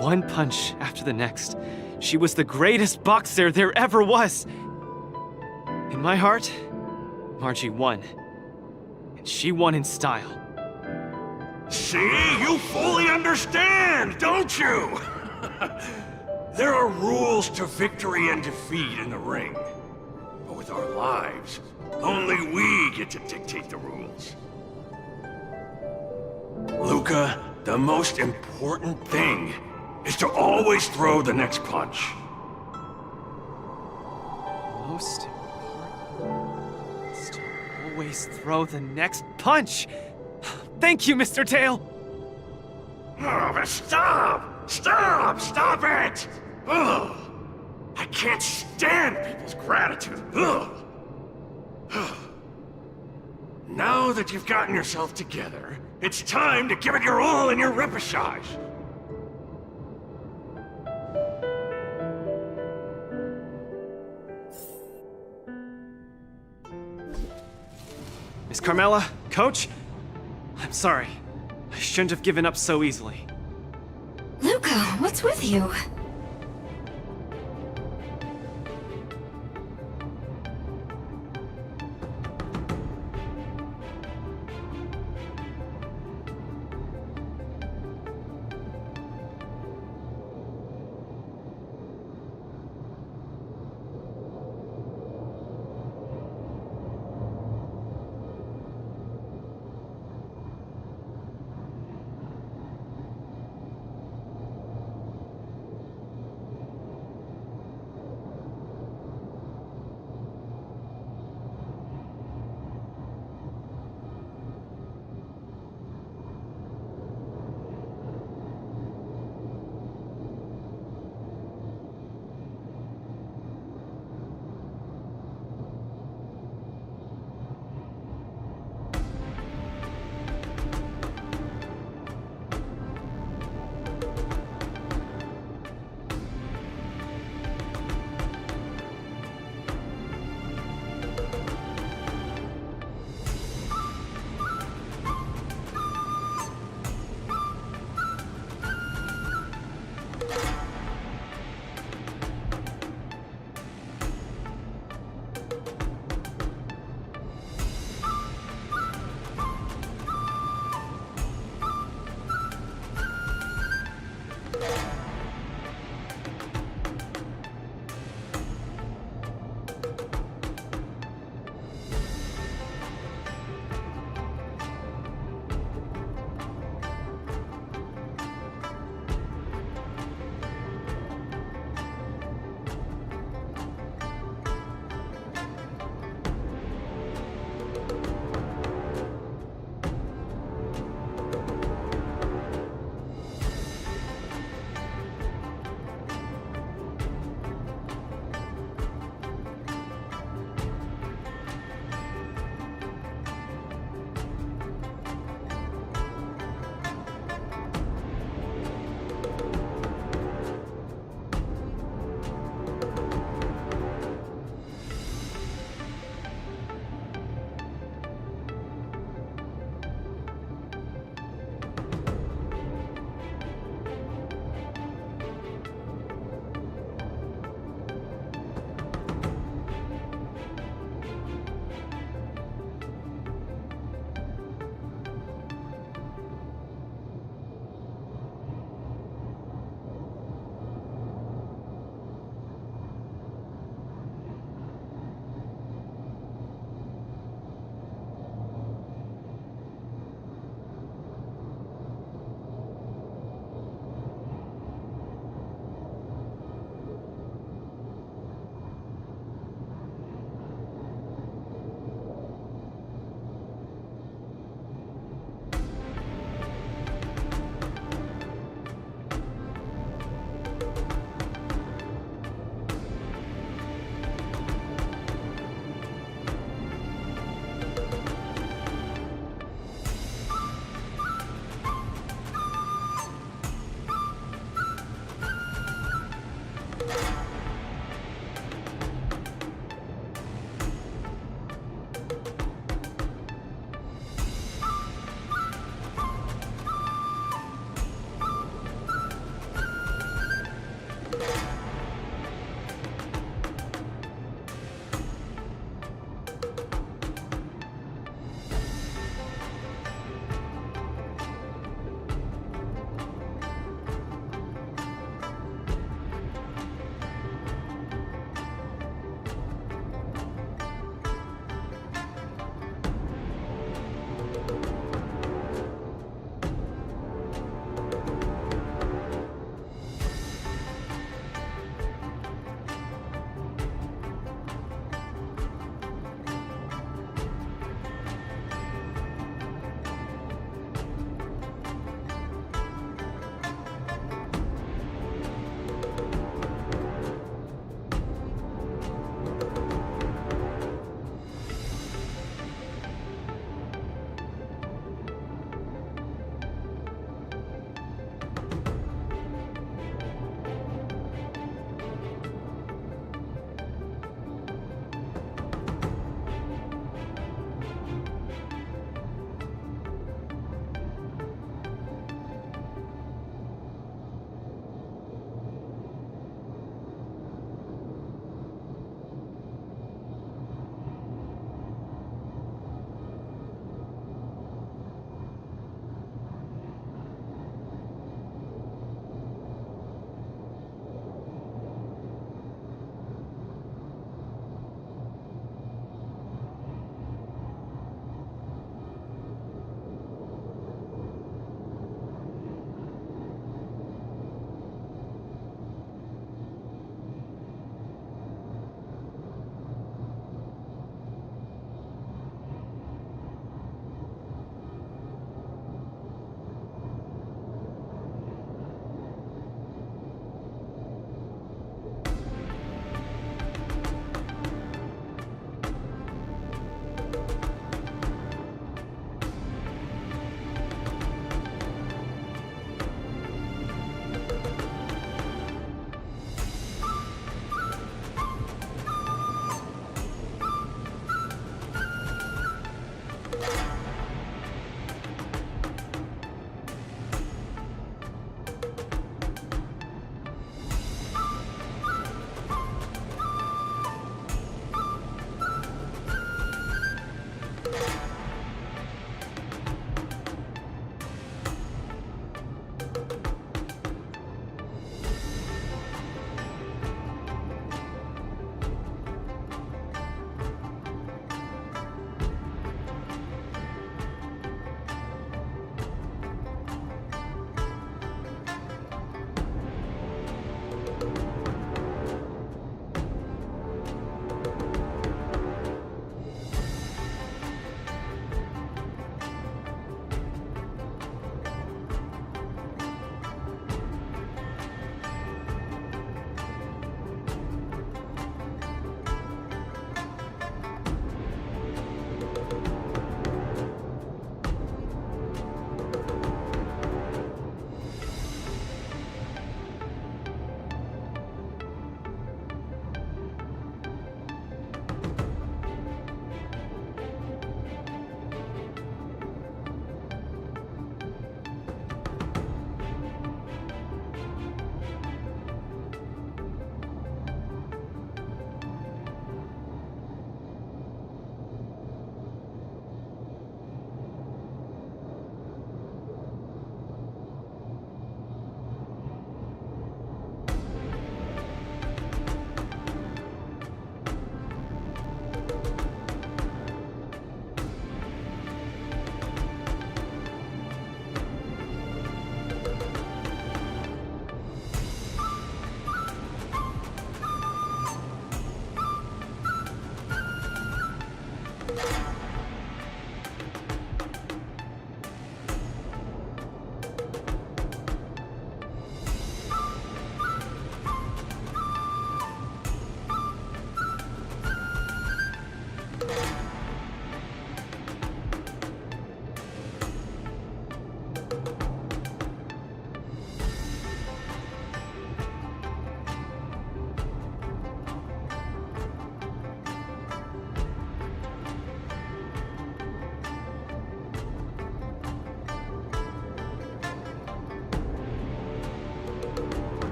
one punch after the next. She was the greatest boxer there ever was. In my heart, Margie won. And she won in style. See? You fully understand, don't you? There are rules to victory and defeat in the ring. But with our lives, only we get to dictate the rules. Luca, the most important thing is to always throw the next punch. Most important is to always throw the next punch. Thank you, Mr. Tail. Oh, but stop! Stop it! Ugh. I can't stand people's gratitude. Ugh. Now that you've gotten yourself together, it's time to give it your all in your repechage. Miss Carmela, Coach, I'm sorry. I shouldn't have given up so easily. Luca, what's with you?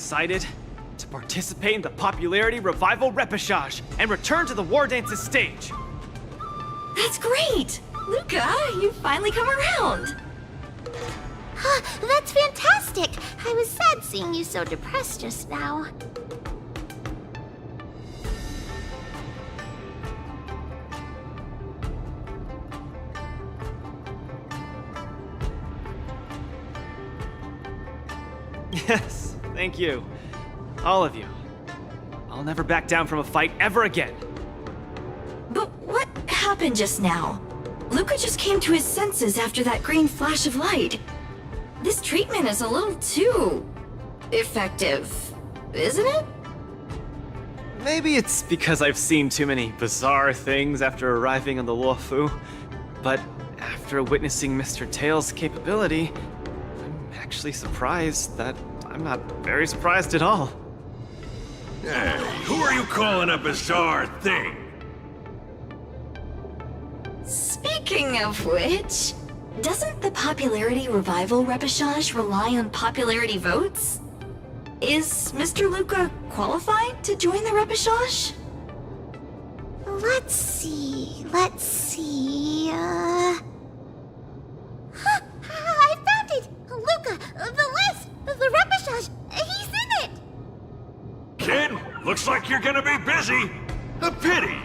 decided to participate in the popularity revival repechage and return to the War Dance's stage. That's great! Luca, you've finally come around! That's fantastic! I was sad seeing you so depressed just now. Yes, thank you. All of you. I'll never back down from a fight ever again. But what happened just now? Luca just came to his senses after that green flash of light. This treatment is a little too... effective, isn't it? Maybe it's because I've seen too many bizarre things after arriving on the Luofu, but after witnessing Mr. Tail's capability, I'm actually surprised that I'm not very surprised at all. Hey, who are you calling a bizarre thing? Speaking of which, doesn't the popularity revival repechage rely on popularity votes? Is Mr. Luca qualified to join the repechage? Let's see. I found it! Luca, the list! The repechage! He's in it! Kid, looks like you're gonna be busy. A pity.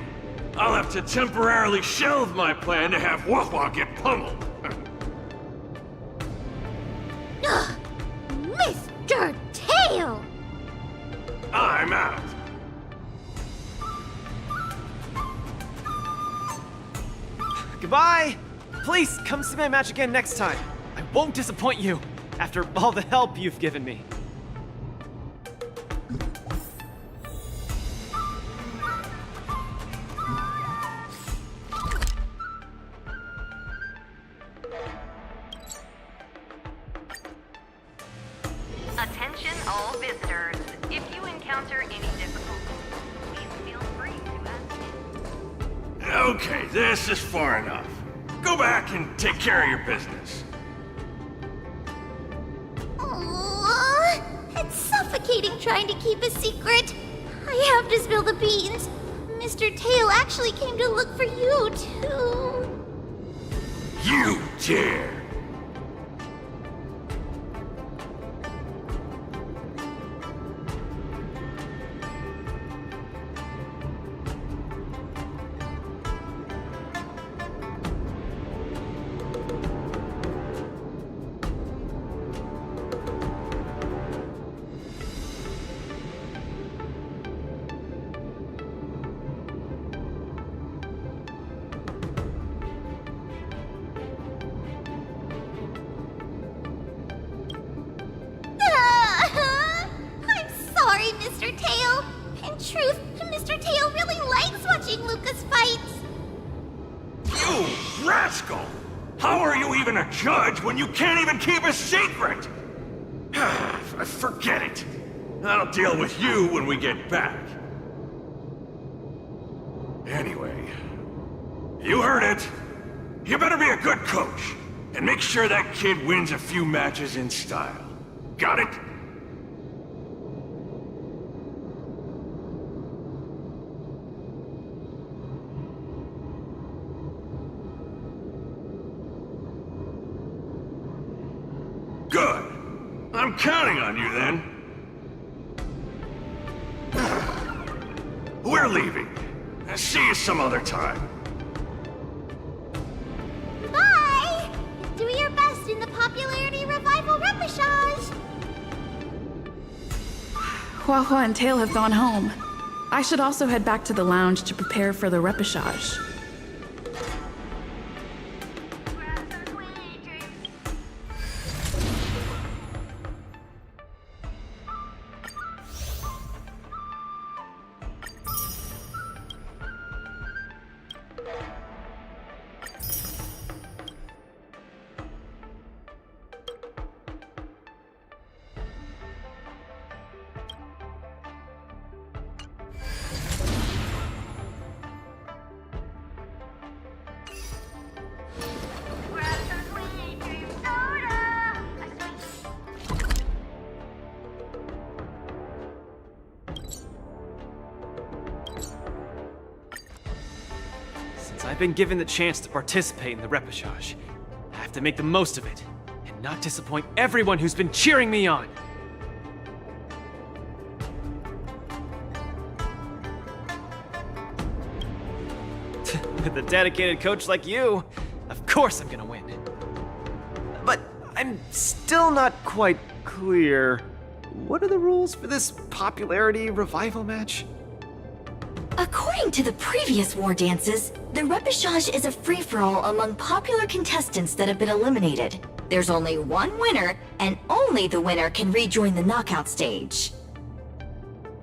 I'll have to temporarily shelve my plan to have Wawa get pummeled. Mr. Tail! I'm out. Goodbye! Please, come see my match again next time. I won't disappoint you, after all the help you've given me. Attention all visitors. If you encounter any difficulties, please feel free to ask me. Okay, this is far enough. Go back and take care of your business. It's suffocating trying to keep a secret. I have to spill the beans. Mr. Tail actually came to look for you, too. You dare! I'm sorry, Mr. Tail. In truth, Mr. Tail really likes watching Lucas fights. You rascal! How are you even a judge when you can't even keep a secret? Forget it. I'll deal with you when we get back. Anyway, you heard it. You better be a good coach and make sure that kid wins a few matches in style. Got it? Good. I'm counting on you then. We're leaving. See you some other time. Bye! Do your best in the popularity revival repechage. Hua and Tail have gone home. I should also head back to the lounge to prepare for the repechage. been given the chance to participate in the repechage. I have to make the most of it, and not disappoint everyone who's been cheering me on. With a dedicated coach like you, of course I'm gonna win. But I'm still not quite clear. What are the rules for this popularity revival match? According to the previous war dances, the repechage is a free-for-all among popular contestants that have been eliminated. There's only one winner, and only the winner can rejoin the knockout stage.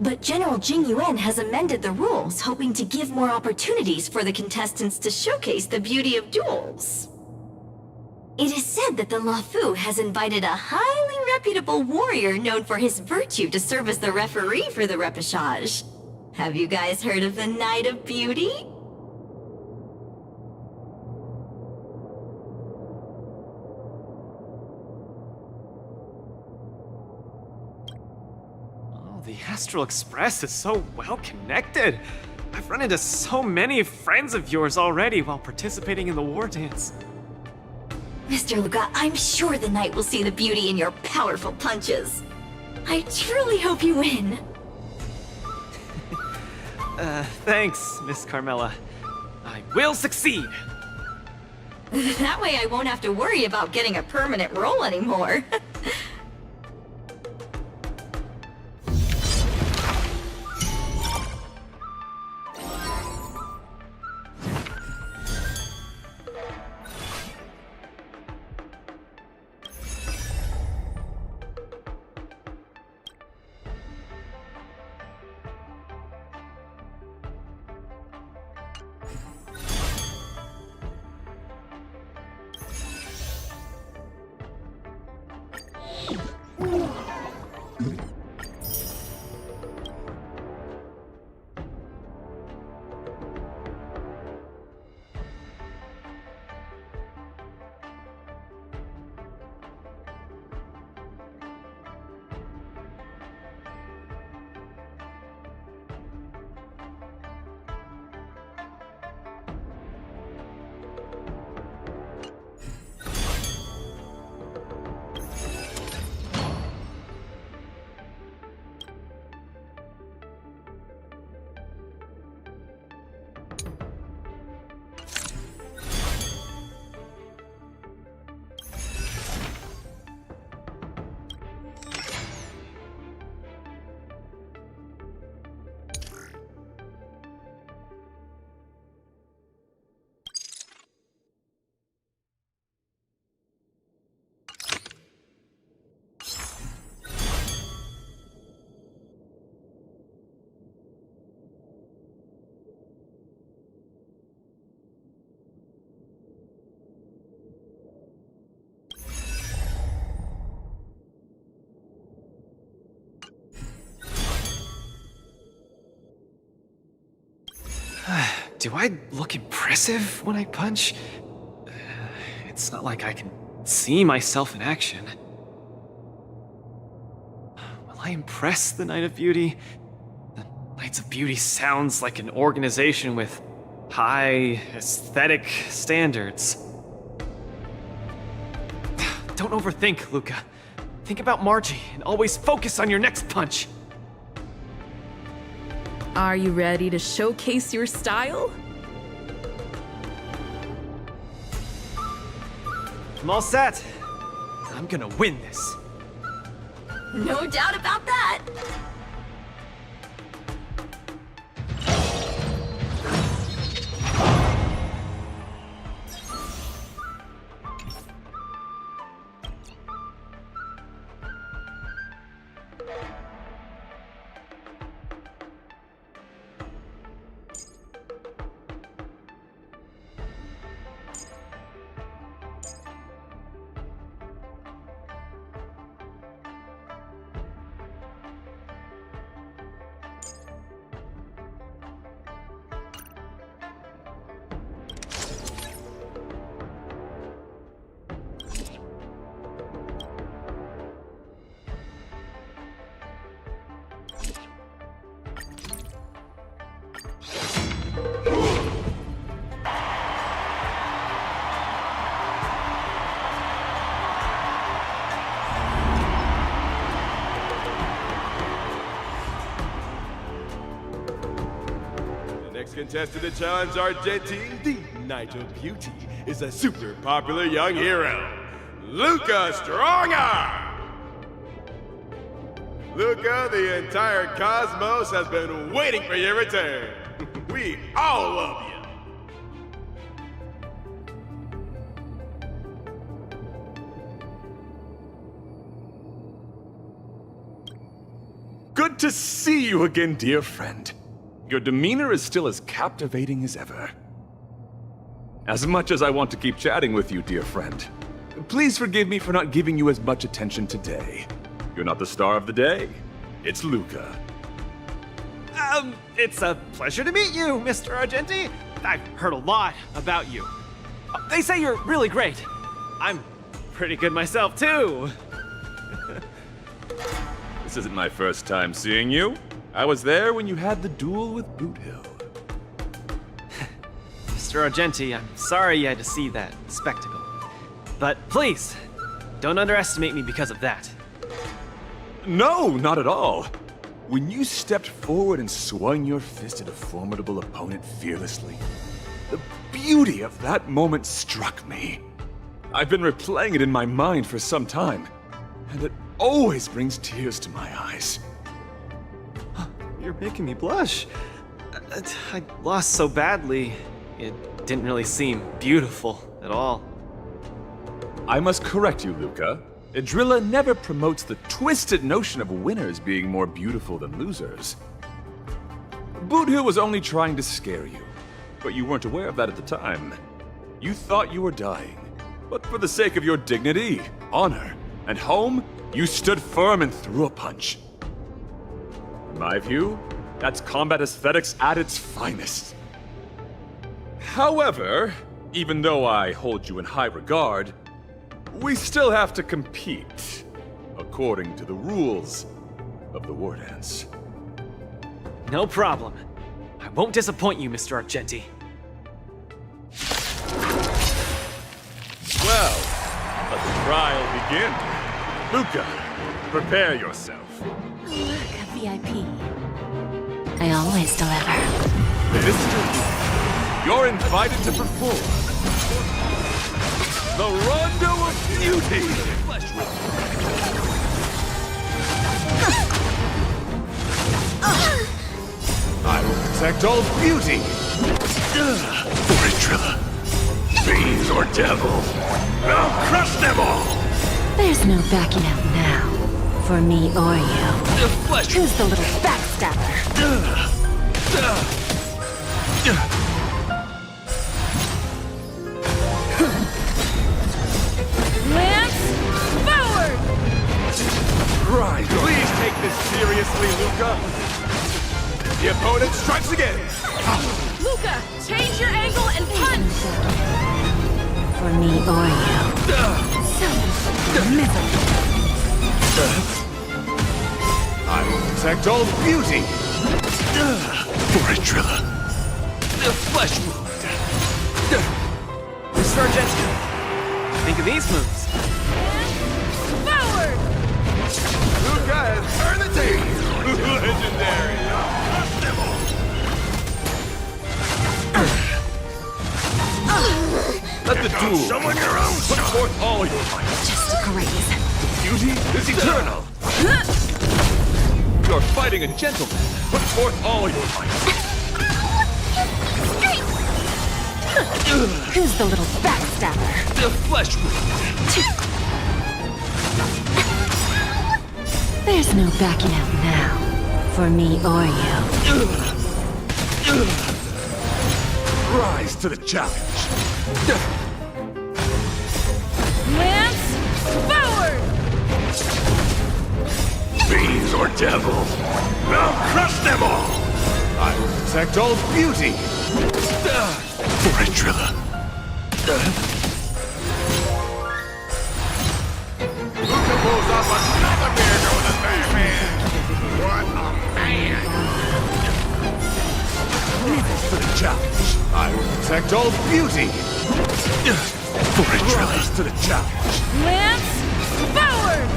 But General Jing Yuan has amended the rules, hoping to give more opportunities for the contestants to showcase the beauty of duels. It is said that the Lafu has invited a highly reputable warrior known for his virtue to serve as the referee for the repechage. Have you guys heard of the Night of Beauty? Oh, the Astral Express is so well connected. I've run into so many friends of yours already while participating in the war dance. Mr. Luca, I'm sure the night will see the beauty in your powerful punches. I truly hope you win. Thanks, Miss Carmela. I will succeed! That way I won't have to worry about getting a permanent role anymore. Do I look impressive when I punch? It's not like I can see myself in action. Will I impress the Night of Beauty? The Knights of Beauty sounds like an organization with high aesthetic standards. Don't overthink, Luca. Think about Margie and always focus on your next punch. Are you ready to showcase your style? I'm all set. I'm gonna win this. No doubt about that. Next contestant to challenge Argentine, the Knight of Beauty, is a super popular young hero, Luca Strongarm! Luca, the entire cosmos has been waiting for your return. We all love you. Good to see you again, dear friend. Your demeanor is still as captivating as ever. As much as I want to keep chatting with you, dear friend, please forgive me for not giving you as much attention today. You're not the star of the day. It's Luca. It's a pleasure to meet you, Mr. Argenti. I've heard a lot about you. They say you're really great. I'm pretty good myself, too. This isn't my first time seeing you. I was there when you had the duel with Boothill. Mr. Argenti, I'm sorry you had to see that spectacle. But please, don't underestimate me because of that. No, not at all. When you stepped forward and swung your fist at a formidable opponent fearlessly, the beauty of that moment struck me. I've been replaying it in my mind for some time, and it always brings tears to my eyes. You're making me blush. I lost so badly, it didn't really seem beautiful at all. I must correct you, Luca. Idrilla never promotes the twisted notion of winners being more beautiful than losers. Boothill was only trying to scare you, but you weren't aware of that at the time. You thought you were dying, but for the sake of your dignity, honor, and home, you stood firm and threw a punch. In my view, that's combat aesthetics at its finest. However, even though I hold you in high regard, we still have to compete, according to the rules of the War Dance. No problem. I won't disappoint you, Mr. Argenti. Well, let the trial begin. Luca, prepare yourself. Look, a VIP. I always deliver. Mr. Luca, you're invited to perform the Rondo of Beauty! I will protect all beauty! For Idrilla, fiends or devils, I'll crush them all! There's no backing out now. For me or you. Who's the little backstabber? Right, please take this seriously, Luca. The opponent strikes again. Luca, change your angle and punch! For me or you. I will protect all beauty. For Idrilla, the flesh wound. Mr. Argenti, think of these moves. Forward! Luca has turned the tables! Legendary! Let the duel! Someone your own! Put forth all your might! Just a graze. Beauty is eternal! You're fighting a gentleman! Put forth all your might! Who's the little backstabber? The flesh wound! There's no backing out now. For me or you. Rise to the challenge! Lance, forward! Fiends or devils, I'll crush them all! I will protect all beauty! For Idrilla. Luca pulls off another beard with a backhand! What a man! For the challenge, I will protect all beauty! For Idrilla. Rise to the challenge! Lance, forward!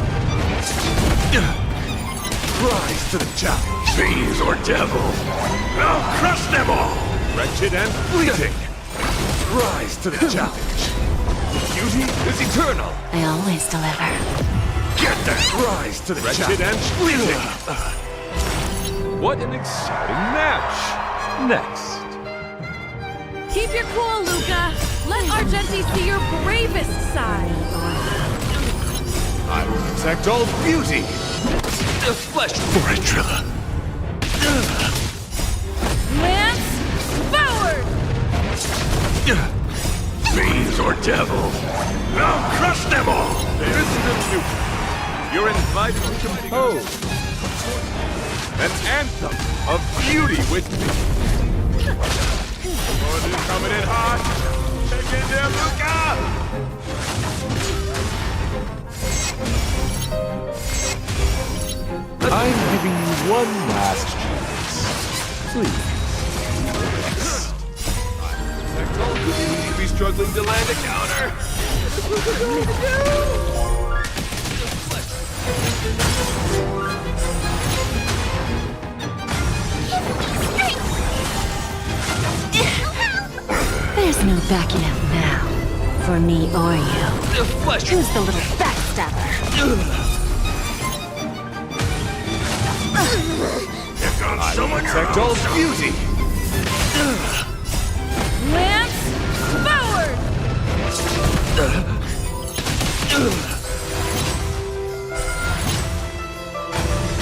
Rise to the challenge! Fiends or devils, I'll crush them all! Wretched and fleeting! Rise to the challenge! Beauty is eternal! I always deliver. Get that! Rise to the challenge! Wretched and fleeting! What an exciting match! Next. Keep your cool, Luca. Let Argenti see your bravest side. I will protect all beauty! The flesh for it, Trilla! Lance, forward! Fiends or devils! I'll crush them all! Listen to me. You're invited to compose an anthem of beauty with me. Lord is coming in hot! Take it there, Luca! I'm giving you one last chance. Please. I told you you'd be struggling to land a counter. What are you going to do? There's no backing out now. For me or you. The flesh. Who's the little backstabber? I will protect all beauty! Lance, forward!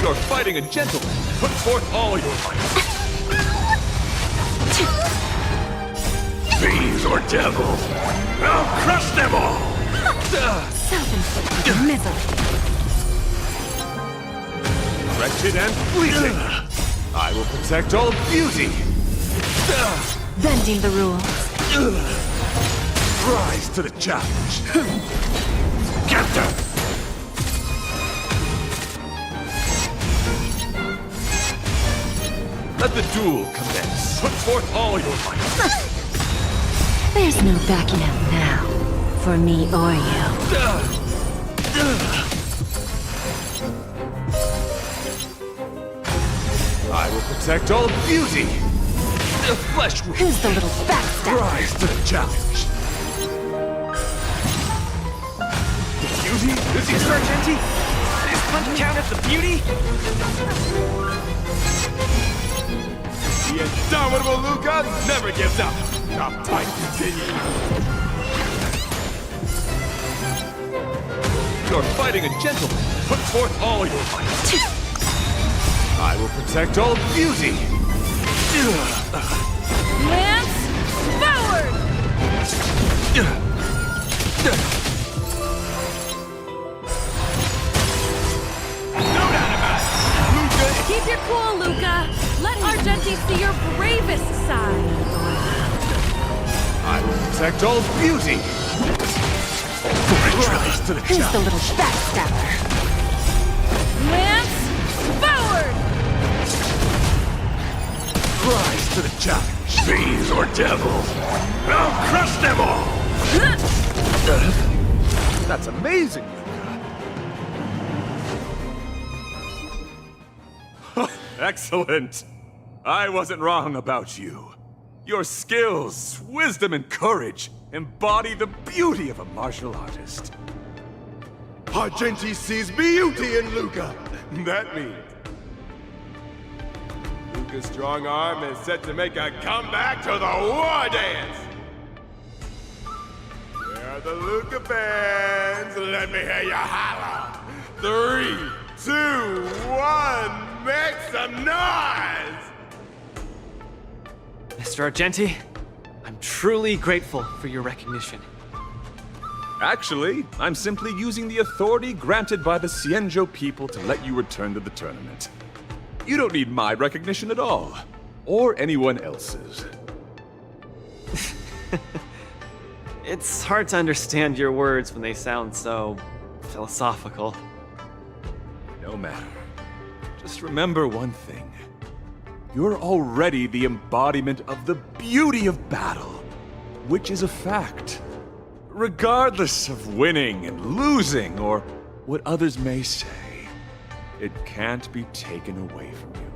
You're fighting a gentleman! Put forth all your might! Fiends or devils! I'll crush them all! Self-inflicted misery. Wretched and fleeting! I will protect all beauty! Bending the rules. Rise to the challenge! Get them! Let the duel commence! Put forth all your might! There's no backing out now. For me or you. I will protect all beauty! The flesh will... Who's the little backstabber? Rise to the challenge! The beauty is Mr. Argenti? Does punch count as the beauty? The indomitable Luca never gives up! Top fight continues! You're fighting a gentleman! Put forth all your might! I will protect all beauty! Lance, forward! No doubt about it! Luca! Keep your cool, Luca. Let Argenti see your bravest side. I will protect all beauty! Rise to the Who's the challenge! little backstabber? Lance, forward! Rise to the challenge! Fiends or devils! I'll crush them all! That's amazing, Luca! Excellent! I wasn't wrong about you. Your skills, wisdom, and courage embody the beauty of a martial artist. Argenti sees beauty in Luca! That means Luca's strong arm is set to make a comeback to the war dance! Where are the Luca fans? Let me hear you holler! 3, 2, 1, make some noise! Mr. Argenti, I'm truly grateful for your recognition. Actually, I'm simply using the authority granted by the Cienjo people to let you return to the tournament. You don't need my recognition at all, or anyone else's. It's hard to understand your words when they sound so philosophical. No matter. Just remember one thing. You're already the embodiment of the beauty of battle, which is a fact. Regardless of winning and losing, or what others may say, it can't be taken away from you.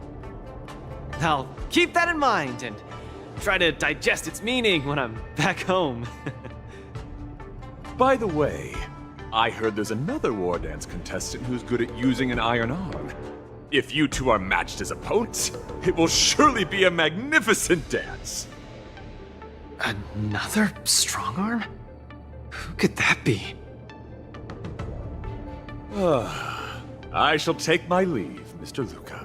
I'll keep that in mind, and try to digest its meaning when I'm back home. By the way, I heard there's another war dance contestant who's good at using an iron arm. If you two are matched as opponents, it will surely be a magnificent dance. Another strong arm? Who could that be? I shall take my leave, Mr. Luca.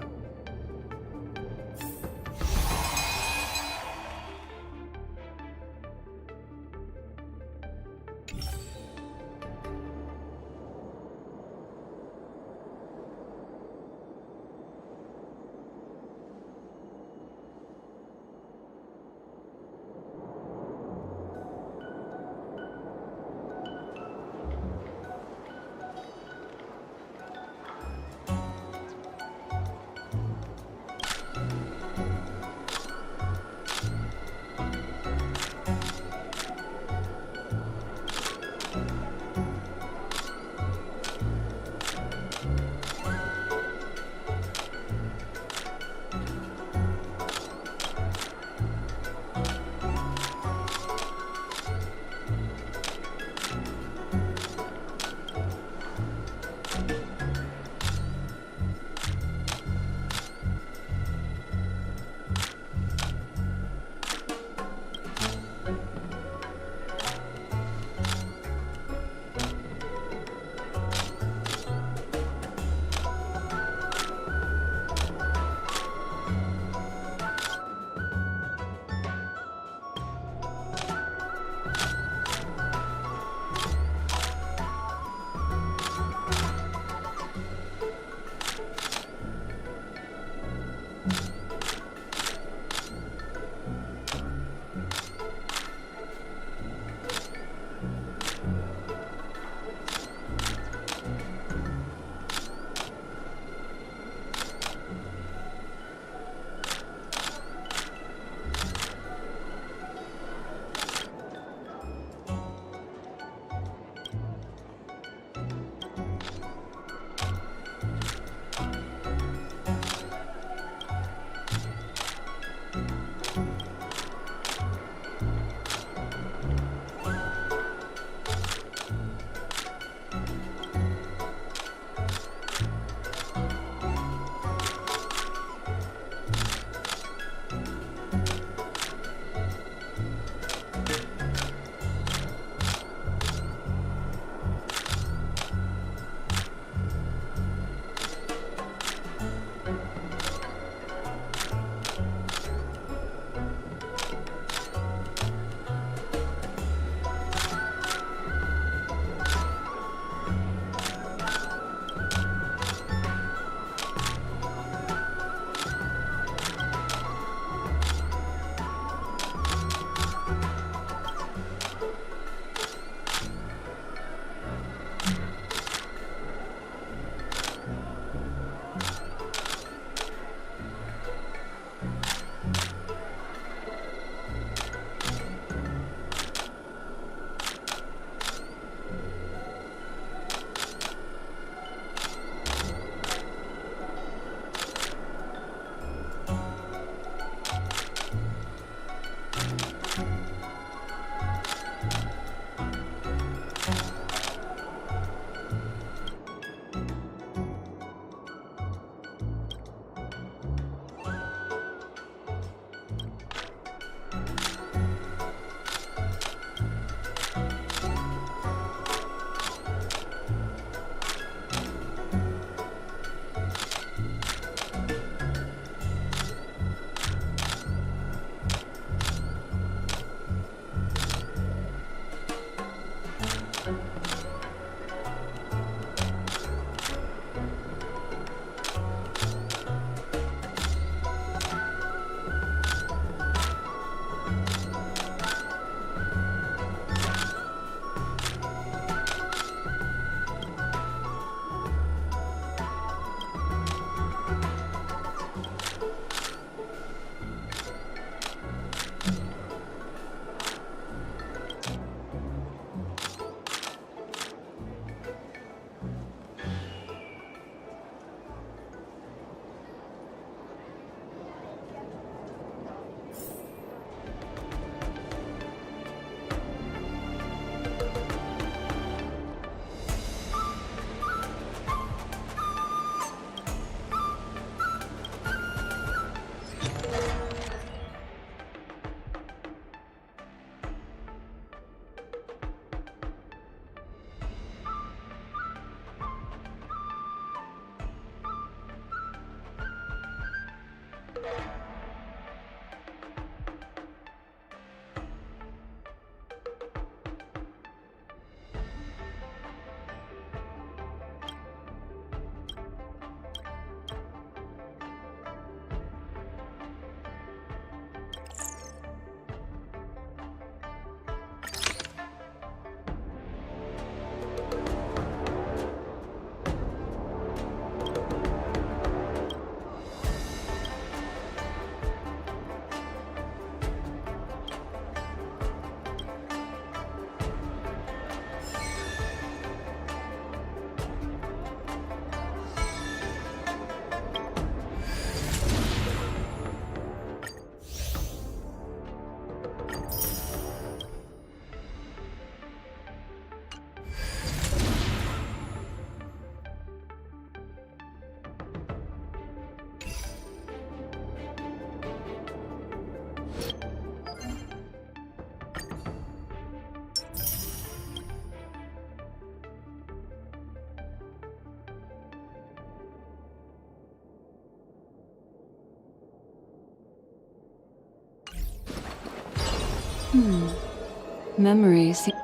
Memories seem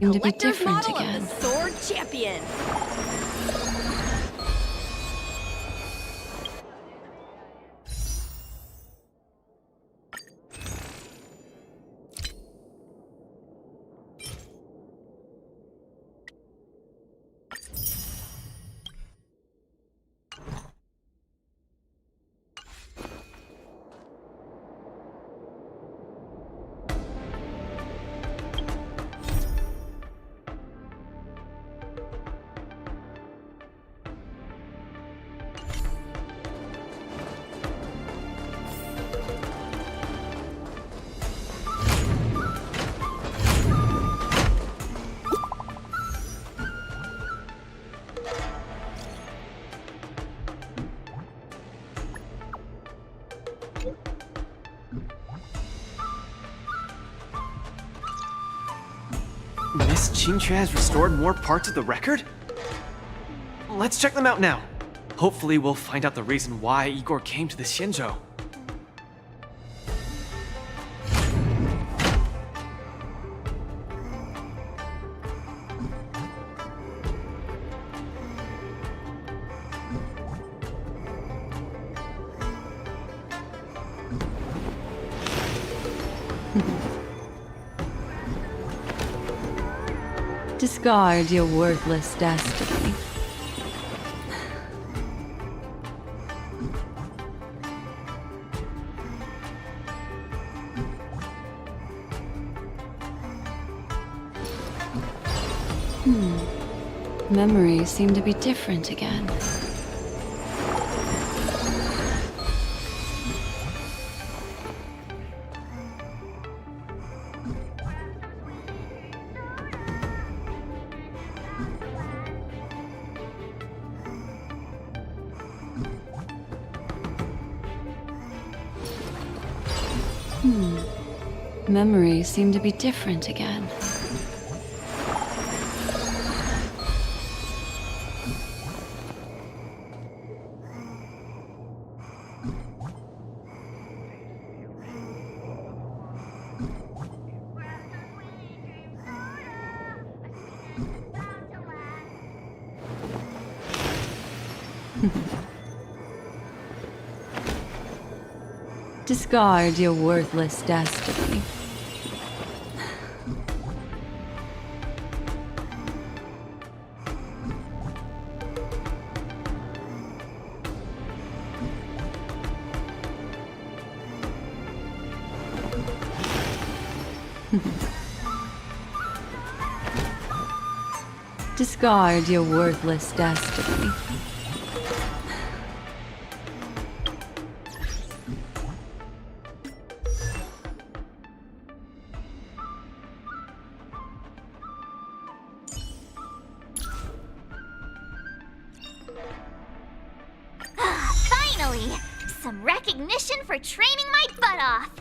to be Collector's different model again. Of the Sword Champion. Miss Qingque has restored more parts of the record? Let's check them out now. Hopefully we'll find out the reason why Igor came to the Xianzhou. Discard your worthless destiny. Memories seem to be different again. Memories seem to be different again. Discard your worthless destiny. Discard your worthless destiny. Finally! Some recognition for training my butt off!